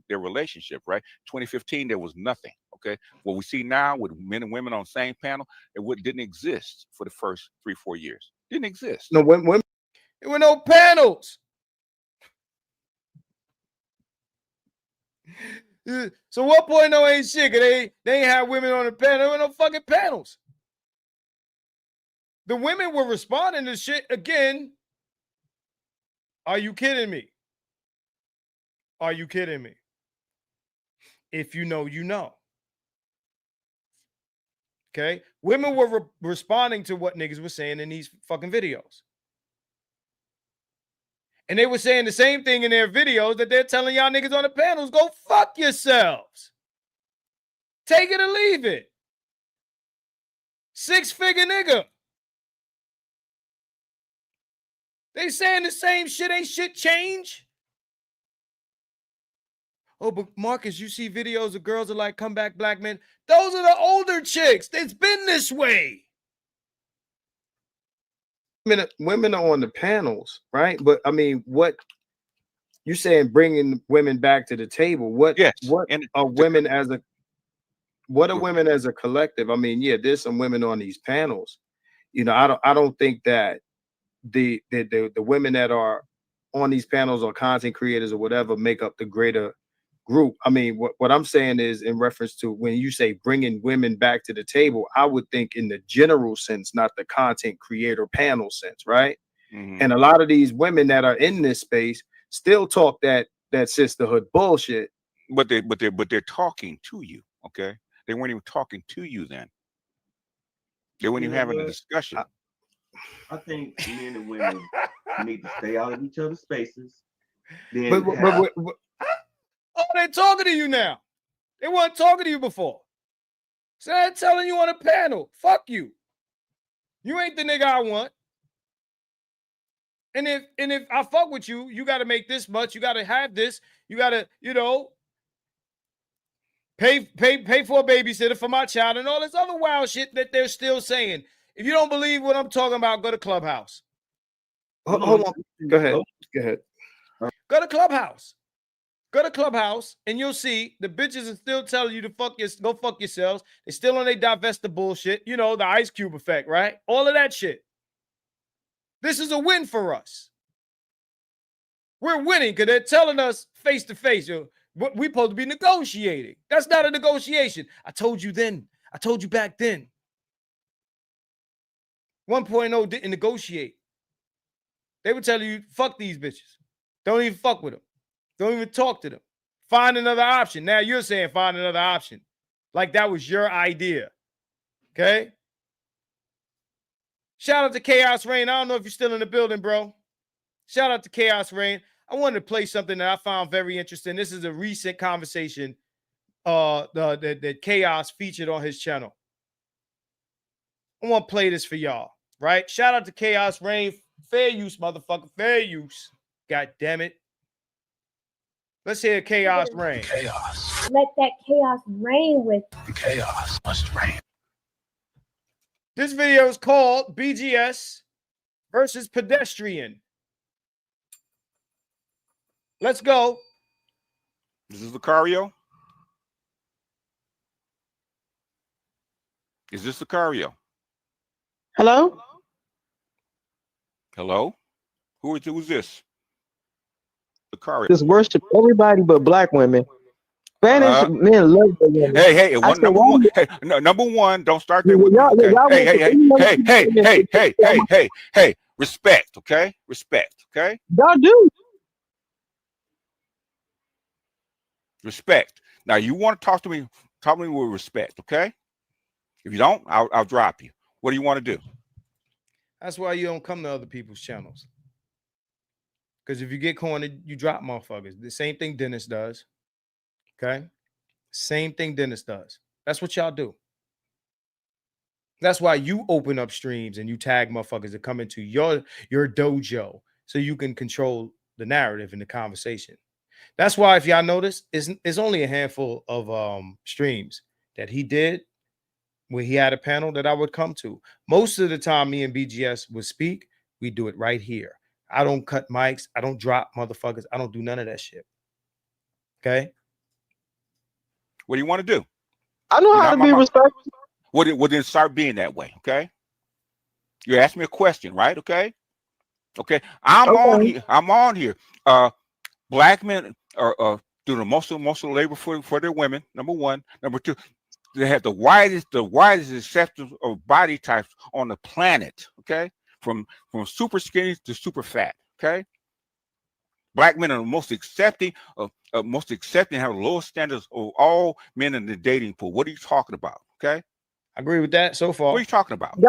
E: their relationship, right? 2015, there was nothing, okay? What we see now with men and women on the same panel, it didn't exist for the first 3-4 years. Didn't exist.
D: No, women.
B: There were no panels. So 1.0 ain't shit. They ain't have women on the panel. There were no fucking panels. The women were responding to shit again. Are you kidding me? If you know, you know. Okay? Women were responding to what niggas were saying in these fucking videos. And they were saying the same thing in their videos that they're telling y'all niggas on the panels, go fuck yourselves. Take it or leave it. 6-figure nigga. They saying the same shit. Ain't shit change. Oh, but Marcus, you see videos of girls that like comeback black men. Those are the older chicks. It's been this way.
D: Women are on the panels, right? But I mean, what you saying bringing women back to the table? What are women as a collective? I mean, yeah, there's some women on these panels. I don't think that the women that are on these panels or content creators or whatever make up the greater group. I mean, what I'm saying is in reference to when you say bringing women back to the table, I would think in the general sense, not the content creator panel sense, right? Mm-hmm. And a lot of these women that are in this space still talk that sisterhood bullshit,
E: but they're talking to you. Okay, they weren't even talking to you then. They weren't even having a discussion.
O: I think men and women need to stay out of each other's spaces.
B: Oh, they're talking to you now. They weren't talking to you before. So they're telling you on a panel, fuck you. You ain't the nigga I want. And if I fuck with you, you got to make this much. You got to have this. You got to, pay for a babysitter for my child and all this other wild shit that they're still saying. If you don't believe what I'm talking about, go to Clubhouse.
D: Hold on. Go ahead.
B: Go to Clubhouse. Go to Clubhouse and you'll see the bitches are still telling you to go fuck yourselves. They're still on their divest the bullshit. The Ice Cube effect, right? All of that shit. This is a win for us. We're winning because they're telling us face to face. We're supposed to be negotiating. That's not a negotiation. I told you then. I told you back then. 1.0 didn't negotiate. They would tell you, fuck these bitches. Don't even fuck with them. Don't even talk to them. Find another option. Now you're saying find another option. Like that was your idea. Okay? Shout out to Chaos Rain. I don't know if you're still in the building, bro. Shout out to Chaos Rain. I wanted to play something that I found very interesting. This is a recent conversation that Chaos featured on his channel. I want to play this for y'all, right? Shout out to Chaos Rain. Fair use, motherfucker. Fair use. God damn it. Let's hear Chaos Rain.
R: Chaos. Let that chaos reign with
O: The chaos must reign.
B: This video is called BGS versus Pedestrian. Let's go.
E: This is Lucario. Is this Lucario?
F: Hello?
E: Hello? Who's this? Lucario.
S: Just worship everybody but black women. Spanish men love the women.
E: Hey, number one, don't start there with me. Okay? Hey, respect, okay? Respect, okay?
S: Y'all do.
E: Respect. Now you want to talk to me with respect, okay? If you don't, I'll drop you. What do you want to do?
B: That's why you don't come to other people's channels. Because if you get cornered, you drop motherfuckers. The same thing Dennis does. Okay? Same thing Dennis does. That's what y'all do. That's why you open up streams and you tag motherfuckers that come into your dojo so you can control the narrative and the conversation. That's why, if y'all notice, it's only a handful of streams that he did where he had a panel that I would come to. Most of the time, me and BGS would speak. We do it right here. I don't cut mics. I don't drop motherfuckers. I don't do none of that shit. Okay?
E: What do you want to do?
S: I know how to be respectful.
E: Well, then start being that way, okay? You asked me a question, right? Okay? Okay. I'm on here. Black men are doing the most of the labor for their women, number one. Number two, they have the widest acceptance of body types on the planet, okay? From super skinny to super fat, okay? Black men are the most accepting, have the lowest standards of all men in the dating pool. What are you talking about, okay?
B: I agree with that so far.
E: What are you talking about?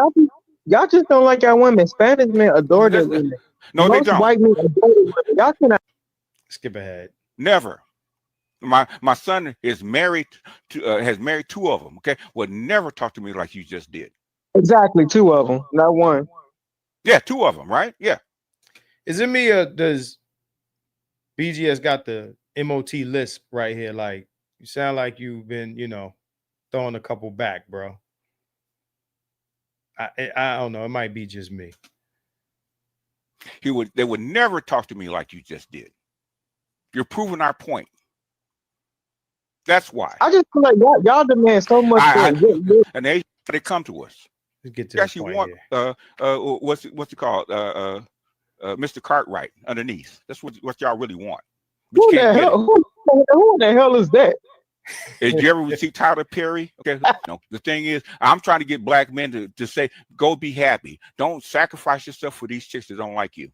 S: Y'all just don't like our women. Spanish men adore their women.
E: No,
S: Most
E: they don't.
S: white men adore their women. Y'all cannot.
B: Skip ahead.
E: Never. My son is married to has married two of them. Okay, would never talk to me like you just did.
S: Exactly, two of them, not one.
E: Yeah, two of them, right? Yeah.
B: Is it me or does BGS got the MOT list right here? Like, you sound like you've been, throwing a couple back, bro. I don't know. It might be just me.
E: They would never talk to me like you just did. You're proving our point. That's why.
S: I just feel like y'all demand so much.
E: And they come to us.
B: Let's get to
E: you actually want what's it called? Mr. Cartwright underneath. That's what y'all really want.
S: Who the hell is that?
E: Did you ever see Tyler Perry? Okay, no. The thing is, I'm trying to get black men to say, go be happy. Don't sacrifice yourself for these chicks that don't like you.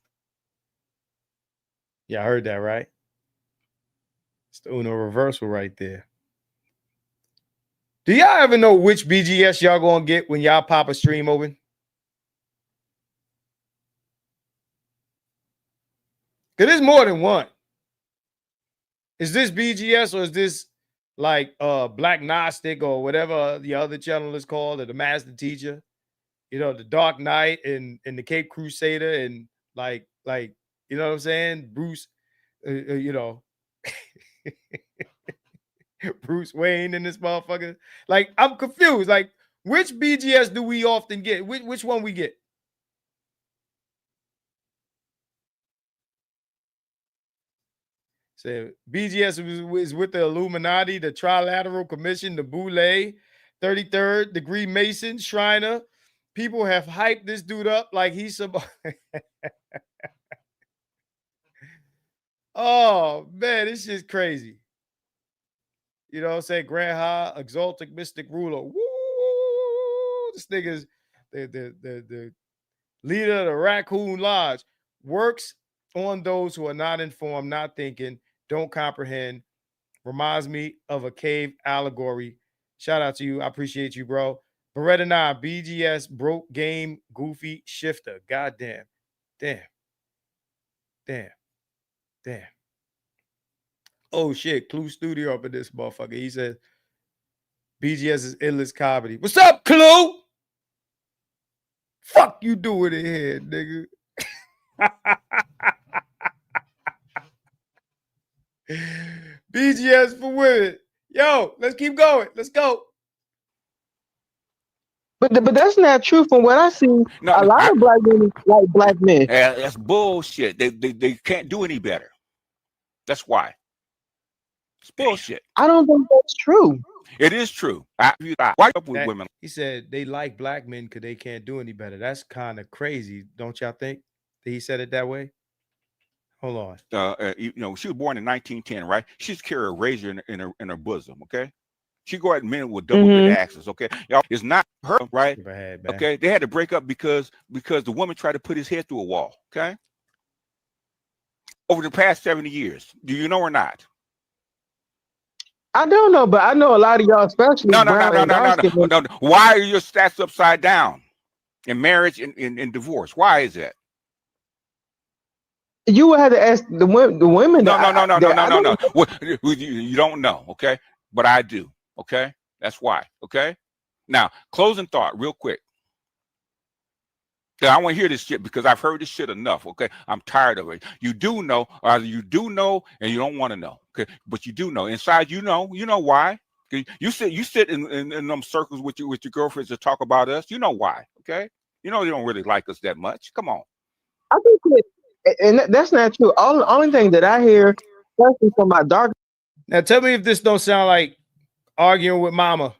B: Yeah, I heard that, right? It's the Uno reversal right there. Do y'all ever know which BGS y'all gonna get when y'all pop a stream open? Because there's more than one. Is this BGS or is this like Black Gnostic or whatever the other channel is called, or the Master Teacher? You know, the Dark Knight and the Cape Crusader and like you know what I'm saying? Bruce, you know, Bruce Wayne and this motherfucker. Like, I'm confused. Like, which BGS do we often get? Which one we get? So BGS is with the Illuminati, the Trilateral Commission, the Boule, 33rd degree Mason, Shriner. People have hyped this dude up like he's some. Oh man, this shit's crazy. You know what I'm saying? Grand High, exalted mystic ruler. Woo! This nigga's the leader of the Raccoon Lodge. Works on those who are not informed, not thinking, don't comprehend. Reminds me of a cave allegory. Shout out to you. I appreciate you, bro. Beretta 9, BGS, broke game, goofy shifter. Goddamn. Damn. Oh shit. Clue Studio up in this motherfucker. He said BGS is endless comedy. What's up, Clue? Fuck you doing in here, nigga. BGS for women. Yo, let's keep going. Let's go.
S: But that's not true. From what I see, a lot of black women like black men.
E: Yeah, that's bullshit. They can't do any better. That's why. It's bullshit.
S: I don't think that's true.
E: It is true. Why up with women?
B: He said they like black men because they can't do any better. That's kind of crazy, don't y'all think? That he said it that way? Hold on.
E: You know, she was born in 1910, right? She's carry a razor in her bosom. Okay, she go at men with double bit axes. Okay, y'all, it's not her, right? Okay, they had to break up because the woman tried to put his head through a wall. Okay, over the past 70 years, do you know or not?
S: I don't know, but I know a lot of y'all, especially
E: No. Why are your stats upside down in marriage and in divorce? Why is that?
S: You would have to ask the women.
E: No. You don't know, okay? But I do, okay? That's why, okay? Now, closing thought, real quick. I want to hear this shit because I've heard this shit enough, okay? I'm tired of it. You do know, or either you do know and you don't want to know, okay? But you do know. Inside, you know why. Okay? You sit in them circles with your girlfriends to talk about us. You know why, okay? You know they don't really like us that much. Come on.
S: I think and that's not true. The only thing that I hear, especially from my dark.
B: Now tell me if this don't sound like arguing with mama.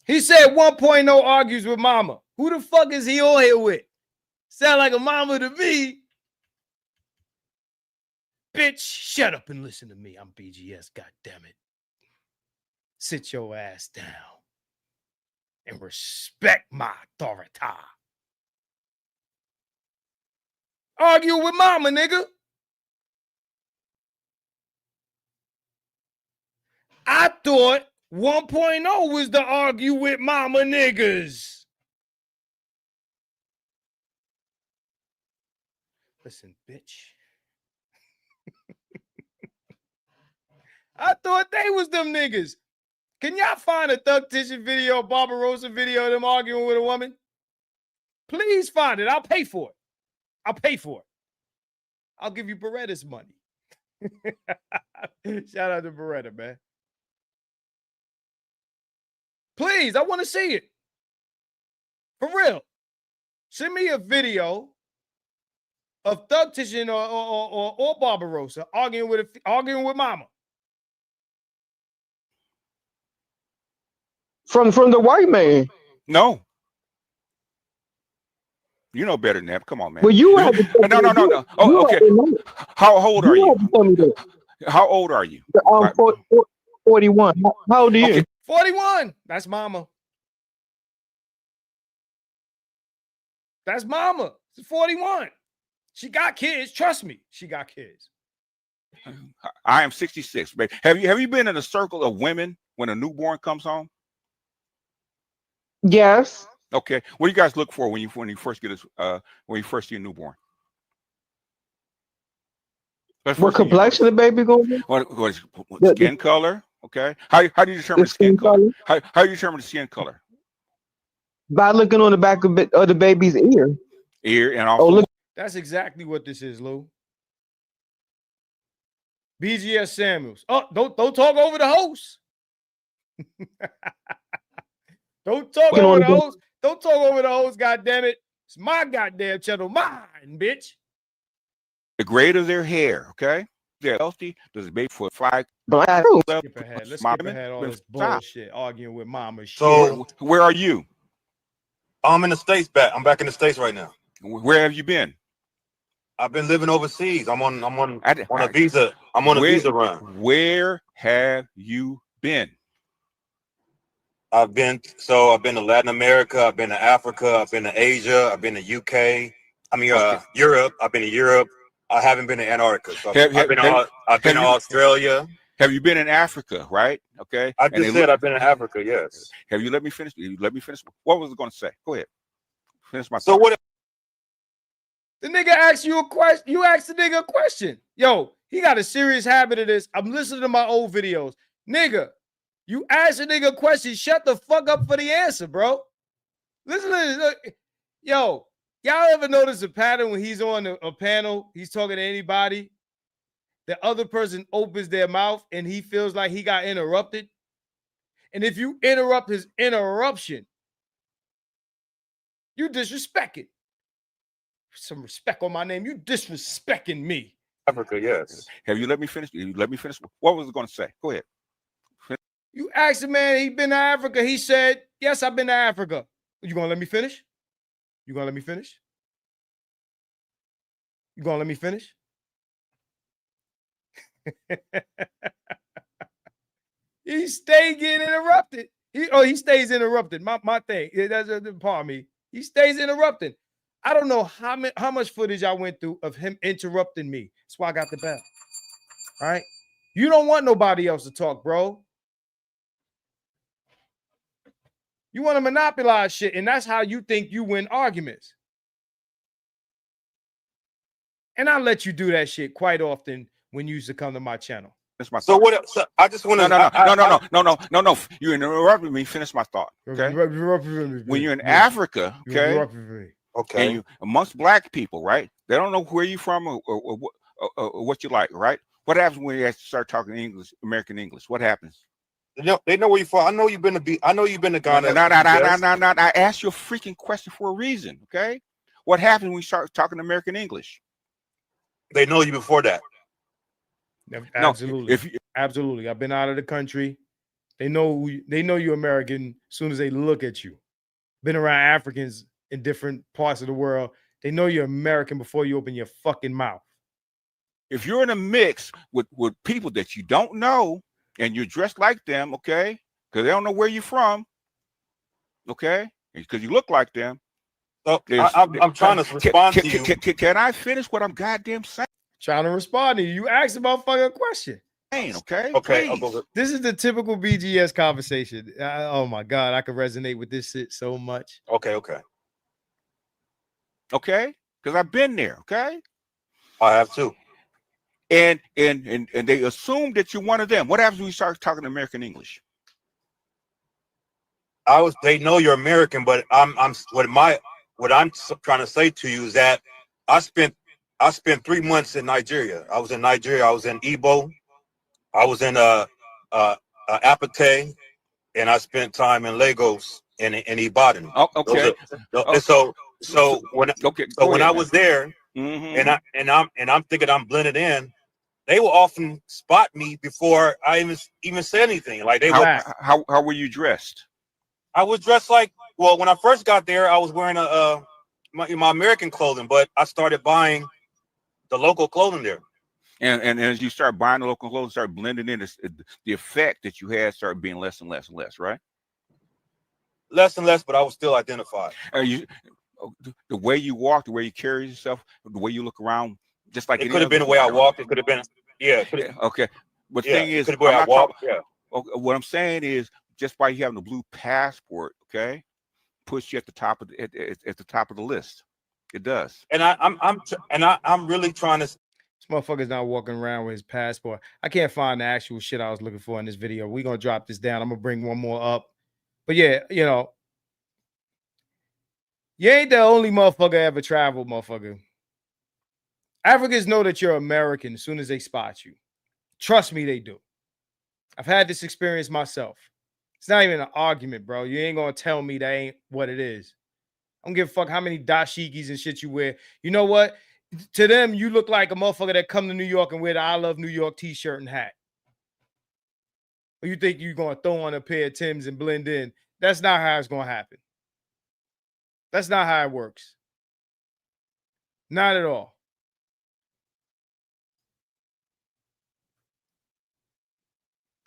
B: He said 1.0 argues with mama. Who the fuck is he on here with? Sound like a mama to me. Bitch, shut up and listen to me. I'm BGS, goddammit. Sit your ass down and respect my authority. Argue with mama, nigga. I thought 1.0 was to argue with mama niggas. Listen, bitch. I thought they was them niggas. Can y'all find a Thug Tissue video, Barbarossa video of them arguing with a woman? Please find it. I'll pay for it. I'll give you Beretta's money. Shout out to Beretta, man. Please, I want to see it. For real. Send me a video of Thug Tissue or Barbarossa arguing with mama.
S: From the white man.
E: No. You know better than that. Come on, man.
S: Well, you have
E: no. Oh, okay. How old are you? How old are you?
S: 41. How old are you?
E: Okay.
B: 41. That's mama. That's mama. She's 41. She got kids. Trust me. She got kids.
E: I am 66. Babe. Have you been in a circle of women when a newborn comes home?
S: Yes.
E: Okay. What do you guys look for when you first get when you first see a newborn?
S: What complexion the baby gonna be?
E: What
S: The-
E: skin color? Okay. How do you determine
S: The
E: the skin
S: skin
E: color?
S: color?
E: How do you determine the skin color?
S: By looking on the back of the baby's ear.
E: Ear and
S: Oh,
E: also.
S: look.
B: That's exactly what this is, Lou. BGS Samuels. Oh, don't talk over the host. Don't talk
S: Looking
B: over
S: on
B: the
S: the-
B: host. Don't talk over the host, goddamn it. It's my goddamn channel, mine, bitch.
E: The grade of their hair, okay? They're healthy. Does it make for 5?
S: Black.
B: Skip ahead. Let's skip ahead all this bullshit, arguing with mama shit.
E: So where are you?
T: I'm in the States I'm back in the States right now.
E: Where have you been?
T: I've been living overseas. I'm on a visa. I'm on a visa run.
E: Where have you been?
T: I've been to Latin America, I've been to Africa, I've been to Asia, I've been to UK. I mean Europe. I've been to Europe. I haven't been to Antarctica. So I've been to Australia.
E: Have you been in Africa, right? Okay.
T: I just said I've been in Africa, yes.
E: Have you let me finish? Let me finish. What was I going to say? Go ahead. Finish my
T: So
E: thought.
T: what?
B: The nigga asked you a question. You asked the nigga a question. Yo, he got a serious habit of this. I'm listening to my old videos. Nigga, you asked a nigga a question. Shut the fuck up for the answer, bro. Listen to this. Look. Yo, y'all ever notice a pattern when he's on a panel, he's talking to anybody, the other person opens their mouth and he feels like he got interrupted? And if you interrupt his interruption, you disrespect it. Some respect on my name. You disrespecting me.
T: Africa, yes.
E: Have you let me finish? Let me finish. What was I going to say? Go ahead.
B: You asked the man, he been to Africa. He said, yes, I've been to Africa. You gonna let me finish? You gonna let me finish? You gonna let me finish? He stay getting interrupted. He stays interrupted. My thing. That's pardon me. He stays interrupted. I don't know how much footage I went through of him interrupting me. That's why I got the bell. All right. You don't want nobody else to talk, bro. You want to monopolize shit, and that's how you think you win arguments. And I let you do that shit quite often when you used to come to my channel.
E: That's my
T: so what? So I just want to.
E: No. You interrupted me. Finish my thought. Okay. When you're in Africa, okay,
T: okay,
E: and you amongst black people, right? They don't know where you're from or what you like, right? What happens when you start talking English, American English? What happens?
T: They know where you're from. I know you've been to Ghana.
E: No. I asked you a freaking question for a reason. Okay. What happens when you start talking American English?
T: They know you before that.
B: Absolutely.
E: No,
B: absolutely. I've been out of the country. They know you're American as soon as they look at you. Been around Africans in different parts of the world. They know you're American before you open your fucking mouth.
E: If you're in a mix with people that you don't know and you're dressed like them, okay, because they don't know where you're from, okay, because you look like them.
T: So I'm trying to respond to you.
E: Can I finish what I'm goddamn saying?
B: Trying to respond to you. You asked about fucking question.
E: Okay.
B: This is the typical BGS conversation. Oh my God, I could resonate with this shit so much.
T: Okay.
E: Because I've been there. Okay.
T: I have too.
E: And they assume that you're one of them. What happens when you start talking American English?
T: They know you're American, but what I'm trying to say to you is that I spent 3 months in Nigeria. I was in Nigeria. I was in Igbo. I was in Apate, and I spent time in Lagos and in Ibadan.
E: Oh, okay.
T: So when I was there, and I'm thinking I'm blended in, they will often spot me before I even say anything. Like
E: how were you dressed?
T: I was dressed like, well, when I first got there, I was wearing my American clothing, but I started buying the local clothing there.
E: And as you start buying the local clothing, start blending in, the effect that you had started being less and less and less, right?
T: Less and less, but I was still identified.
E: The way you walk, the way you carry yourself, the way you look around, just like
T: it could have been the way I walked. It could have been Yeah.
E: Okay. But
T: Yeah,
E: thing is,
T: could go out walk. Yeah.
E: Okay, what I'm saying is, just by you having a blue passport, okay, puts you at the top of at the top of the list. It does.
T: And I'm really trying to.
B: This motherfucker's not walking around with his passport. I can't find the actual shit I was looking for in this video. We're gonna drop this down. I'm gonna bring one more up. But yeah, you know, you ain't the only motherfucker ever traveled, motherfucker. Africans know that you're American as soon as they spot you. Trust me, they do. I've had this experience myself. It's not even an argument, bro. You ain't gonna tell me that ain't what it is. I don't give a fuck how many dashikis and shit you wear. You know what? To them, you look like a motherfucker that come to New York and wear the I Love New York t-shirt and hat. Or you think you're gonna throw on a pair of Timbs and blend in. That's not how it's gonna happen. That's not how it works. Not at all.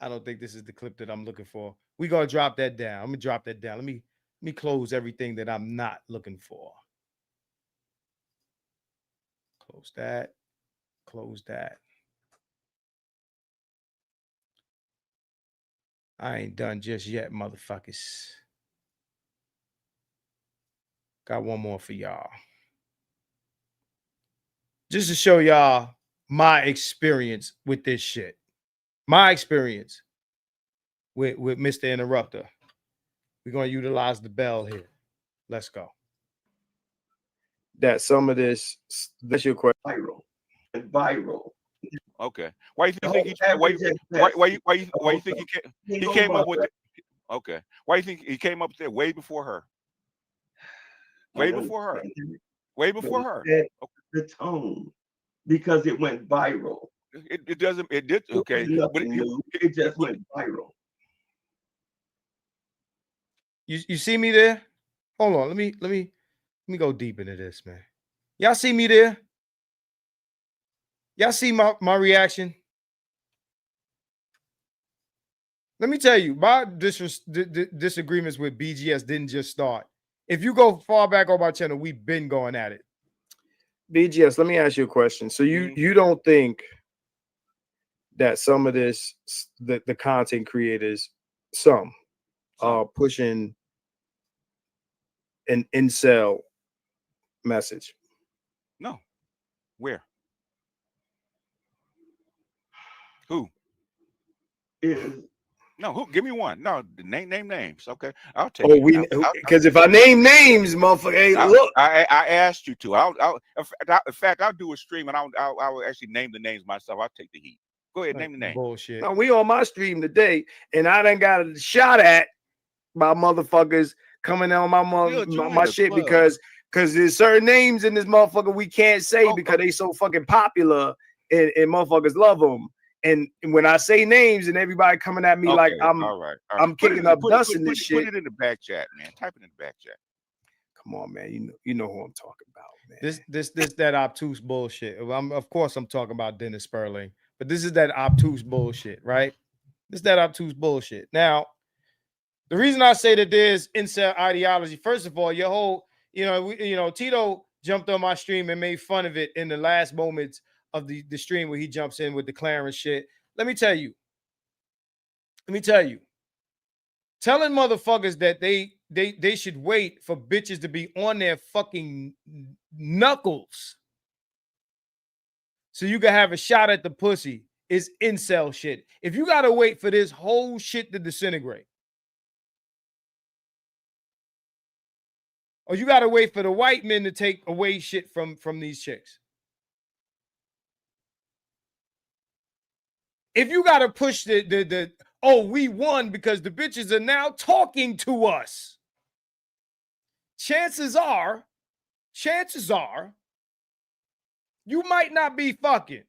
B: I don't think this is the clip that I'm looking for. We're gonna drop that down. I'm gonna drop that down. Let me close everything that I'm not looking for. Close that. Close that. I ain't done just yet, motherfuckers. Got one more for y'all. Just to show y'all my experience with this shit. My experience with Mr. Interrupter. We're going to utilize the bell here. Let's go.
D: That some of this, that's your question.
O: Viral.
E: Okay. Why do you think why you think he came up with it? Okay. Why do you think he came up there way before her? Way before her. Way before her.
O: The tone, because it went viral.
E: It doesn't. It did. Okay. But
O: it just went viral.
B: You see me there? Hold on. Let me go deep into this, man. Y'all see me there? Y'all see my reaction? Let me tell you, my disagreements with BGS didn't just start. If you go far back on my channel, we've been going at it.
D: BGS, let me ask you a question. So you don't think that some of this, the content creators, some are pushing an incel message?
E: No. Where? Who? No, who? Give me one. No, name names. Okay, I'll take.
D: Oh, because if I name names, motherfucker, hey, look.
E: I asked you to. In fact, I'll do a stream and I'll actually name the names myself. I'll take the heat. Go ahead, name the name.
B: Bullshit.
D: Now, we on my stream today, and I done got a shot at by motherfuckers coming on my shit because there's certain names in this motherfucker we can't say because they so fucking popular and motherfuckers love them. And when I say names and everybody coming at me like I'm kicking up dust in this shit.
E: Put it in the back chat, man. Type it in the back chat.
D: Come on, man. You know who I'm talking about, man.
B: This that obtuse bullshit. Of course I'm talking about Dennis Sperling, but this is that obtuse bullshit, right? This is that obtuse bullshit. Now, the reason I say that there's incel ideology, first of all, your whole, Tito jumped on my stream and made fun of it in the last moments of the stream where he jumps in with declaring shit. Let me tell you. Telling motherfuckers that they should wait for bitches to be on their fucking knuckles so you can have a shot at the pussy is incel shit. If you gotta wait for this whole shit to disintegrate, or you gotta wait for the white men to take away shit from these chicks. If you gotta push the we won because the bitches are now talking to us, chances are, you might not be fucking.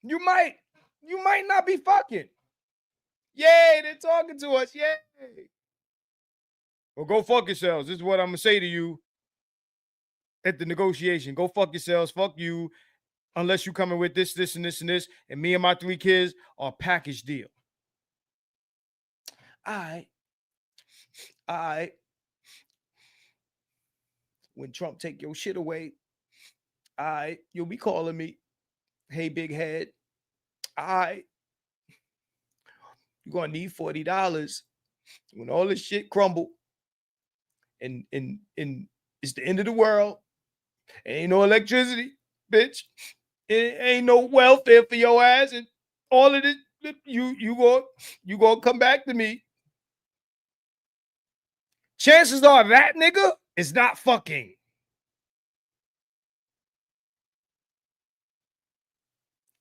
B: You might not be fucking. Yay, they're talking to us. Yay. Well, go fuck yourselves. This is what I'm gonna say to you at the negotiation. Go fuck yourselves. Fuck you. Unless you coming with this, and this, and this, and me and my 3 kids are a package deal. All right. When Trump take your shit away, you'll be calling me. Hey, big head. You're gonna need $40 when all this shit crumble. And it's the end of the world. Ain't no electricity, bitch. It ain't no welfare for your ass, and all of this. You gonna come back to me. Chances are that nigga is not fucking.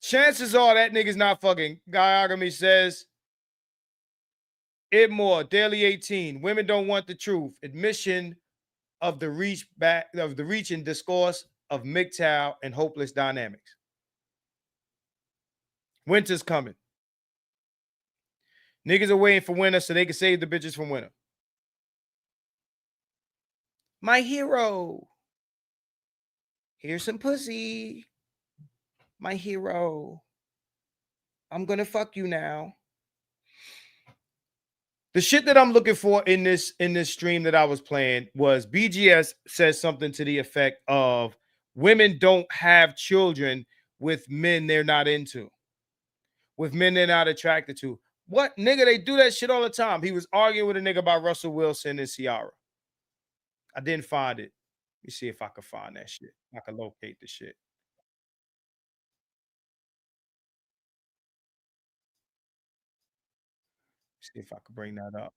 B: Chances are that nigga's not fucking. Guyagami says, it more, Daily 18. Women don't want the truth. Admission of the reach and discourse of MGTOW and hopeless dynamics. Winter's coming. Niggas are waiting for winter so they can save the bitches from winter. My hero. Here's some pussy. My hero. I'm gonna fuck you now. The shit that I'm looking for in this stream that I was playing was BGS says something to the effect of women don't have children with men they're not into, with men they're not attracted to. What, nigga? They do that shit all the time. He was arguing with a nigga about Russell Wilson and Ciara. I didn't find it. Let me see if I can find that shit. I can locate the shit. See if I can bring that up.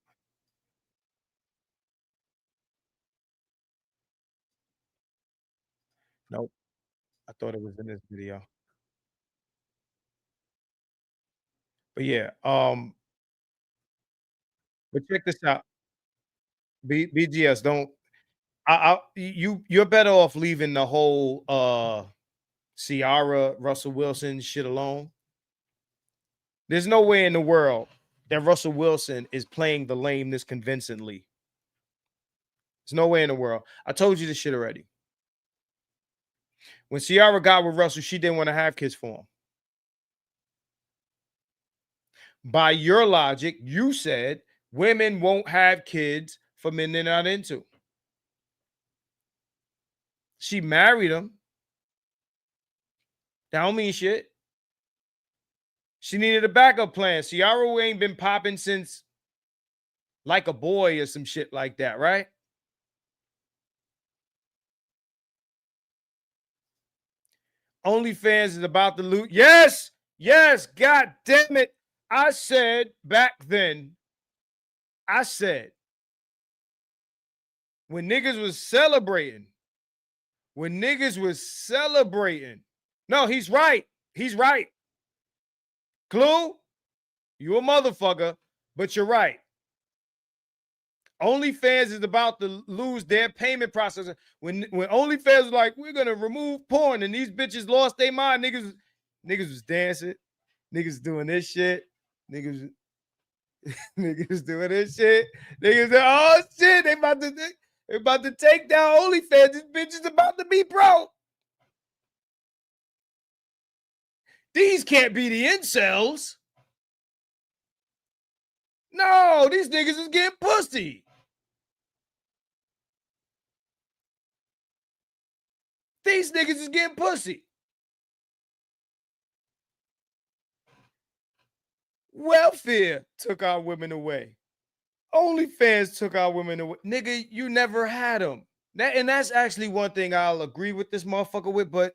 B: Nope. I thought it was in this video. But yeah, but check this out. BGS, don't you're better off leaving the whole Ciara Russell Wilson shit alone. There's no way in the world that Russell Wilson is playing the lame this convincingly. There's no way in the world. I told you this shit already. When Ciara got with Russell, she didn't want to have kids for him. By your logic, you said women won't have kids for men they're not into. She married him. That don't mean shit. She needed a backup plan. Ciara ain't been popping since Like a Boy or some shit like that, right? OnlyFans is about to loot. Yes, yes, god damn it. I said back then, I said, when niggas was celebrating, no, he's right. He's right. Clue, you a motherfucker, but you're right. OnlyFans is about to lose their payment processor. When OnlyFans was like, we're gonna remove porn, and these bitches lost their mind. Niggas was dancing, niggas doing this shit, niggas doing this shit. Niggas, oh shit, they about to take down OnlyFans. This bitch is about to be broke. These can't be the incels. No, these niggas is getting pussy. These niggas is getting pussy. Welfare took our women away. OnlyFans took our women away. Nigga, you never had them. And that's actually one thing I'll agree with this motherfucker with, but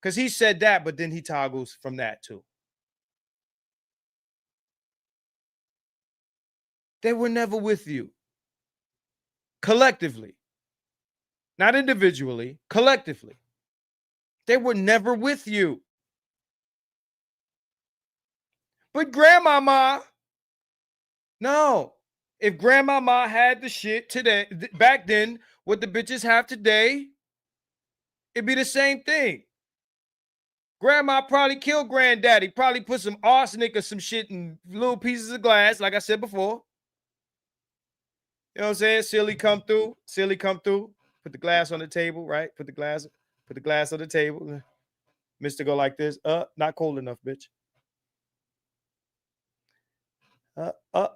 B: because he said that, but then he toggles from that too. They were never with you. Collectively. Not individually, collectively. They were never with you. But grandmama, no. If grandmama had the shit today, back then, what the bitches have today, it'd be the same thing. Grandma probably killed granddaddy, probably put some arsenic or some shit in little pieces of glass, like I said before. You know what I'm saying? Silly come through. Put the glass on the table, right? Put the glass on the table. Mister go like this. Not cold enough, bitch.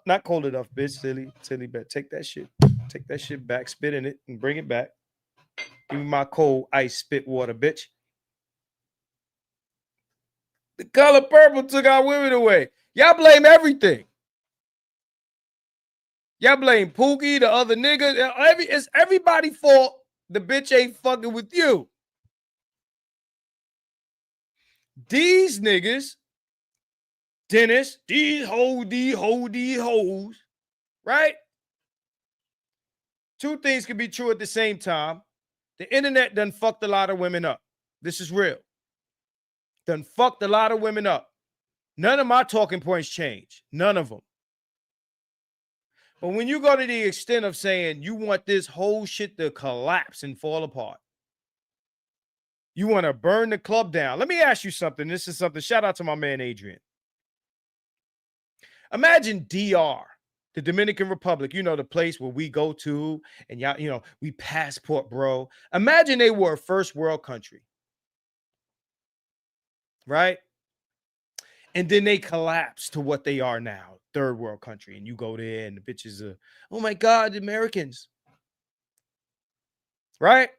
B: Not cold enough, bitch. Silly bet. Take that shit back, spit in it, and bring it back. Give me my cold ice spit water, bitch. The color purple took our women away. Y'all blame everything. Y'all blame Pookie, the other nigga. It's everybody's fault. The bitch ain't fucking with you. These niggas, Dennis, these hoes, right? Two things can be true at the same time. The internet done fucked a lot of women up. This is real. Done fucked a lot of women up. None of my talking points change. None of them. But when you go to the extent of saying you want this whole shit to collapse and fall apart, you want to burn the club down. Let me ask you something. This is something. Shout out to my man, Adrian. Imagine DR, the Dominican Republic, you know, the place where we go to and y'all, you know, we passport, bro. Imagine they were a first world country, right? And then they collapse to what they are now, third world country. And you go there and the bitches are, oh my God, the Americans, right?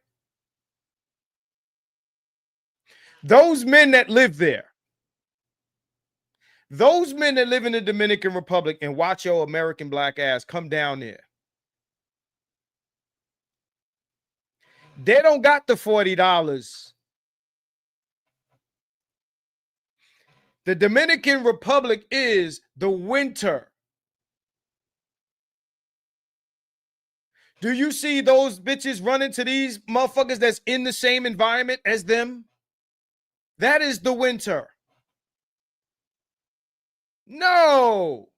B: Those men that live there, those men that live in the Dominican Republic and watch your American black ass come down there, they don't got the $40. The Dominican Republic is the winter. Do you see those bitches running to these motherfuckers that's in the same environment as them? That is the winter. No.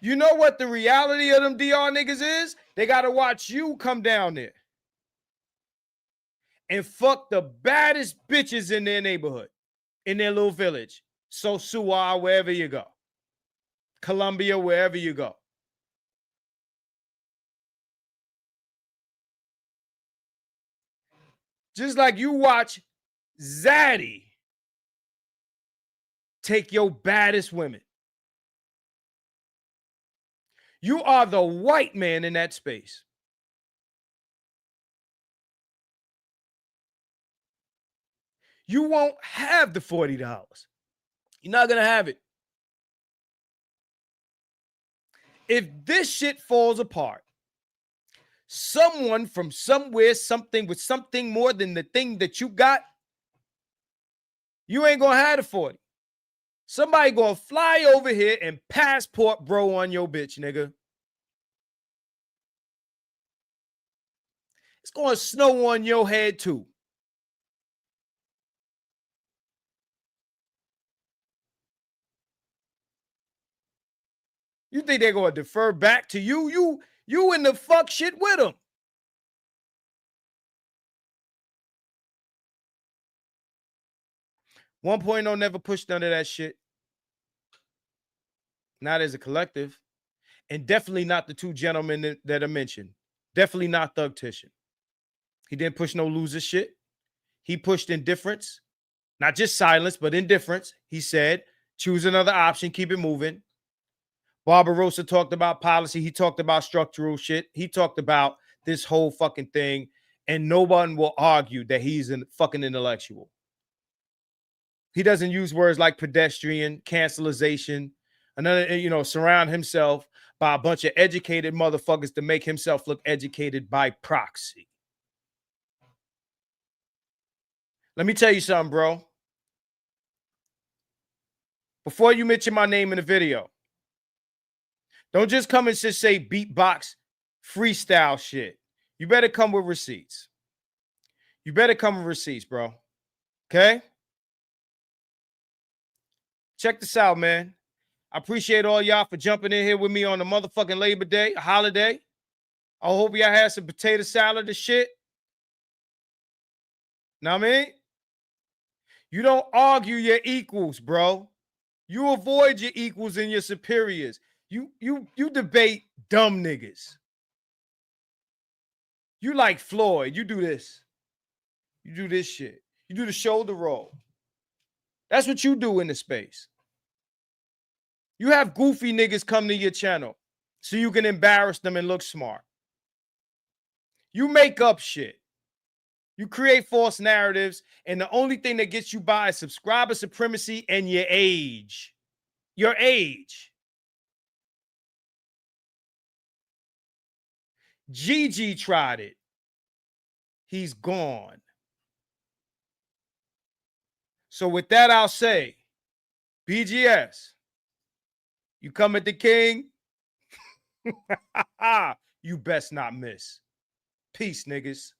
B: You know what the reality of them DR niggas is? They got to watch you come down there and fuck the baddest bitches in their neighborhood, in their little village. Sosua, wherever you go. Colombia, wherever you go. Just like you watch Zaddy take your baddest women. You are the white man in that space. You won't have the $40. You're not going to have it. If this shit falls apart, someone from somewhere, something with something more than the thing that you got, you ain't going to have the 40. Somebody going to fly over here and passport bro on your bitch, nigga. It's going to snow on your head too. You think they're going to defer back to you? You in the fuck shit with them. One point on never pushed none of that shit. Not as a collective. And definitely not the two gentlemen that are mentioned. Definitely not Thug Titian. He didn't push no loser shit. He pushed indifference. Not just silence, but indifference. He said, choose another option, keep it moving. Barbarossa talked about policy. He talked about structural shit. He talked about this whole fucking thing. And no one will argue that he's a fucking intellectual. He doesn't use words like pedestrian, cancelization, another, surround himself by a bunch of educated motherfuckers to make himself look educated by proxy. Let me tell you something, bro. Before you mention my name in the video, don't just come and just say beatbox freestyle shit. You better come with receipts. You better come with receipts, bro. Okay? Check this out, man. I appreciate all y'all for jumping in here with me on the motherfucking Labor Day, a holiday. I hope y'all had some potato salad and shit. Know what I mean? You don't argue your equals, bro. You avoid your equals and your superiors. You debate dumb niggas. You like Floyd. You do this. You do this shit. You do the shoulder roll. That's what you do in the space. You have goofy niggas come to your channel so you can embarrass them and look smart. You make up shit. You create false narratives, and the only thing that gets you by is subscriber supremacy and your age. Your age. Gigi tried it. He's gone. So with that, I'll say, BGS, you come at the king, you best not miss. Peace, niggas.